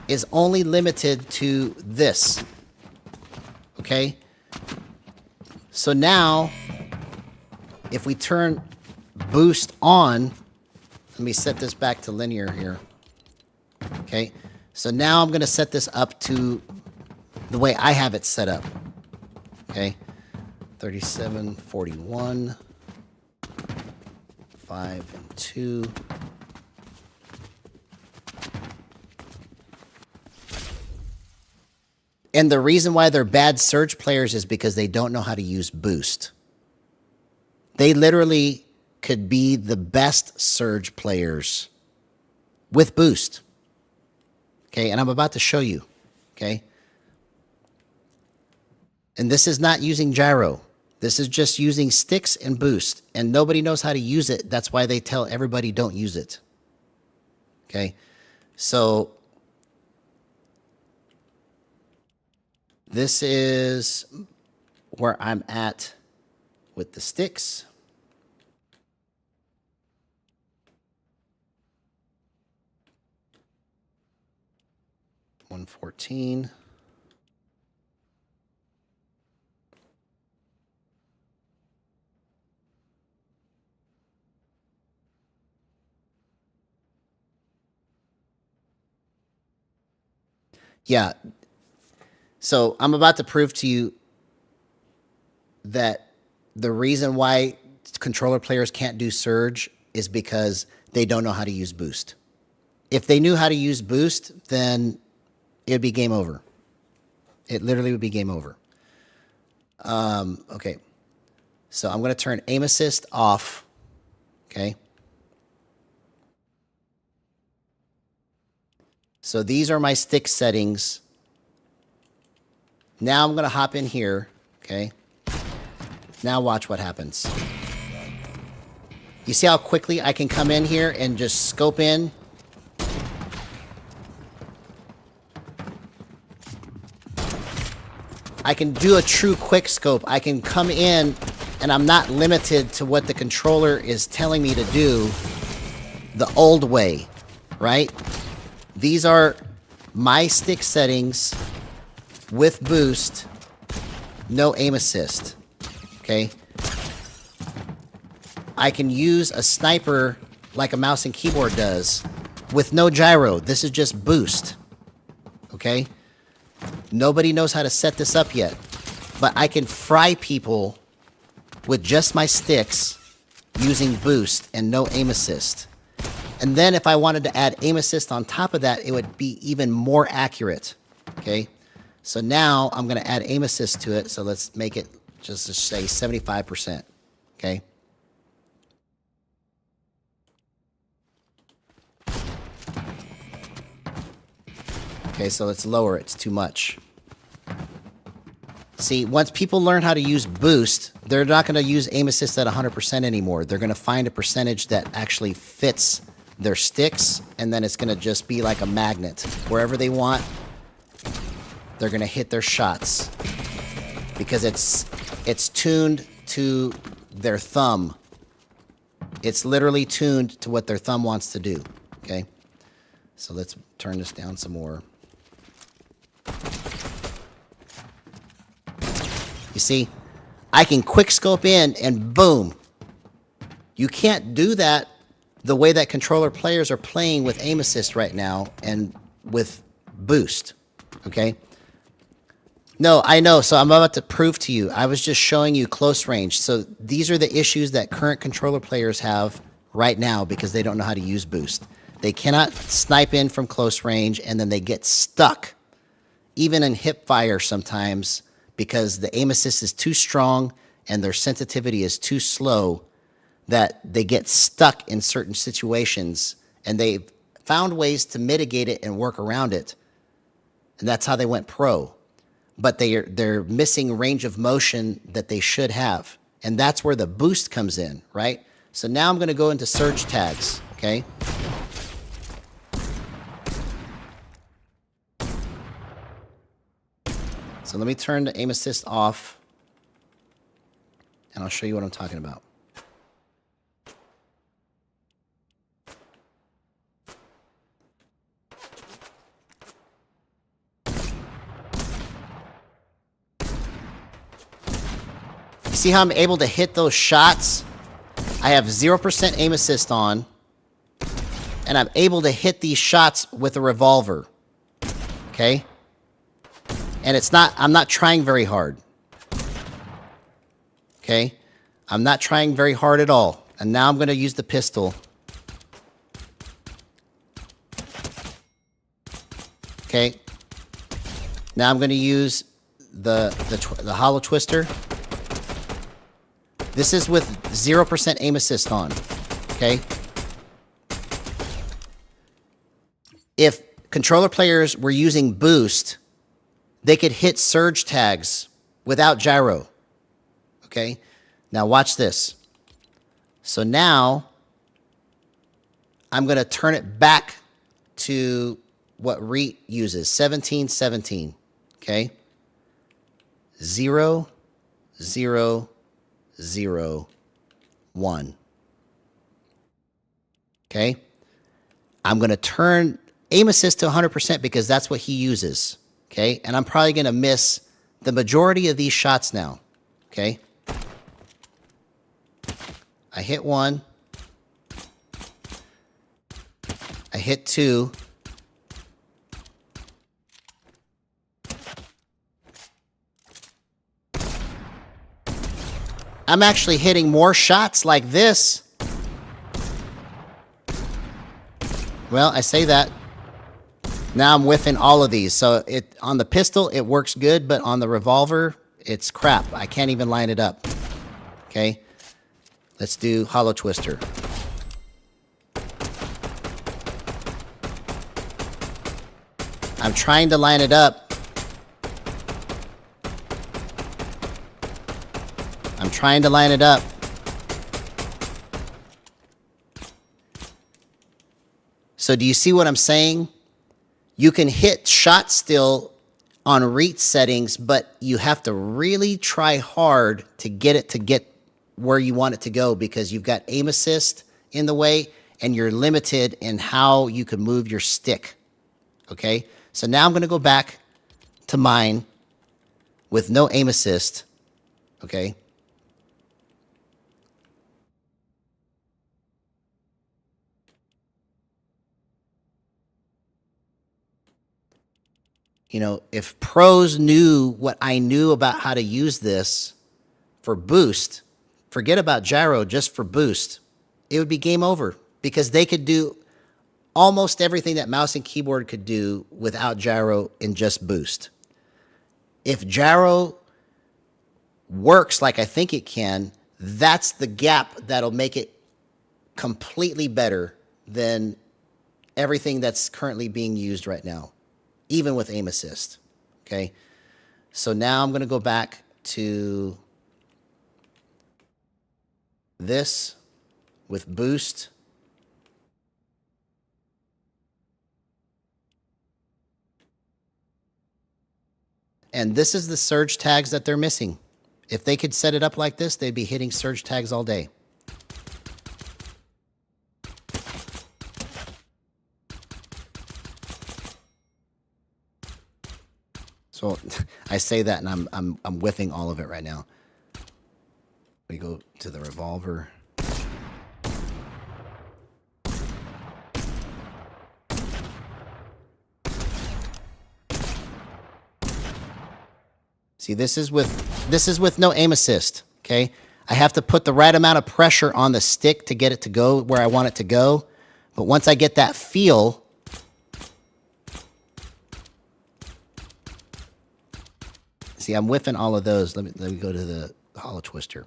is only limited to this. Okay? So now, if we turn boost on, let me set this back to linear here. Okay? So now I'm going to set this up to the way I have it set up. Okay? 37, 41, 5, and 2. And the reason why they're bad surge players is because they don't know how to use boost. They literally could be the best surge players with boost. Okay, and I'm about to show you. Okay? And this is not using gyro. This is just using sticks and boost. And nobody knows how to use it. That's why they tell everybody don't use it. Okay? So this is where I'm at with the sticks. $114. Yeah. So I'm about to prove to you that the reason why controller players can't do surge is because they don't know how to use boost. If they knew how to use boost, then it'd be game over. It literally would be game over. Okay. So I'm going to turn aim assist off. Okay. So these are my stick settings. Now I'm going to hop in here. Okay. Now watch what happens. You see how quickly I can come in here and just scope in? I can do a true quick scope. I can come in and I'm not limited to what the controller is telling me to do the old way, right? These are my stick settings with boost, no aim assist, okay? I can use a sniper like a mouse and keyboard does with no gyro. This is just boost. Okay? Nobody knows how to set this up yet. But I can fry people with just my sticks using boost and no aim assist. And then if I wanted to add aim assist on top of that, it would be even more accurate. Okay? So now I'm going to add aim assist to it. So let's make it just to say 75%. Okay? Okay, so let's lower it. It's too much. See, once people learn how to use boost, they're not going to use aim assist at 100% anymore. They're going to find a percentage that actually fits their sticks, and then it's going to just be like a magnet. Wherever they want, they're going to hit their shots. Because it's tuned to their thumb. It's literally tuned to what their thumb wants to do. Okay? So let's turn this down some more. You see, I can quick scope in and boom. You can't do that the way that controller players are playing with aim assist right now and with boost. Okay? No, I know. So I'm about to prove to you. I was just showing you close range. So these are the issues that current controller players have right now because they don't know how to use boost. They cannot snipe in from close range and then they get stuck. Even in hip fire sometimes, because the aim assist is too strong and their sensitivity is too slow, that they get stuck in certain situations, and they've found ways to mitigate it and work around it. And that's how they went pro. But they're missing range of motion that they should have. And that's where the boost comes in, right? So now I'm going to go into surge tags, okay? So let me turn the aim assist off, and I'll show you what I'm talking about. You see how I'm able to hit those shots? I have 0% aim assist on, and I'm able to hit these shots with a revolver. Okay? And I'm not trying very hard. Okay? I'm not trying very hard at all. And now I'm going to use the pistol. Okay? Now I'm going to use the hollow twister. This is with 0% aim assist on. Okay? If controller players were using boost, they could hit surge tags without gyro. Okay? Now watch this. So now I'm going to turn it back to what REIT uses. 1717. Okay? 0, 0, 0, 1. Okay? I'm going to turn aim assist to 100% because that's what he uses. Okay? And I'm probably going to miss the majority of these shots now. Okay? I hit 1. I hit 2. I'm actually hitting more shots like this. Well, I say that. Now I'm whiffing all of these. So on the pistol, it works good, but on the revolver, it's crap. I can't even line it up. Okay? Let's do hollow twister. I'm trying to line it up. I'm trying to line it up. So do you see what I'm saying? You can hit shot still on REIT settings, but you have to really try hard to get where you want it to go because you've got aim assist in the way and you're limited in how you can move your stick. Okay? So now I'm going to go back to mine with no aim assist. Okay? If pros knew what I knew about how to use this for boost, forget about gyro, just for boost, it would be game over because they could do almost everything that mouse and keyboard could do without gyro in just boost. If gyro works like I think it can, that's the gap that'll make it completely better than everything that's currently being used right now, even with aim assist. Okay. So now I'm going to go back to this with boost. And this is the surge tags that they're missing. If they could set it up like this, they'd be hitting surge tags all day. So I say that, and I'm whiffing all of it right now. We go to the revolver. See, this is with no aim assist. Okay, I have to put the right amount of pressure on the stick to get it to go where I want it to go. But once I get that feel, see, I'm whiffing all of those. Let me go to the hollow twister.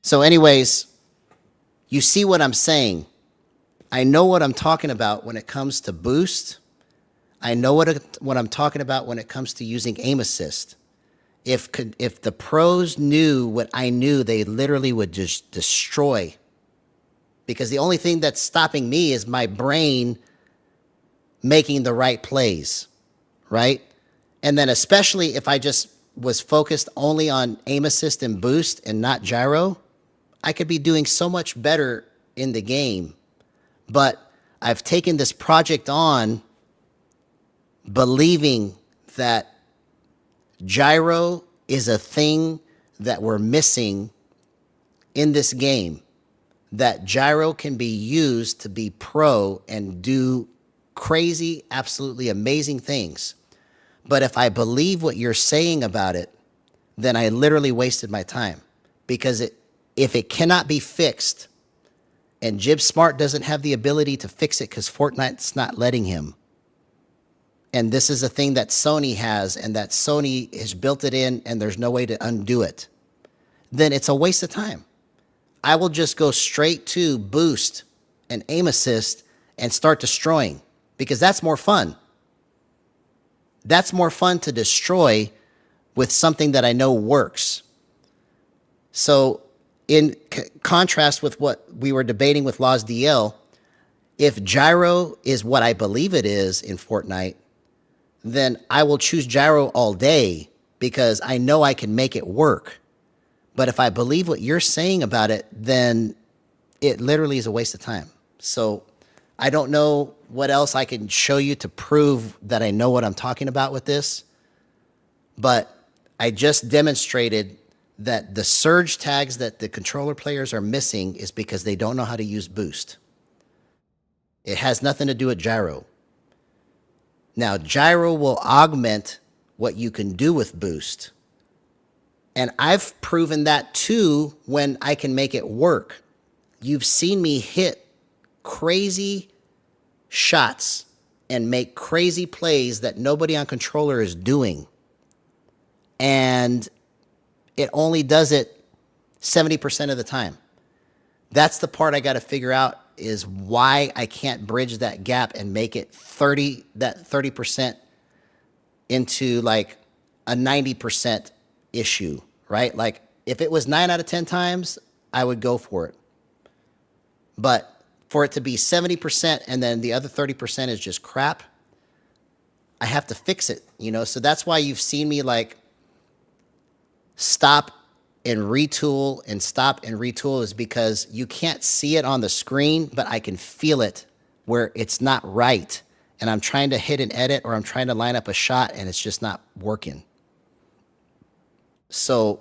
So anyways, you see what I'm saying. I know what I'm talking about when it comes to boost. I know what I'm talking about when it comes to using aim assist. If the pros knew what I knew, they literally would just destroy. Because the only thing that's stopping me is my brain making the right plays, right? And then especially if I just was focused only on aim assist and boost and not gyro, I could be doing so much better in the game. But I've taken this project on believing that gyro is a thing that we're missing in this game. That gyro can be used to be pro and do crazy, absolutely amazing things. But if I believe what you're saying about it, then I literally wasted my time. Because if it cannot be fixed, and Jib Smart doesn't have the ability to fix it because Fortnite's not letting him, and this is a thing that Sony has, and that Sony has built it in, and there's no way to undo it, then it's a waste of time. I will just go straight to boost and aim assist and start destroying, because that's more fun. That's more fun to destroy with something that I know works. So in contrast with what we were debating with Laws DL, if gyro is what I believe it is in Fortnite, then I will choose gyro all day because I know I can make it work. But if I believe what you're saying about it, then it literally is a waste of time. So I don't know what else I can show you to prove that I know what I'm talking about with this. But I just demonstrated that the surge tags that the controller players are missing is because they don't know how to use boost. It has nothing to do with gyro. Now, gyro will augment what you can do with boost. And I've proven that too when I can make it work. You've seen me hit crazy shots and make crazy plays that nobody on controller is doing. And it only does it 70% of the time. That's the part I got to figure out, is why I can't bridge that gap and make it 30% into like a 90% issue, right? Like if it was 9 out of 10 times, I would go for it. But for it to be 70% and then the other 30% is just crap, I have to fix it, So that's why you've seen me like stop and retool and stop and retool, is because you can't see it on the screen, but I can feel it where it's not right. And I'm trying to hit an edit, or I'm trying to line up a shot and it's just not working. So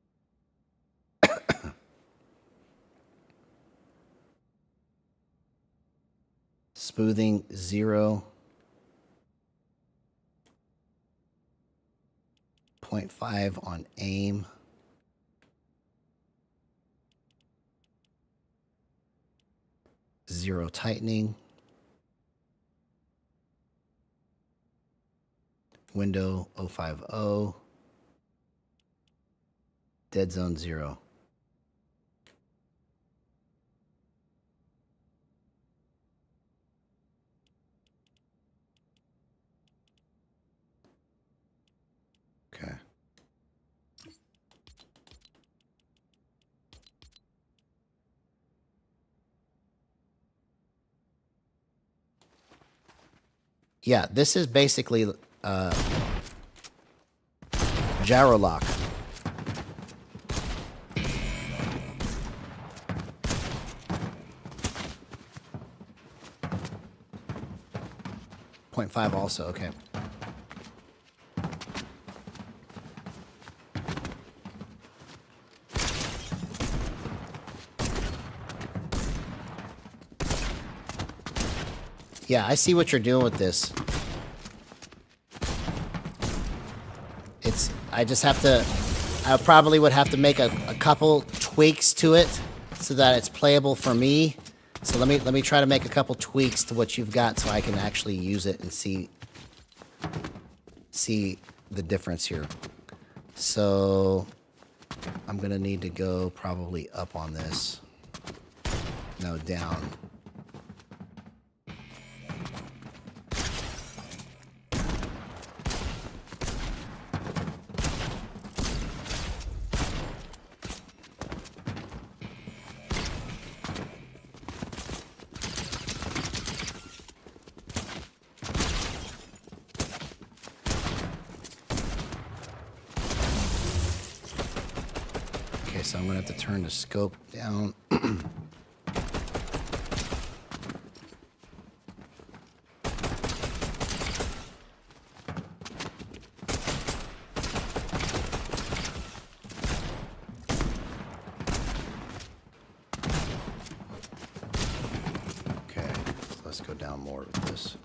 smoothing 0.5 on aim. Zero tightening. Window 050. Dead zone 0. Okay. Yeah, this is basically gyro lock. .5 also, okay. Yeah, I see what you're doing with this. I just have to, I probably would have to make a couple tweaks to it so that it's playable for me. So let me try to make a couple tweaks to what you've got so I can actually use it and see the difference here. So I'm gonna need to go probably up on this. No, down. Okay, so I'm gonna have to turn the scope down. Okay, so let's go down more with this.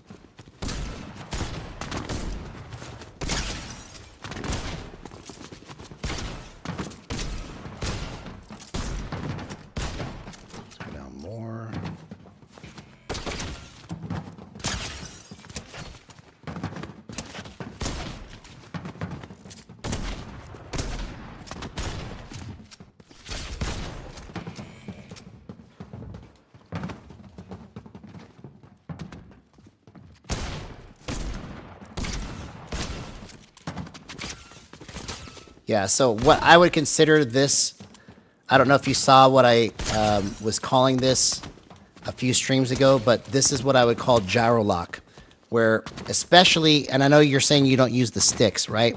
Yeah, so what I would consider this, I don't know if you saw what I was calling this a few streams ago, but this is what I would call gyro lock, where especially, and I know you're saying you don't use the sticks, right?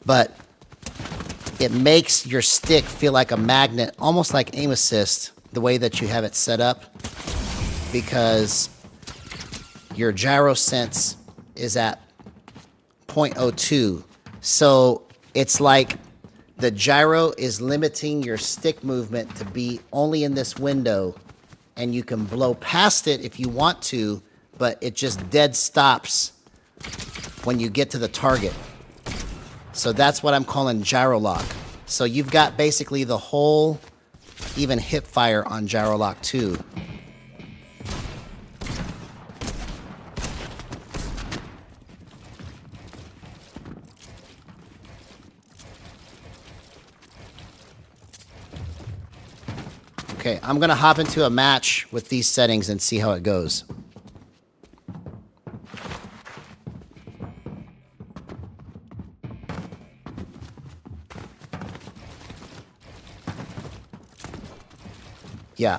But it makes your stick feel like a magnet, almost like aim assist, the way that you have it set up, because your gyro sense is at 0.02. So it's like the gyro is limiting your stick movement to be only in this window, and you can blow past it if you want to, but it just dead stops when you get to the target. So that's what I'm calling gyro lock. So you've got basically the whole even hip fire on gyro lock 2. Okay, I'm gonna hop into a match with these settings and see how it goes. Yeah,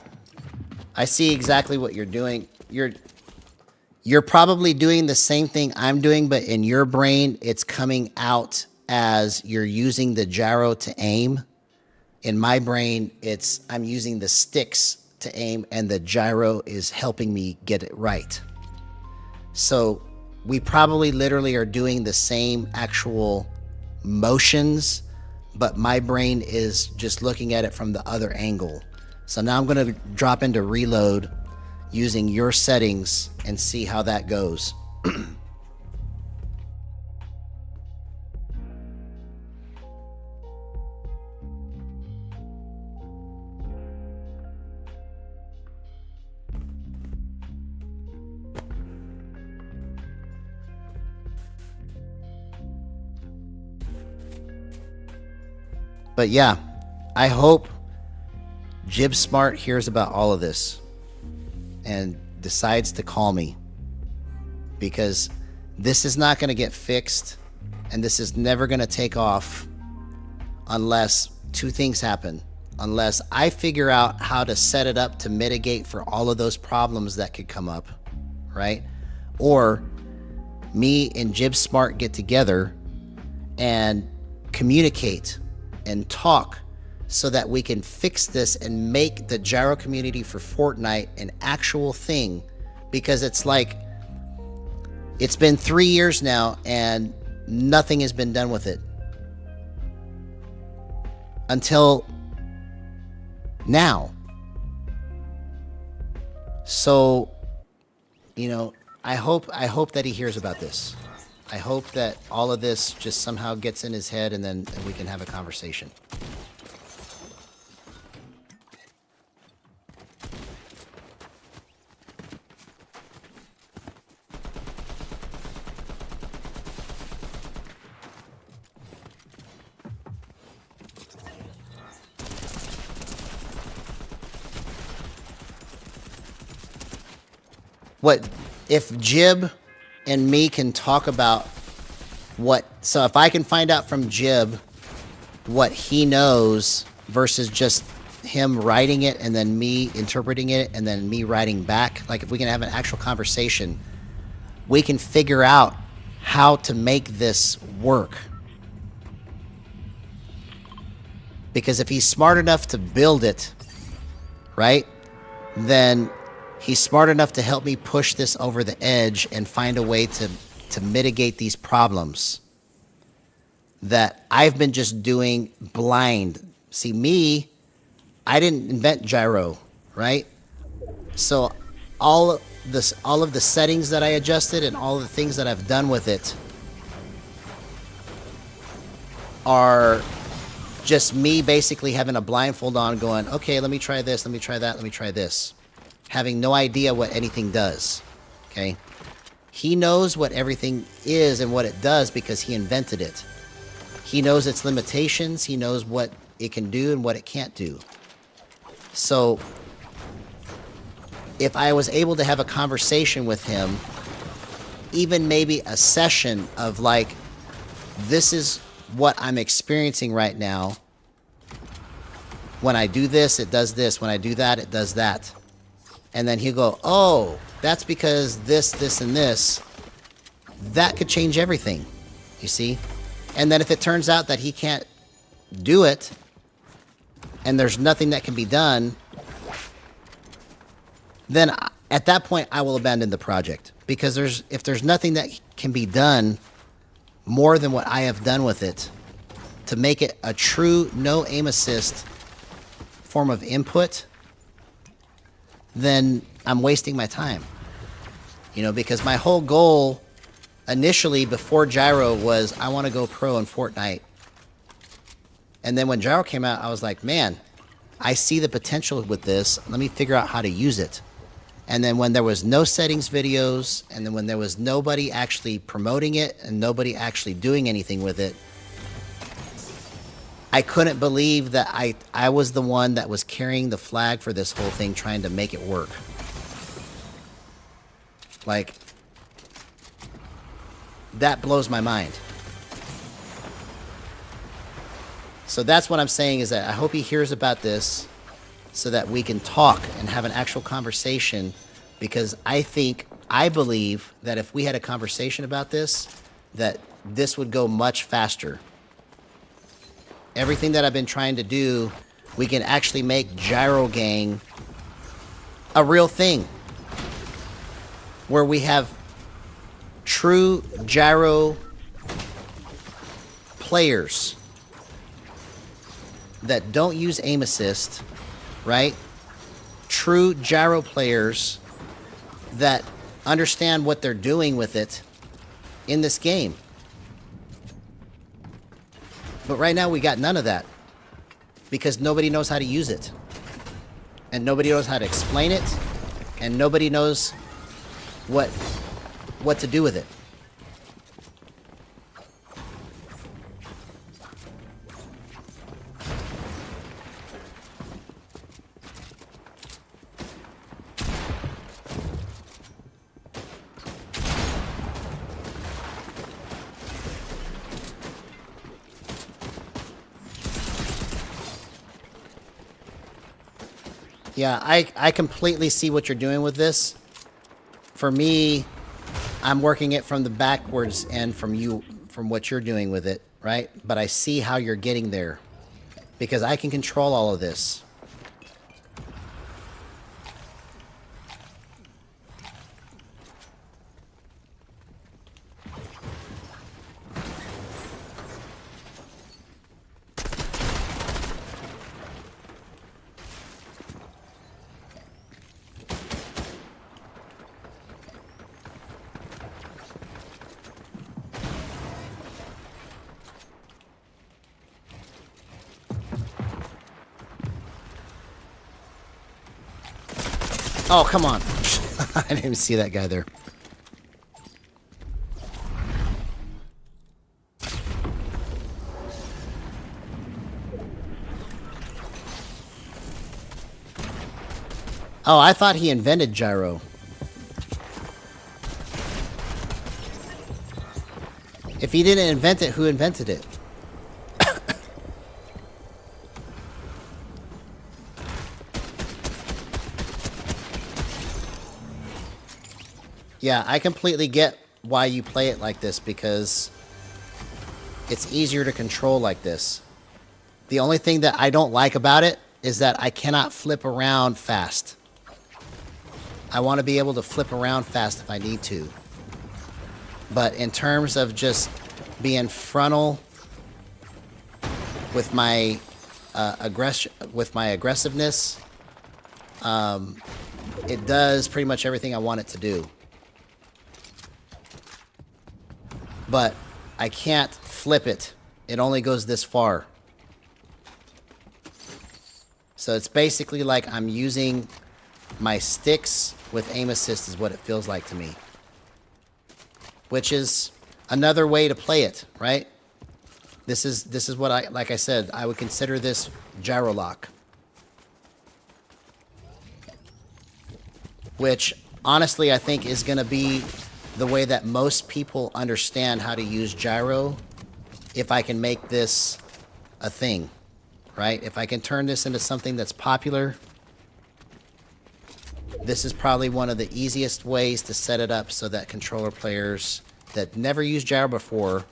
I see exactly what you're doing. You're probably doing the same thing I'm doing, but in your brain, it's coming out as you're using the gyro to aim. In my brain, I'm using the sticks to aim, and the gyro is helping me get it right. So we probably literally are doing the same actual motions, but my brain is just looking at it from the other angle. So now I'm going to drop into reload, using your settings and see how that goes. But yeah, I hope Jib Smart hears about all of this and decides to call me, because this is not going to get fixed and this is never going to take off unless two things happen. Unless I figure out how to set it up to mitigate for all of those problems that could come up, right? Or me and Jib Smart get together and communicate and talk so that we can fix this and make the gyro community for Fortnite an actual thing. Because it's like, it's been 3 years now and nothing has been done with it until now. So, you know, I hope that he hears about this. I hope that all of this just somehow gets in his head and then we can have a conversation. What if Jib and me can talk about so if I can find out from Jib what he knows versus just him writing it and then me interpreting it and then me writing back, like if we can have an actual conversation, we can figure out how to make this work. Because if he's smart enough to build it, right, then he's smart enough to help me push this over the edge and find a way to mitigate these problems that I've been just doing blind. See, me, I didn't invent gyro, right? So all of the settings that I adjusted and all of the things that I've done with it are just me basically having a blindfold on going, okay, let me try this, let me try that, let me try this. Having no idea what anything does, okay? He knows what everything is and what it does because he invented it. He knows its limitations. He knows what it can do and what it can't do. So if I was able to have a conversation with him, even maybe a session of like, this is what I'm experiencing right now. When I do this, it does this. When I do that, it does that. And then he'll go, oh, that's because this, this, and this. That could change everything, you see? And then if it turns out that he can't do it, and there's nothing that can be done, then at that point, I will abandon the project. Because if there's nothing that can be done more than what I have done with it to make it a true no aim assist form of input, then I'm wasting my time. You know, because my whole goal initially before Gyro was I want to go pro in Fortnite. And then when Gyro came out, I was like, man, I see the potential with this. Let me figure out how to use it. And then when there was no settings videos, and then when there was nobody actually promoting it and nobody actually doing anything with it, I couldn't believe that I was the one that was carrying the flag for this whole thing, trying to make it work. Like, that blows my mind. So that's what I'm saying, is that I hope he hears about this so that we can talk and have an actual conversation, because I believe that if we had a conversation about this, that this would go much faster. Everything that I've been trying to do, we can actually make Gyro Gang a real thing. Where we have true gyro players that don't use aim assist, right? True gyro players that understand what they're doing with it in this game. But right now we got none of that because nobody knows how to use it. And nobody knows how to explain it. And nobody knows what to do with it. Yeah, I completely see what you're doing with this. For me, I'm working it from the backwards end from what you're doing with it, right? But I see how you're getting there because I can control all of this. Oh, come on. I didn't even see that guy there. Oh, I thought he invented gyro. If he didn't invent it, who invented it? Yeah, I completely get why you play it like this because it's easier to control like this. The only thing that I don't like about it is that I cannot flip around fast. I want to be able to flip around fast if I need to. But in terms of just being frontal with my aggressiveness, it does pretty much everything I want it to do. But I can't flip it. It only goes this far. So it's basically like I'm using my sticks with aim assist is what it feels like to me. Which is another way to play it, right? This is what like I said, I would consider this gyro lock. Which honestly I think is going to be the way that most people understand how to use gyro if I can make this a thing, right? If I can turn this into something that's popular, this is probably one of the easiest ways to set it up so that controller players that never used gyro before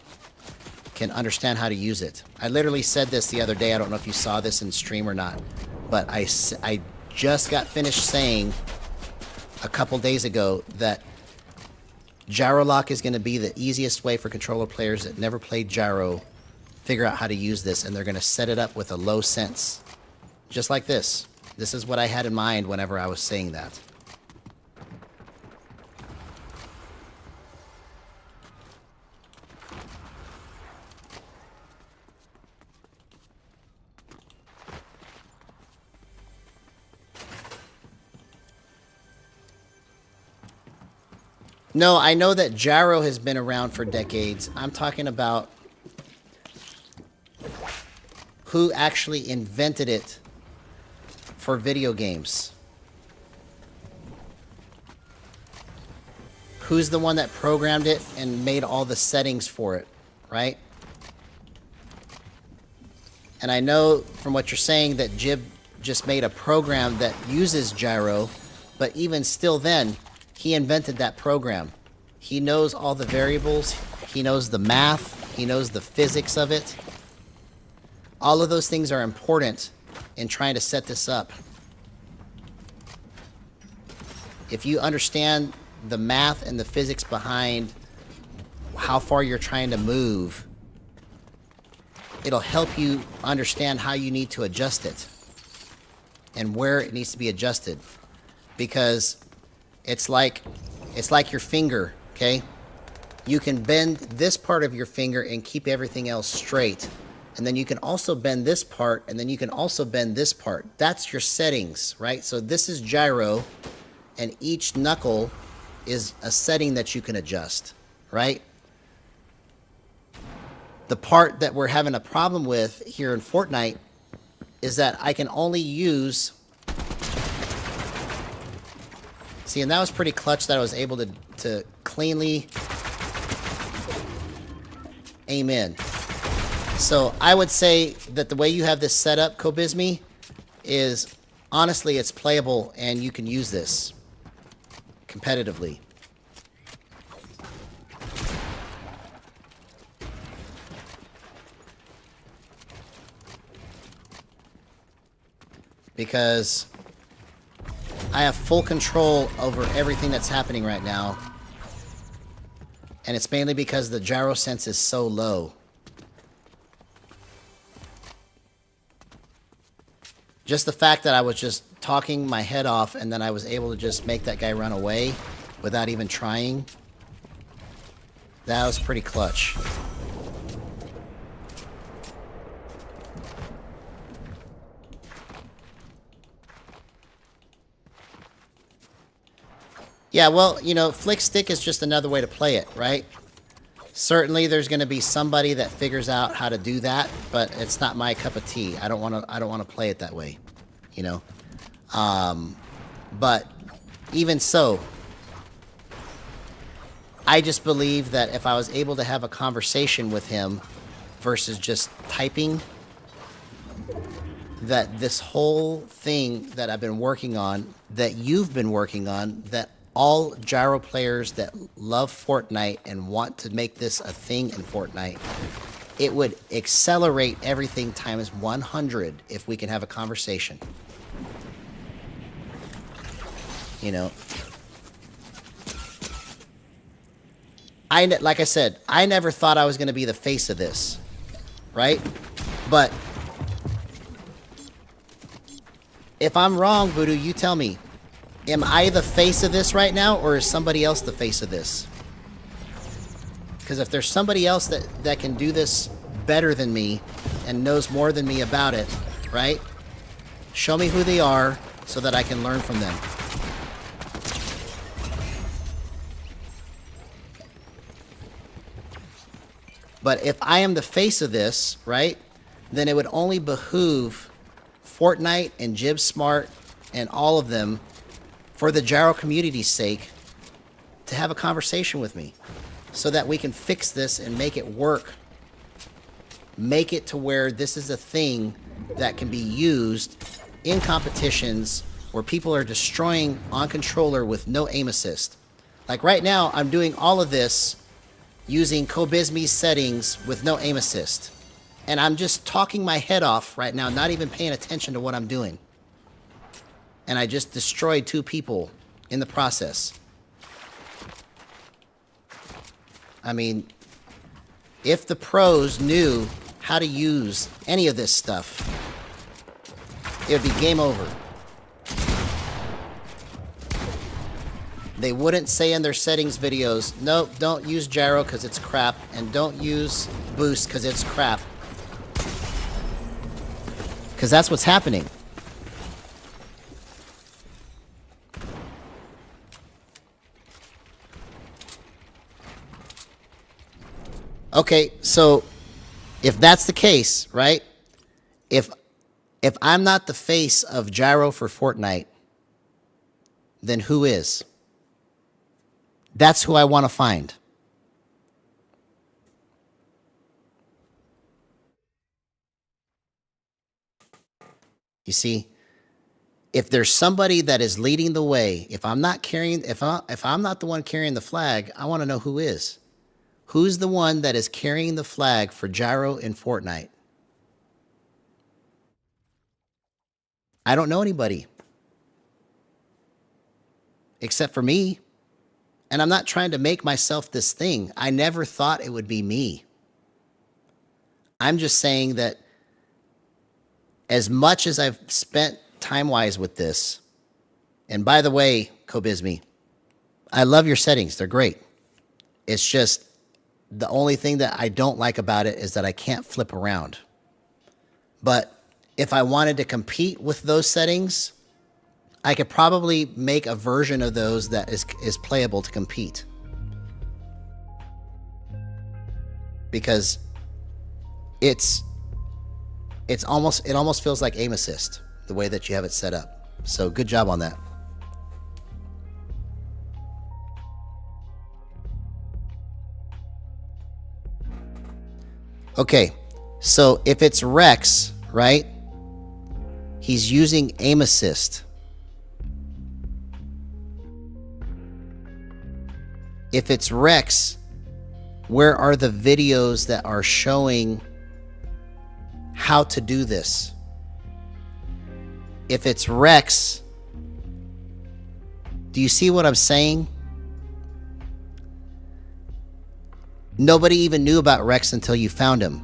can understand how to use it. I literally said this the other day. I don't know if you saw this in stream or not, but I just got finished saying a couple days ago that gyro lock is going to be the easiest way for controller players that never played gyro figure out how to use this, and they're going to set it up with a low sense. Just like this. This is what I had in mind whenever I was saying that. No, I know that gyro has been around for decades. I'm talking about who actually invented it for video games. Who's the one that programmed it and made all the settings for it, right? And I know from what you're saying that Jib just made a program that uses gyro, but even still then, he invented that program. He knows all the variables. He knows the math. He knows the physics of it. All of those things are important in trying to set this up. If you understand the math and the physics behind how far you're trying to move, it'll help you understand how you need to adjust it and where it needs to be adjusted. Because It's like your finger, okay? You can bend this part of your finger and keep everything else straight. And then you can also bend this part, and then you can also bend this part. That's your settings, right? So this is gyro, and each knuckle is a setting that you can adjust, right? The part that we're having a problem with here in Fortnite is that I can only use... See, and that was pretty clutch that I was able to cleanly aim in. So I would say that the way you have this set up, Kobizmi, is honestly it's playable and you can use this competitively. Because I have full control over everything that's happening right now. And it's mainly because the gyro sense is so low. Just the fact that I was just talking my head off and then I was able to just make that guy run away without even trying. That was pretty clutch. Yeah, well, you know, flick stick is just another way to play it, right? Certainly there's going to be somebody that figures out how to do that, but it's not my cup of tea. I don't want to play it that way, you know. But even so, I just believe that if I was able to have a conversation with him versus just typing, that this whole thing that I've been working on, that you've been working on, that all gyro players that love Fortnite and want to make this a thing in Fortnite, it would accelerate everything times 100 if we can have a conversation. You know, like I said, I never thought I was going to be the face of this, right? But if I'm wrong, Voodoo, you tell me. Am I the face of this right now, or is somebody else the face of this? Because if there's somebody else that can do this better than me and knows more than me about it, right? Show me who they are so that I can learn from them. But if I am the face of this, right, then it would only behoove Fortnite and Jib Smart and all of them, for the gyro community's sake, to have a conversation with me so that we can fix this and make it work. Make it to where this is a thing that can be used in competitions where people are destroying on controller with no aim assist. Like right now, I'm doing all of this using Kobizmi's settings with no aim assist. And I'm just talking my head off right now, not even paying attention to what I'm doing. And I just destroyed 2 people in the process. I mean, if the pros knew how to use any of this stuff, it would be game over. They wouldn't say in their settings videos, nope, don't use gyro because it's crap, and don't use boost because it's crap. Because that's what's happening. Okay, so if that's the case, right? If I'm not the face of gyro for Fortnite, then who is? That's who I want to find. You see, if there's somebody that is leading the way, if I'm not the one carrying the flag, I want to know who is. Who's the one that is carrying the flag for gyro in Fortnite? I don't know anybody. Except for me. And I'm not trying to make myself this thing. I never thought it would be me. I'm just saying that as much as I've spent time-wise with this, and by the way, Kobizmi, I love your settings. They're great. It's just the only thing that I don't like about it is that I can't flip around. But if I wanted to compete with those settings, I could probably make a version of those that is playable to compete. Because it almost feels like aim assist the way that you have it set up. So good job on that. Okay, so if it's Rex, right? He's using aim assist. If it's Rex, where are the videos that are showing how to do this? If it's Rex, do you see what I'm saying? Nobody even knew about Rex until you found him.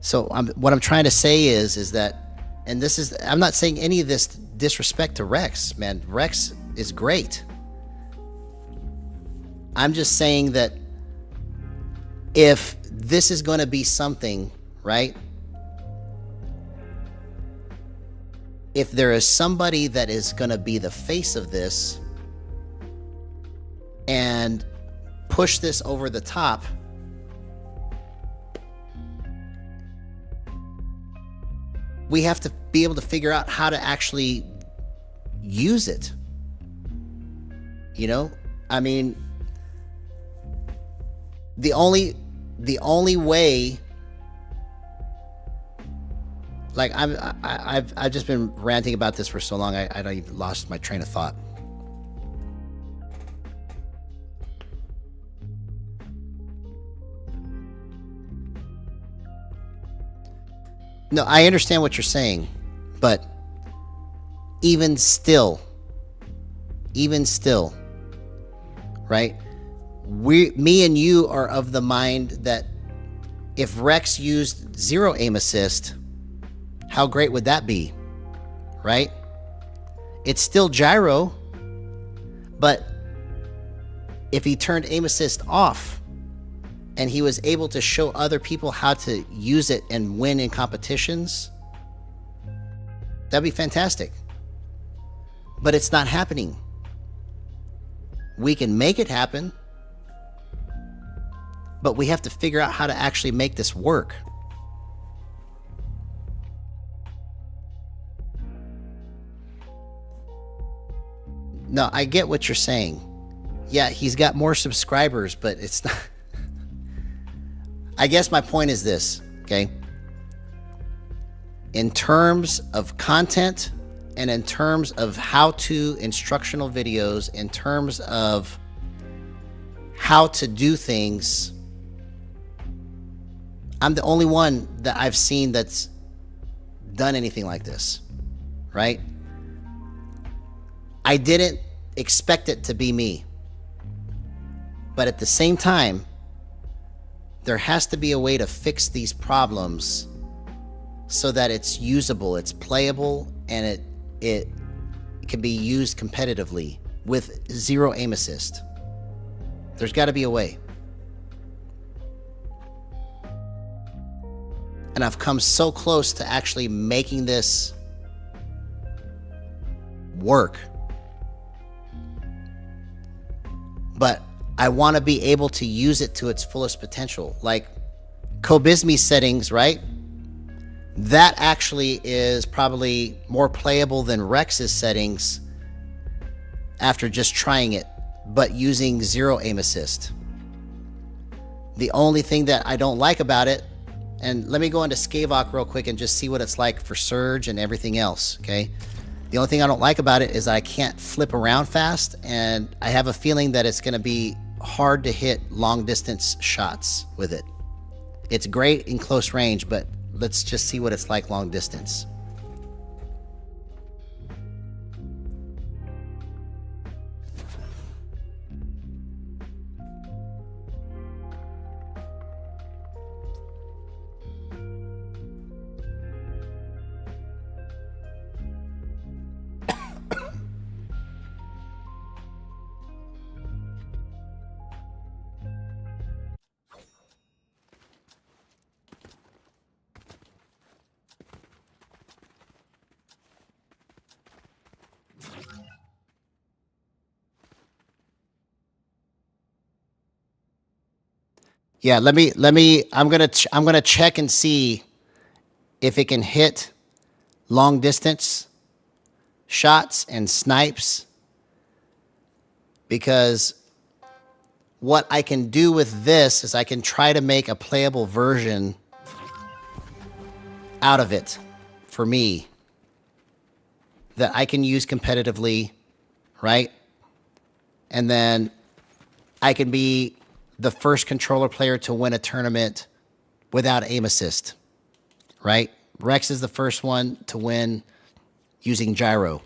So what I'm trying to say is that, and this is, I'm not saying any of this disrespect to Rex, man. Rex is great. I'm just saying that if this is going to be something, right? If there is somebody that is going to be the face of this and push this over the top, we have to be able to figure out how to actually use it. You know, I mean, the only way, like I've just been ranting about this for so long, I don't even lost my train of thought. No, I understand what you're saying, but even still, right? Me and you are of the mind that if Rex used zero aim assist, how great would that be, right? It's still gyro, but if he turned aim assist off and he was able to show other people how to use it and win in competitions, that'd be fantastic. But it's not happening. We can make it happen, but we have to figure out how to actually make this work. No, I get what you're saying. Yeah, he's got more subscribers, but it's not. I guess my point is this, okay? In terms of content and in terms of how-to instructional videos, in terms of how to do things, I'm the only one that I've seen that's done anything like this, right? I didn't expect it to be me. But at the same time, there has to be a way to fix these problems so that it's usable, it's playable, and it can be used competitively with zero aim assist. There's got to be a way. And I've come so close to actually making this work. But I want to be able to use it to its fullest potential. Like Kobizmi's settings, right? That actually is probably more playable than Rex's settings after just trying it, but using zero aim assist. The only thing that I don't like about it, and let me go into Skavok real quick and just see what it's like for Surge and everything else, okay? The only thing I don't like about it is that I can't flip around fast, and I have a feeling that it's going to be hard to hit long distance shots with it. It's great in close range, but let's just see what it's like long distance. Yeah, I'm gonna check and see if it can hit long distance shots and snipes, because what I can do with this is I can try to make a playable version out of it for me that I can use competitively, right? And then I can be the first controller player to win a tournament without aim assist, right? Rex is the first one to win using gyro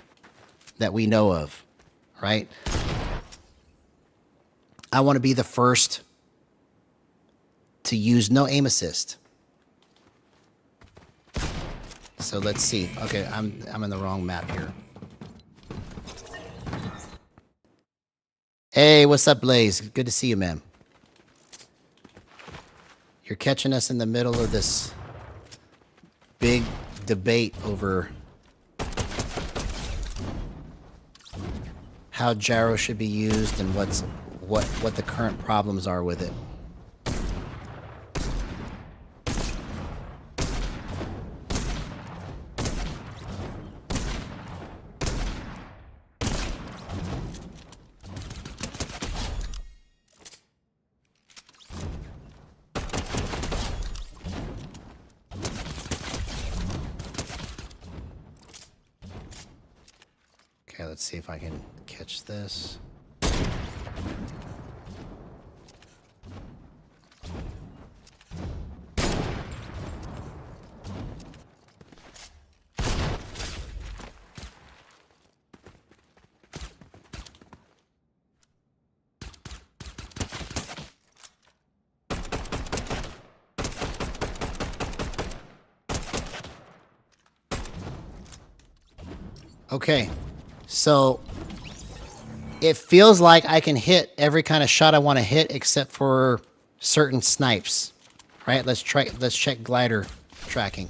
that we know of, right? I want to be the first to use no aim assist. So let's see. Okay, I'm in the wrong map here. Hey, what's up, Blaze? Good to see you, man. You're catching us in the middle of this big debate over how gyro should be used and what the current problems are with it. Okay, let's see if I can catch this. Okay, so it feels like I can hit every kind of shot I want to hit except for certain snipes. Right? Let's check glider tracking.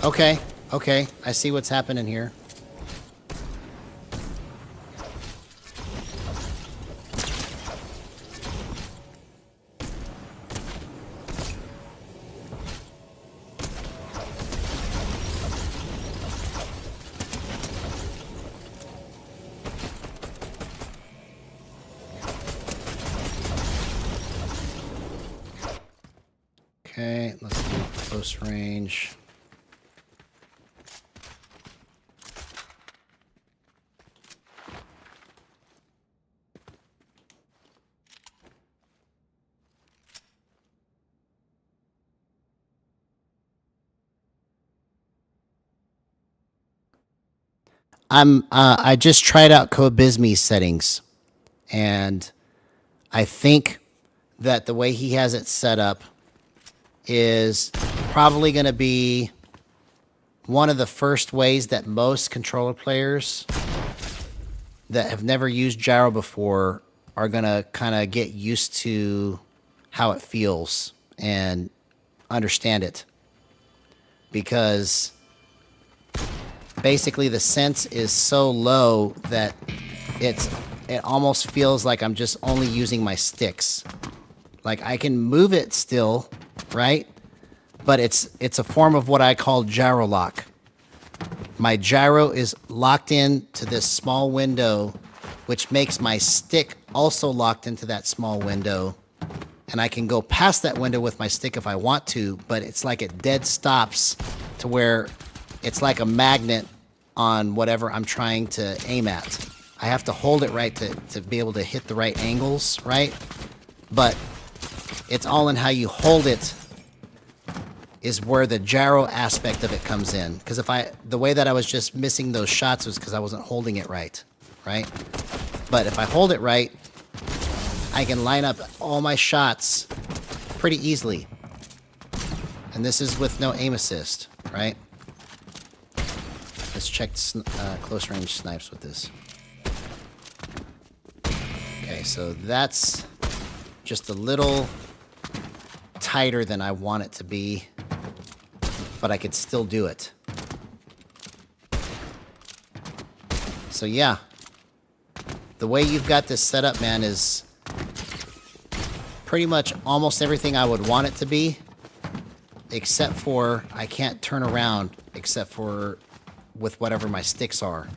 Okay, okay, I see what's happening here. Okay, let's do close range. I just tried out Cobizmi's settings, and I think that the way he has it set up is probably going to be one of the first ways that most controller players that have never used gyro before are going to kind of get used to how it feels and understand it. Because basically the sense is so low that it almost feels like I'm just only using my sticks. Like I can move it still, right? But it's a form of what I call gyro lock. My gyro is locked in to this small window, which makes my stick also locked into that small window. And I can go past that window with my stick if I want to, but it's like it dead stops to where it's like a magnet on whatever I'm trying to aim at. I have to hold it right to be able to hit the right angles, right? But it's all in how you hold it is where the gyro aspect of it comes in. Because the way that I was just missing those shots was because I wasn't holding it right? But if I hold it right, I can line up all my shots pretty easily. And this is with no aim assist, right? Let's check close range snipes with this. Okay, so that's just a little tighter than I want it to be, but I could still do it. So yeah, the way you've got this set up, man, is pretty much almost everything I would want it to be, except for I can't turn around except for with whatever my sticks are.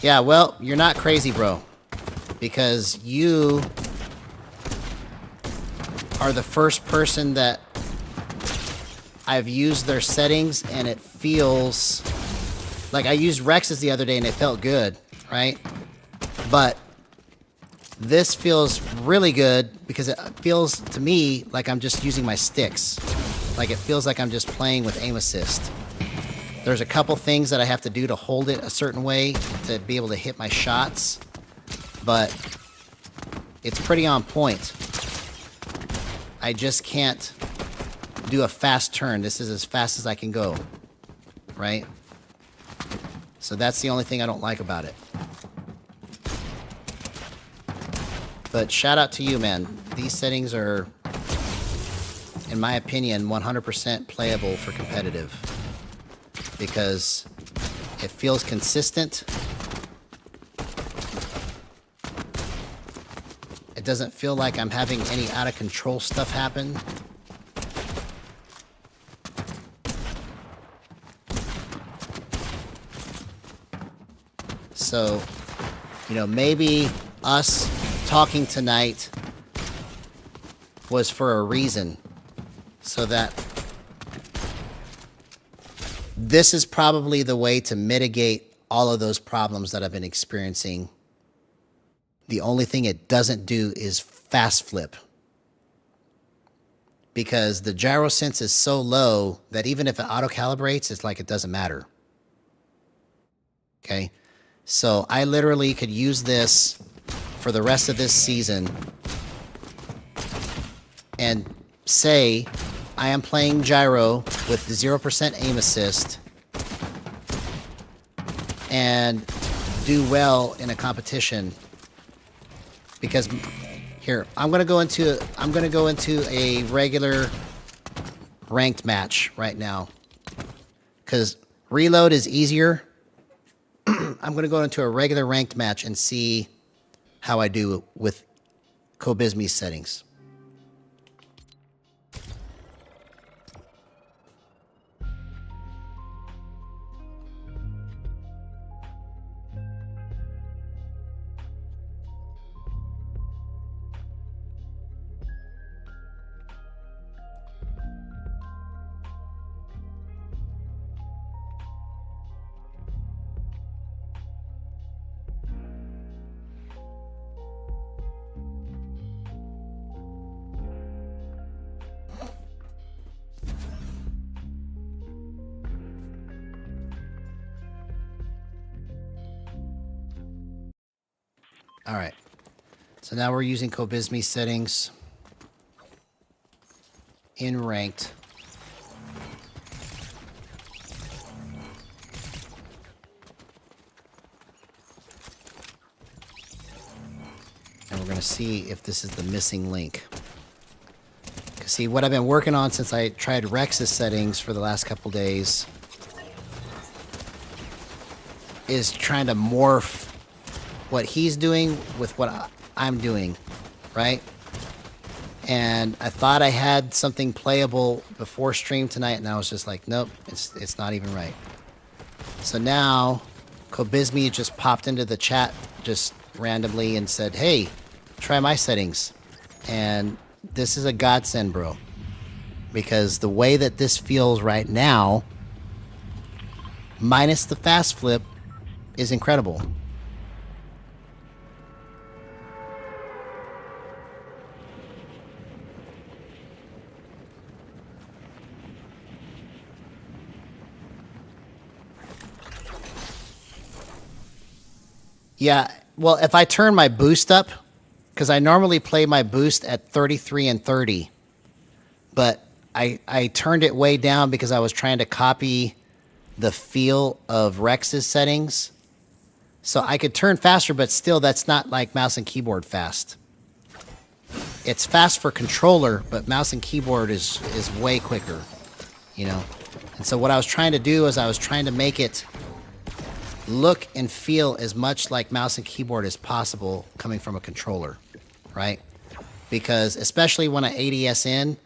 Yeah, well, you're not crazy, bro, because you are the first person that I've used their settings, and it feels like I used Rex's the other day and it felt good, right? But this feels really good because it feels to me like I'm just using my sticks. Like it feels like I'm just playing with aim assist. There's a couple things that I have to do to hold it a certain way to be able to hit my shots, but it's pretty on point. I just can't do a fast turn. This is as fast as I can go, right? So that's the only thing I don't like about it. But shout out to you, man. These settings are, in my opinion, 100% playable for competitive. Because it feels consistent. It doesn't feel like I'm having any out of control stuff happen. So, you know, maybe us talking tonight was for a reason, so that this is probably the way to mitigate all of those problems that I've been experiencing. The only thing it doesn't do is fast flip, because the gyro sense is so low that even if it auto calibrates, it's like it doesn't matter. Okay, so I literally could use this for the rest of this season and say I am playing gyro with 0% aim assist and do well in a competition. Because here, I'm gonna go into a regular ranked match right now, because reload is easier. I'm gonna go into a regular ranked match and see how I do with Kobizmi's settings. All right, so now we're using Kobizmi settings in ranked. And we're going to see if this is the missing link. Because see, what I've been working on since I tried Rex's settings for the last couple days is trying to morph what he's doing with what I'm doing, right? And I thought I had something playable before stream tonight, and I was just like, nope, it's not even right. So now, Kobizmi just popped into the chat just randomly and said, hey, try my settings. And this is a godsend, bro. Because the way that this feels right now, minus the fast flip, is incredible. Yeah, well, if I turn my boost up, because I normally play my boost at 33 and 30, but I turned it way down because I was trying to copy the feel of Rex's settings. So I could turn faster, but still that's not like mouse and keyboard fast. It's fast for controller, but mouse and keyboard is way quicker, you know? And so what I was trying to do is I was trying to make it look and feel as much like mouse and keyboard as possible coming from a controller, right? Because especially when I ADS in,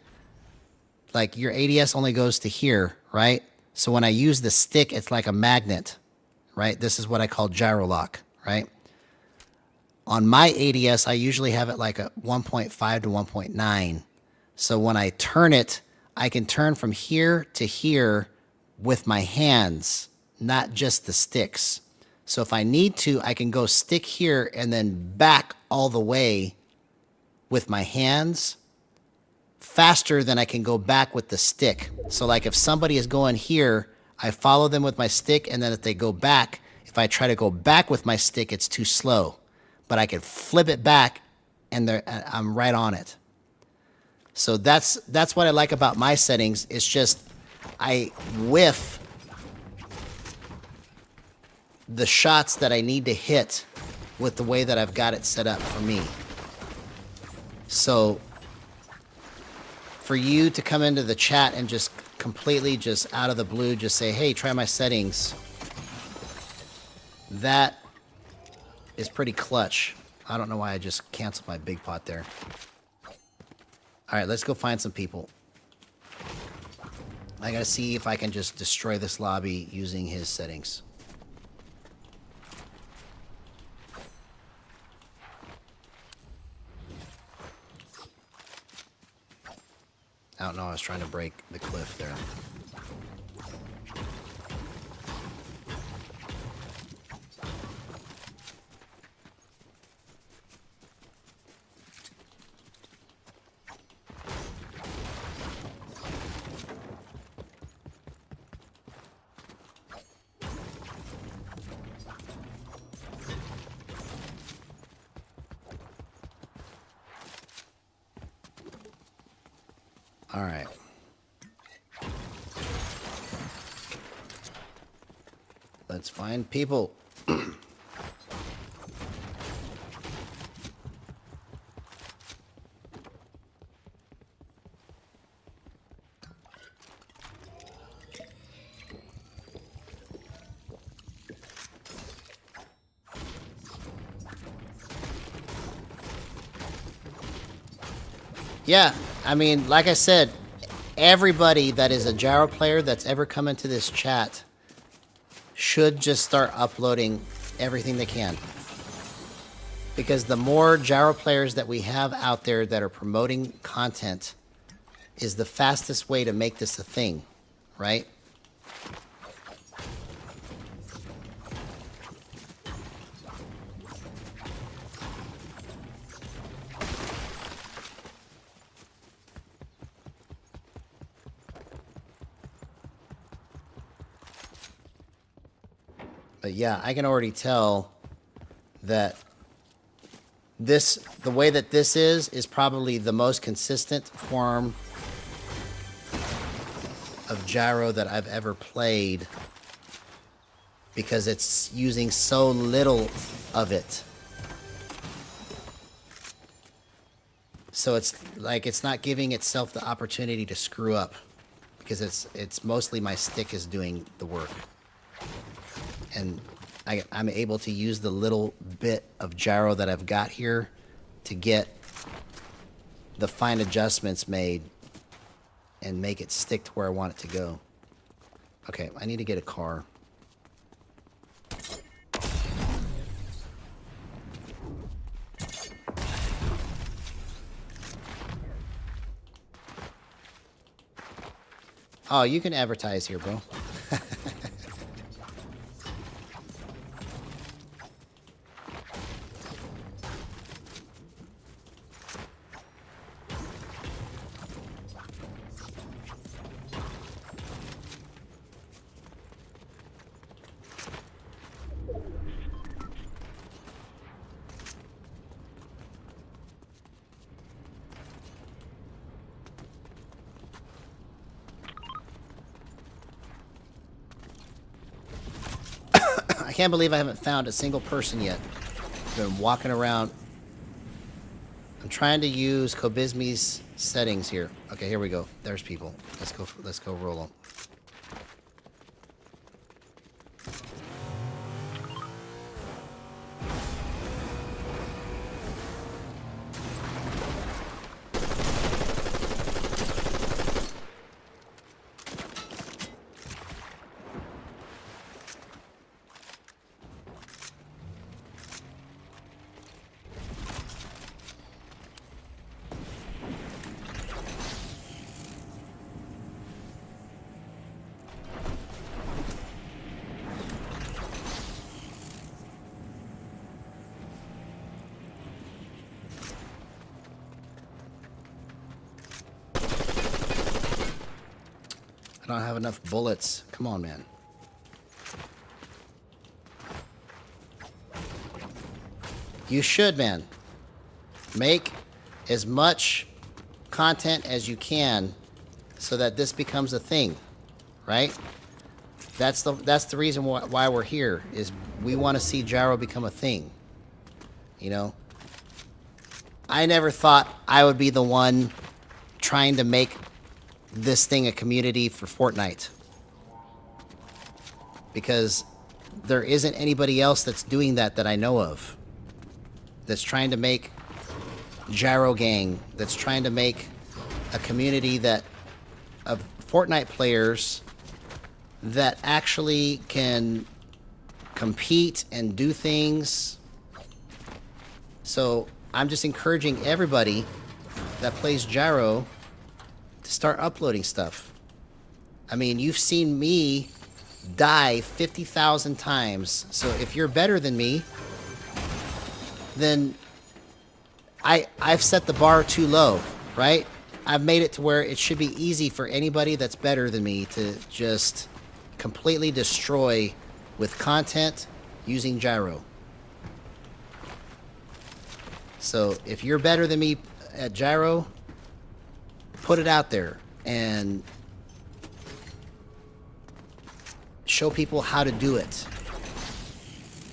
like your ADS only goes to here, right? So when I use the stick, it's like a magnet, right? This is what I call gyro lock, right? On my ADS, I usually have it like a 1.5 to 1.9. So when I turn it, I can turn from here to here with my hands, not just the sticks. So if I need to, I can go stick here and then back all the way with my hands faster than I can go back with the stick. So like if somebody is going here, I follow them with my stick, and then if they go back, if I try to go back with my stick, it's too slow. But I can flip it back and I'm right on it. So that's what I like about my settings. It's just I whiff the shots that I need to hit with the way that I've got it set up for me. So for you to come into the chat and just completely just out of the blue just say, hey, try my settings, that is pretty clutch. I don't know why I just canceled my big pot there. All right, let's go find some people. I gotta see if I can just destroy this lobby using his settings. I don't know, I was trying to break the cliff there. All right. Let's find people. Yeah, I mean, like I said, everybody that is a gyro player that's ever come into this chat should just start uploading everything they can. Because the more gyro players that we have out there that are promoting content is the fastest way to make this a thing, right? But yeah, I can already tell that the way that this is probably the most consistent form of gyro that I've ever played, because it's using so little of it. So it's like it's not giving itself the opportunity to screw up, because it's mostly my stick is doing the work. And I'm able to use the little bit of gyro that I've got here to get the fine adjustments made and make it stick to where I want it to go. Okay, I need to get a car. Oh, you can advertise here, bro. I can't believe I haven't found a single person yet. I've been walking around. I'm trying to use Kobizmi's settings here. Okay, here we go. There's people. Let's go roll them. don't have enough bullets. Come on, man. You should, man. Make as much content as you can so that this becomes a thing, right? That's the reason why we're here, is we want to see Gyro become a thing. You know? I never thought I would be the one trying to make this thing a community for Fortnite. Because there isn't anybody else that's doing that I know of. That's trying to make Gyro Gang, that's trying to make a community that of Fortnite players that actually can compete and do things. So I'm just encouraging everybody that plays Gyro to start uploading stuff. I mean, you've seen me die 50,000 times. So if you're better than me, then I've set the bar too low, right? I've made it to where it should be easy for anybody that's better than me to just completely destroy with content using Gyro. So if you're better than me at Gyro, put it out there and show people how to do it.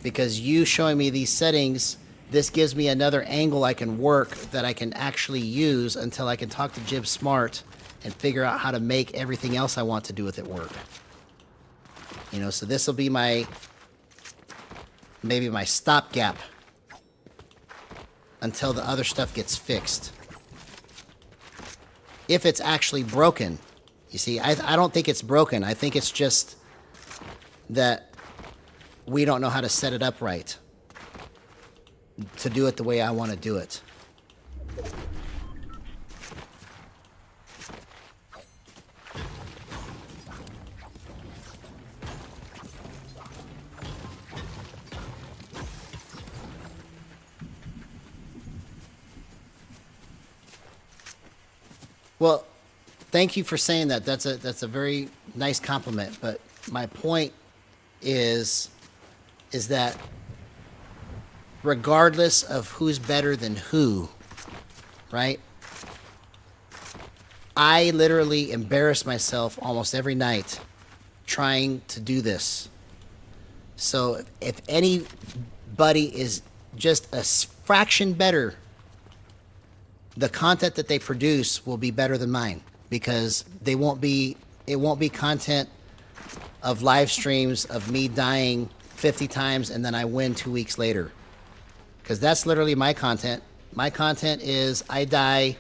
Because you showing me these settings, this gives me another angle I can work that I can actually use until I can talk to Jib Smart and figure out how to make everything else I want to do with it work. You know, so this will be maybe my stopgap until the other stuff gets fixed. If it's actually broken. You see, I don't think it's broken. I think it's just that we don't know how to set it up right to do it the way I want to do it. Well, thank you for saying that. That's a very nice compliment. But my point is that regardless of who's better than who, right? I literally embarrass myself almost every night trying to do this. So if anybody is just a fraction better, the content that they produce will be better than mine, because it won't be content of live streams of me dying 50 times and then I win 2 weeks later. Because that's literally my content. My content is I die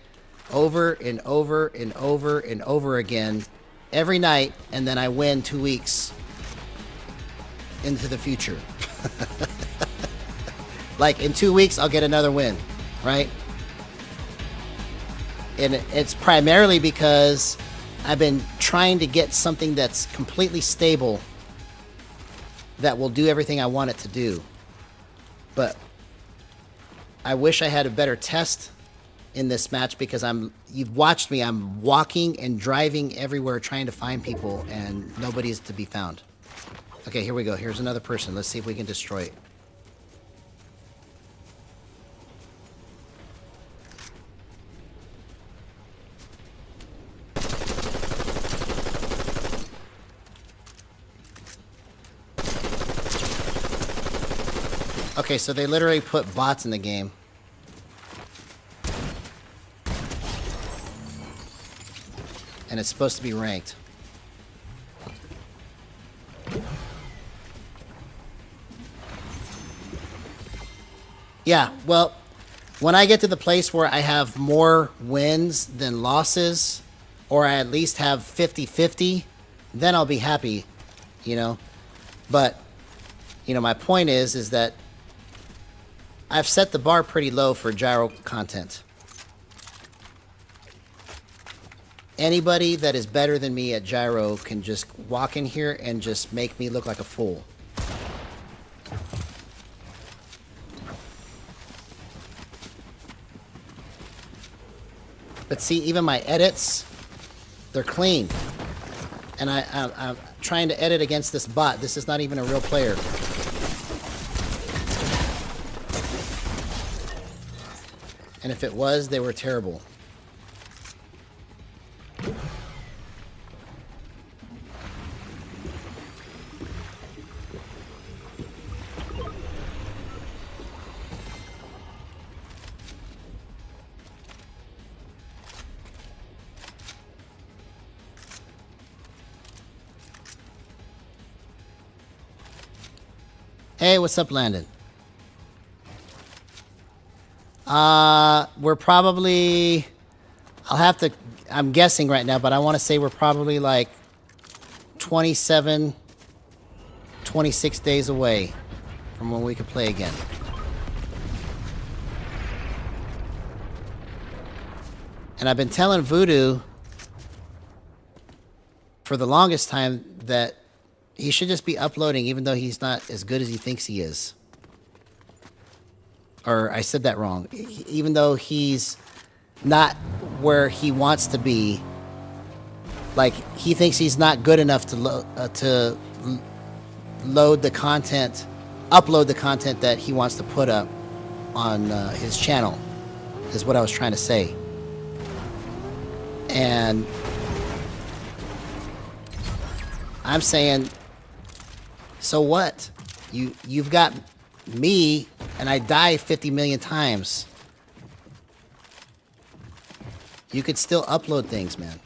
over and over and over and over again every night, and then I win 2 weeks into the future. Like in 2 weeks, I'll get another win, right? And it's primarily because I've been trying to get something that's completely stable that will do everything I want it to do. But I wish I had a better test in this match, because you've watched me, I'm walking and driving everywhere trying to find people and nobody's to be found. Okay, here we go. Here's another person. Let's see if we can destroy it. Okay, so they literally put bots in the game. And it's supposed to be ranked. Yeah, well, when I get to the place where I have more wins than losses, or I at least have 50-50, then I'll be happy, you know? But, you know, my point is that I've set the bar pretty low for Gyro content. Anybody that is better than me at Gyro can just walk in here and just make me look like a fool. But see, even my edits, they're clean. And I'm trying to edit against this bot. This is not even a real player. And if it was, they were terrible. Hey, what's up, Landon? We're probably... I'll have to... I'm guessing right now, but I want to say we're probably like 27, 26 days away from when we can play again. And I've been telling Voodoo for the longest time that he should just be uploading even though he's not as good as he thinks he is. Or I said that wrong. Even though he's not where he wants to be, like he thinks he's not good enough to load the content, upload the content that he wants to put up on his channel, is what I was trying to say. And I'm saying, so what? You've got me, and I die 50 million times. You could still upload things, man.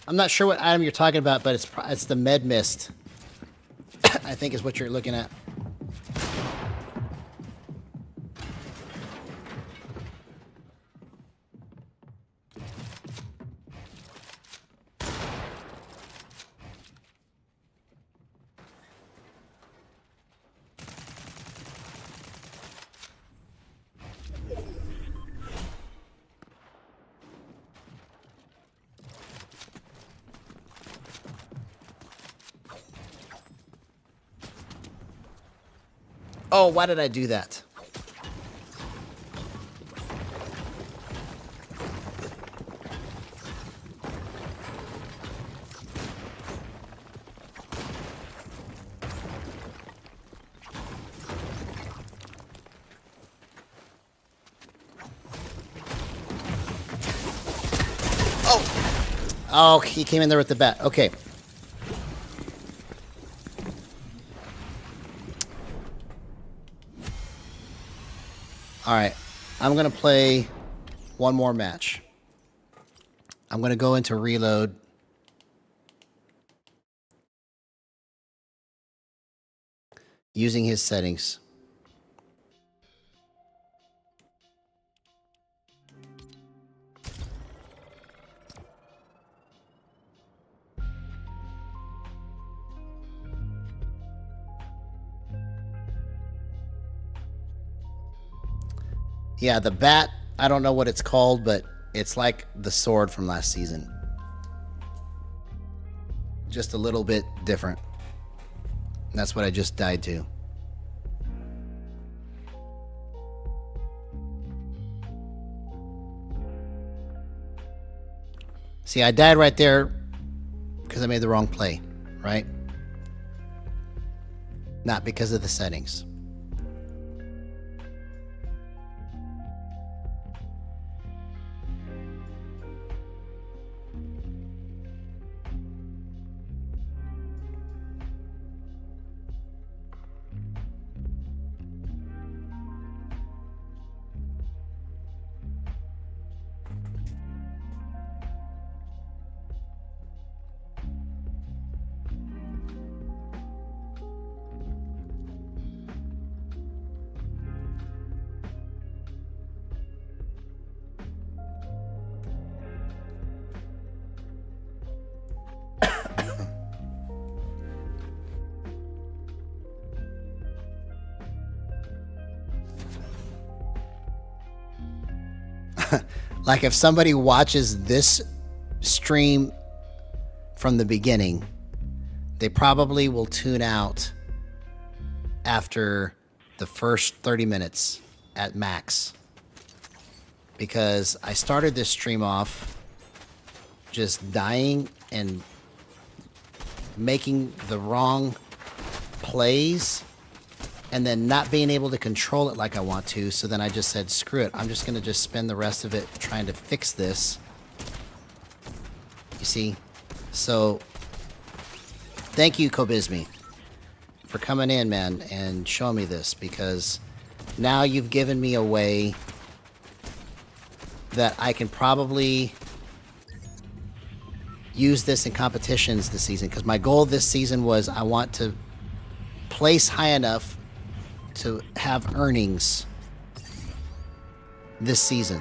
I'm not sure what item you're talking about, but it's the med mist. I think is what you're looking at. Oh, why did I do that? Oh, he came in there with the bat. Okay. All right, I'm going to play one more match. I'm going to go into reload. Using his settings. Yeah, the bat, I don't know what it's called, but it's like the sword from last season. Just a little bit different. That's what I just died to. See, I died right there because I made the wrong play, right? not because of the settings. Like if somebody watches this stream from the beginning, they probably will tune out after the first 30 minutes at max. Because I started this stream off just dying and making the wrong plays and then not being able to control it like I want to. So then I just said, screw it. I'm just going to just spend the rest of it trying to fix this. You see? So thank you, Kobizmi, for coming in, man, and showing me this, because now you've given me a way that I can probably use this in competitions this season. Because my goal this season was I want to place high enough to have earnings this season.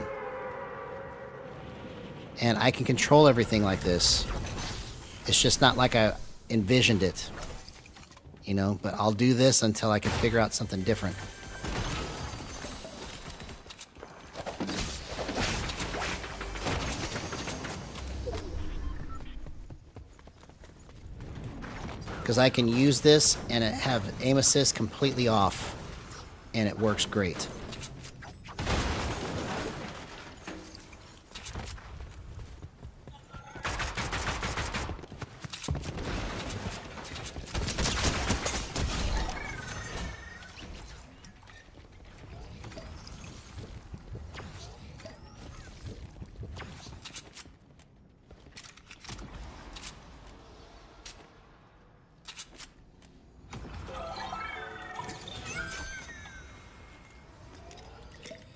And I can control everything like this. It's just not like I envisioned it, you know, but I'll do this until I can figure out something different. Because I can use this and have aim assist completely off, and it works great.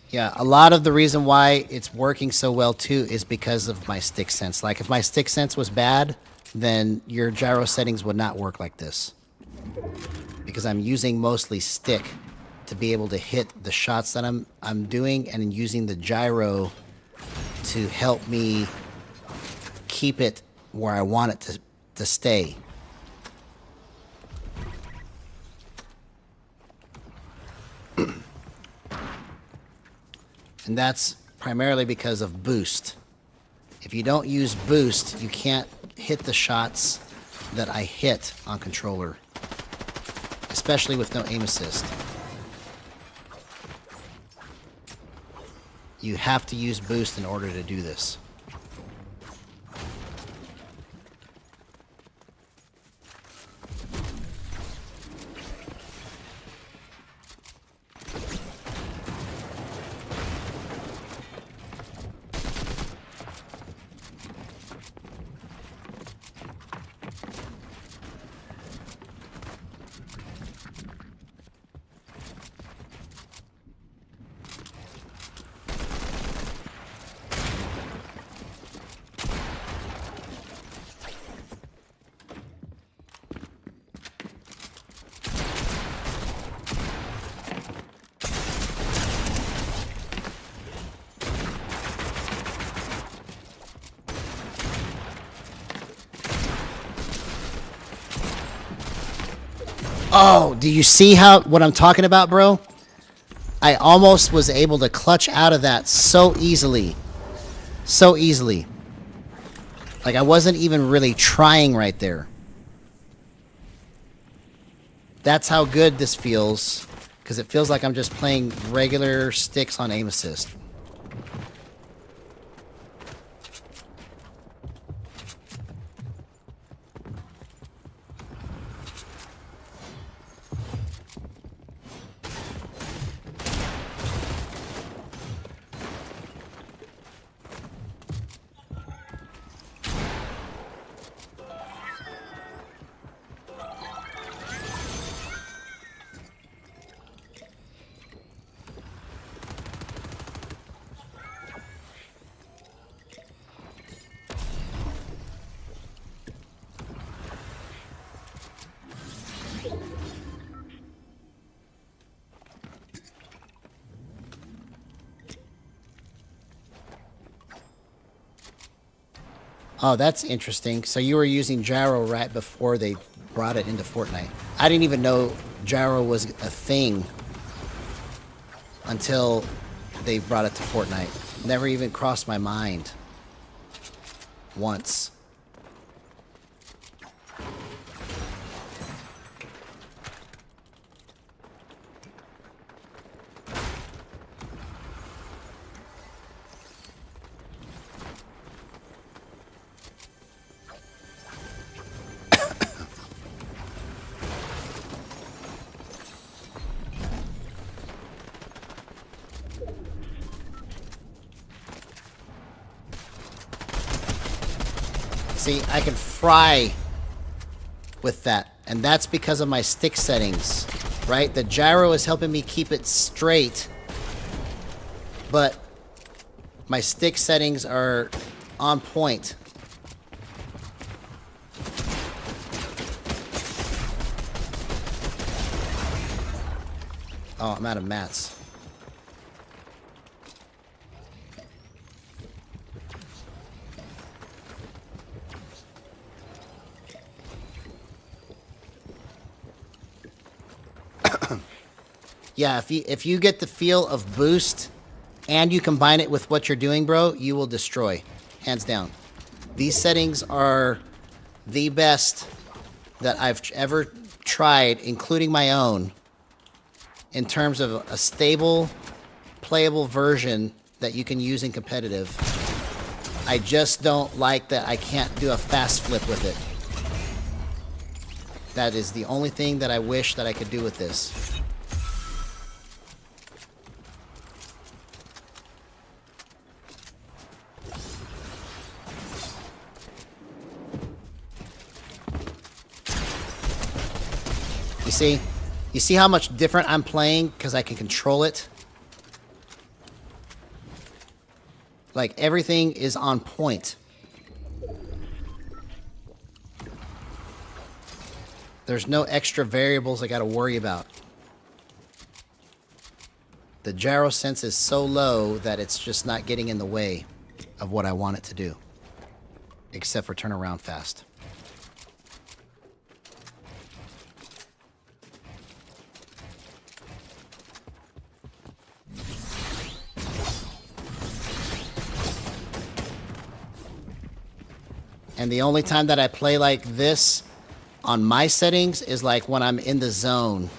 Yeah, a lot of the reason why it's working so well too is because of my stick sense. Like if my stick sense was bad, then your gyro settings would not work like this. Because I'm using mostly stick to be able to hit the shots that I'm doing, and using the gyro to help me keep it where I want it to stay. And that's primarily because of boost. If you don't use boost, you can't hit the shots that I hit on controller, especially with no aim assist. You have to use boost in order to do this. Oh, do you see what I'm talking about, bro? I almost was able to clutch out of that so easily. So easily. Like I wasn't even really trying right there. That's how good this feels, because it feels like I'm just playing regular sticks on aim assist. Oh, that's interesting. So you were using gyro right before they brought it into Fortnite. I didn't even know gyro was a thing until they brought it to Fortnite. Never even crossed my mind once. See, I can fry with that, and that's because of my stick settings, right? The gyro is helping me keep it straight, but my stick settings are on point. Oh, I'm out of mats. Yeah, if you get the feel of boost and you combine it with what you're doing, bro, you will destroy. Hands down. These settings are the best that I've ever tried, including my own, in terms of a stable, playable version that you can use in competitive. I just don't like that I can't do a fast flip with it. That is the only thing that I wish that I could do with this. You see how much different I'm playing because I can control it? Like, everything is on point. There's no extra variables I gotta worry about. The gyro sense is so low that it's just not getting in the way of what I want it to do. Except for turn around fast. And the only time that I play like this on my settings is like when I'm in the zone.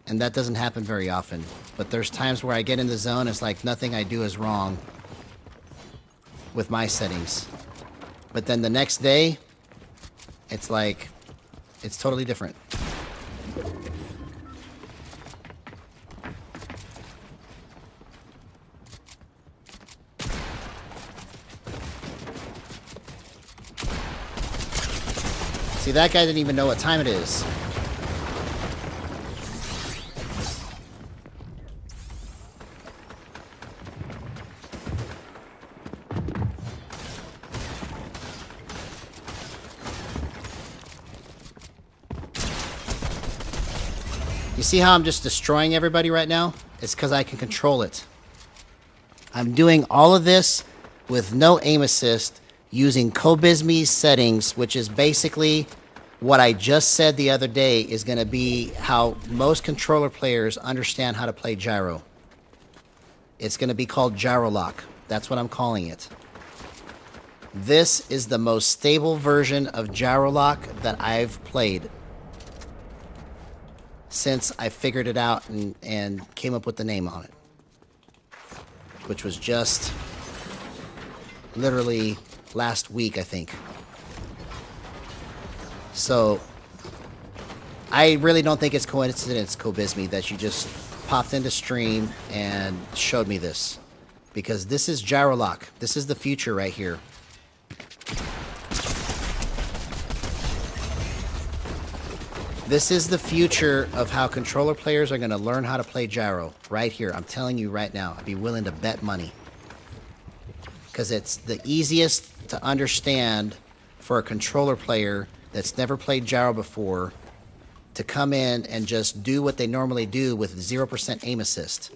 And that doesn't happen very often. But there's times where I get in the zone, it's like nothing I do is wrong with my settings. But then the next day, it's like, it's totally different. See, that guy didn't even know what time it is. You see how I'm just destroying everybody right now? It's because I can control it. I'm doing all of this with no aim assist, using Cobismi's settings, which is basically what I just said the other day is going to be how most controller players understand how to play gyro. It's going to be called gyro lock. That's what I'm calling it. This is the most stable version of gyro lock that I've played since I figured it out and came up with the name on it, which was just literally last week, I think. So I really don't think it's coincidence, Cobismi, that you just popped into stream and showed me this, because this is gyro lock. This is the future right here. This is the future of how controller players are going to learn how to play gyro. Right here. I'm telling you right now. I'd be willing to bet money. Because it's the easiest to understand for a controller player that's never played gyro before to come in and just do what they normally do with 0% aim assist.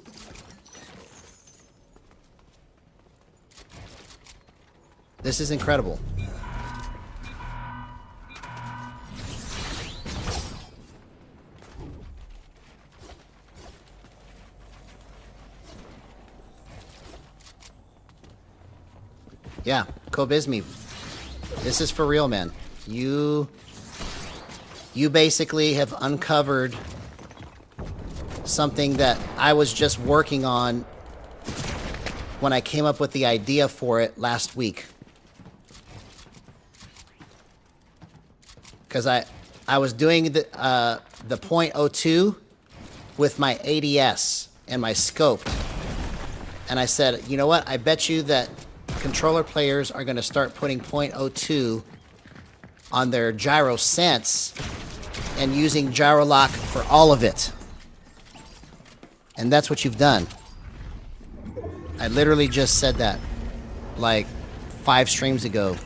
This is incredible. Yeah, Kobizmi. This is for real, man. You basically have uncovered something that I was just working on when I came up with the idea for it last week. Because I was doing the .02 with my ADS and my scope. And I said, you know what? I bet you that controller players are going to start putting .02 on their gyro sense and using gyro lock for all of it. And that's what you've done. I literally just said that like 5 streams ago.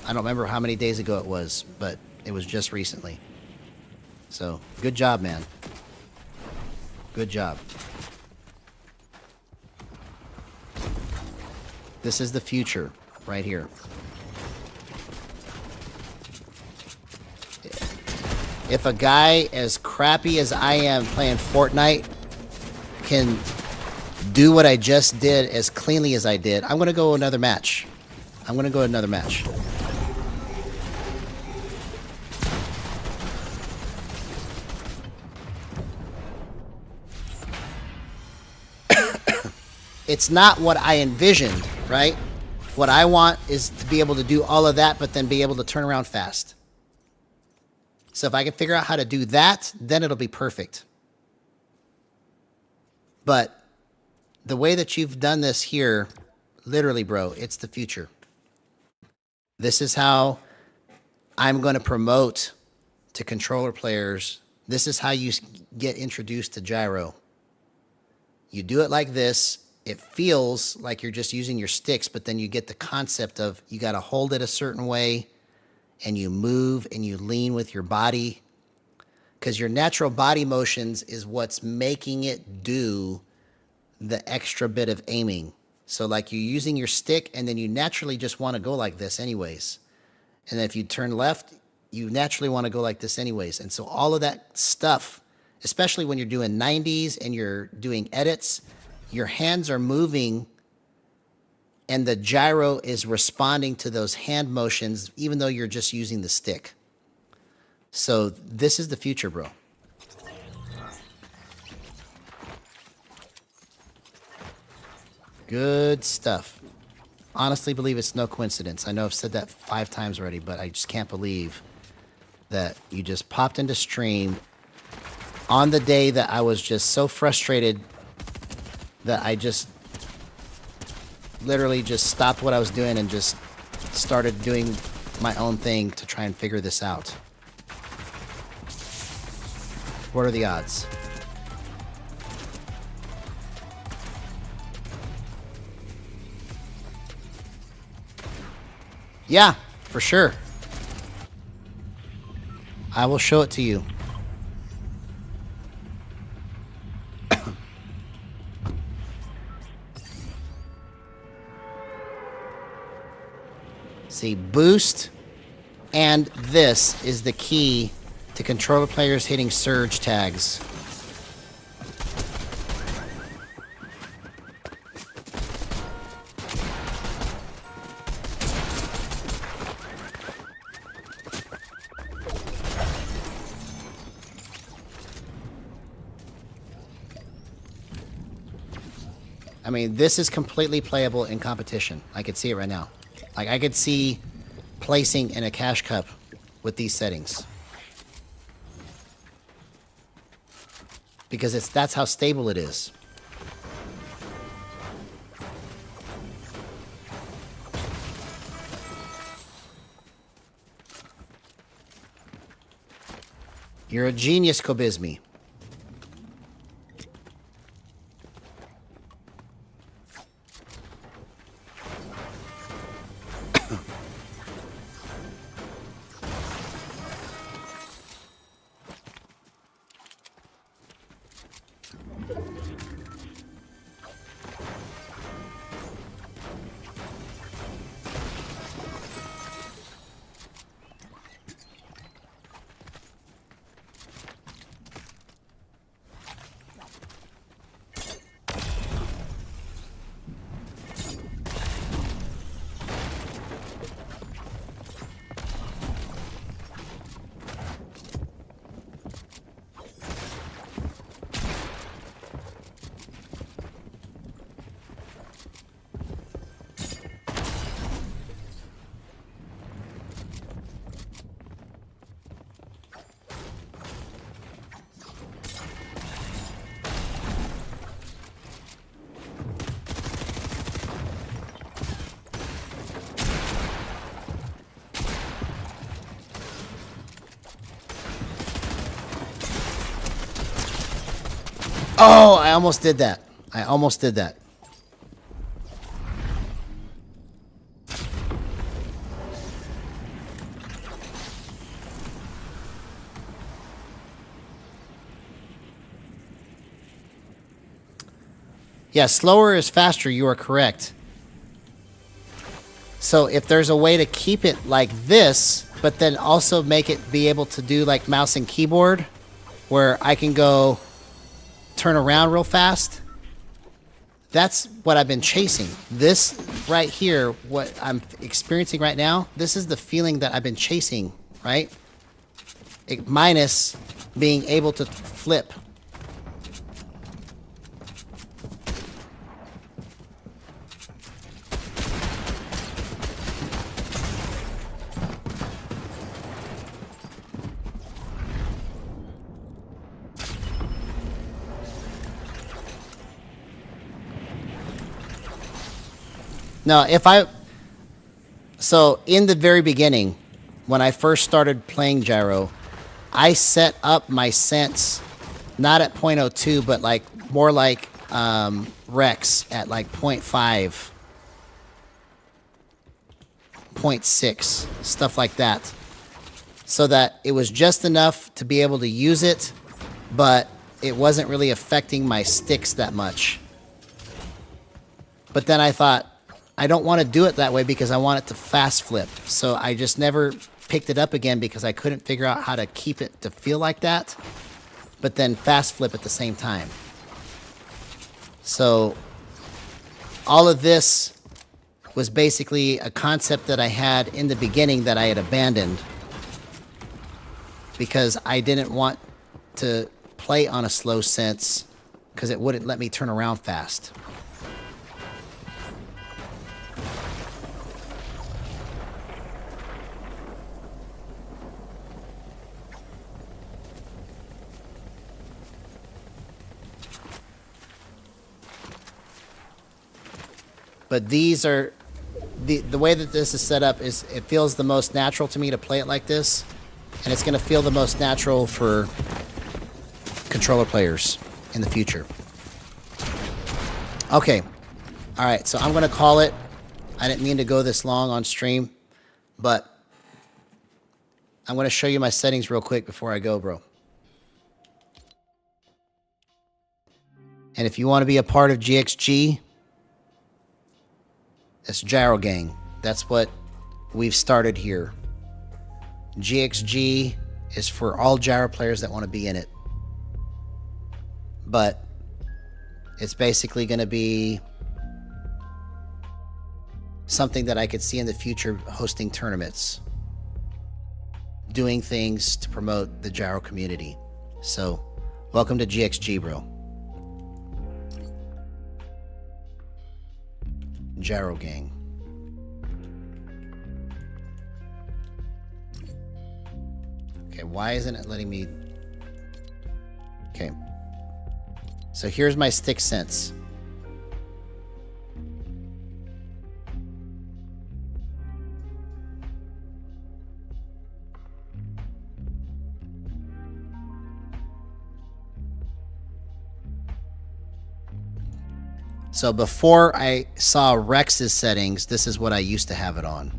I don't remember how many days ago it was, but it was just recently. So, good job, man. Good job. This is the future, right here. If a guy as crappy as I am playing Fortnite can do what I just did as cleanly as I did, I'm going to go another match. I'm going to go another match. It's not what I envisioned, right? What I want is to be able to do all of that, but then be able to turn around fast. So if I can figure out how to do that, then it'll be perfect. But the way that you've done this here, literally, bro, it's the future. This is how I'm going to promote to controller players. This is how you get introduced to gyro. You do it like this. It feels like you're just using your sticks, but then you get the concept of you got to hold it a certain way and you move and you lean with your body, because your natural body motions is what's making it do the extra bit of aiming. So like you're using your stick and then you naturally just want to go like this anyways. And then if you turn left, you naturally want to go like this anyways. And so all of that stuff, especially when you're doing 90s and you're doing edits, your hands are moving and the gyro is responding to those hand motions, even though you're just using the stick. So this is the future, bro. Good stuff. Honestly believe it's no coincidence. I know I've said that 5 times already, but I just can't believe that you just popped into stream on the day that I was just so frustrated that I just literally just stopped what I was doing and just started doing my own thing to try and figure this out. What are the odds? Yeah, for sure. I will show it to you. See, boost and this is the key to controller players hitting surge tags. I mean, this is completely playable in competition. I could see it right now. Like, I could see placing in a cash cup with these settings. Because that's how stable it is. You're a genius, Kobizmi. Oh, I almost did that. I almost did that. Yeah, slower is faster. You are correct. So if there's a way to keep it like this, but then also make it be able to do like mouse and keyboard, where I can go turn around real fast, that's what I've been chasing. This right here, what I'm experiencing right now, this is the feeling that I've been chasing, right? Minus being able to flip. No, so in the very beginning, when I first started playing Gyro, I set up my sense not at 0.02, but like more like Rex at like 0.5, 0.6, stuff like that. So that it was just enough to be able to use it, but it wasn't really affecting my sticks that much. But then I thought, I don't want to do it that way because I want it to fast flip. So I just never picked it up again because I couldn't figure out how to keep it to feel like that, but then fast flip at the same time. So all of this was basically a concept that I had in the beginning that I had abandoned because I didn't want to play on a slow sense because it wouldn't let me turn around fast. But these are, the way that this is set up is it feels the most natural to me to play it like this. And it's going to feel the most natural for controller players in the future. Okay. All right. So I'm going to call it. I didn't mean to go this long on stream, but I'm going to show you my settings real quick before I go, bro. And if you want to be a part of GXG, it's Gyro Gang. That's what we've started here. GXG is for all Gyro players that want to be in it. But it's basically going to be something that I could see in the future hosting tournaments, doing things to promote the Gyro community. So, welcome to GXG, bro. Gyro Gang. Okay, why isn't it letting me... Okay. So here's my stick sense. So before I saw Rex's settings, this is what I used to have it on.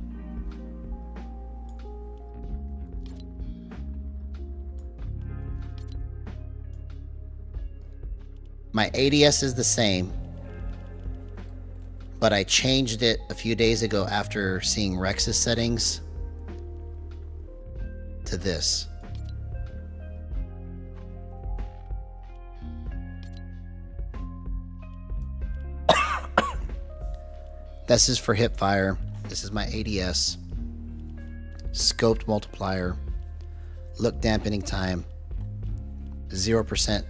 My ADS is the same, but I changed it a few days ago after seeing Rex's settings to this. This is for hip fire. This is my ADS. Scoped multiplier. Look dampening time. 0%.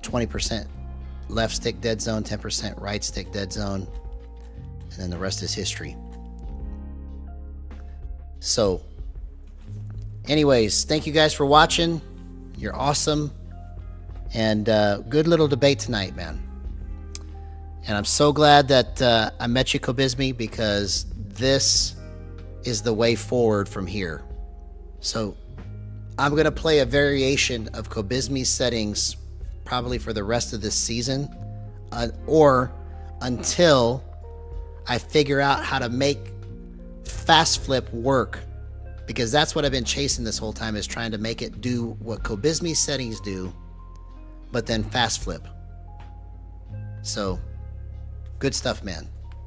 20% left stick dead zone. 10% right stick dead zone. And then the rest is history. So, anyways, thank you guys for watching. You're awesome. And good little debate tonight, man. And I'm so glad that I met you, Kobizmi, because this is the way forward from here. So I'm going to play a variation of Kobizmi's settings probably for the rest of this season, or until I figure out how to make fast flip work, because that's what I've been chasing this whole time, is trying to make it do what Kobizmi's settings do, but then fast flip. So, good stuff, man.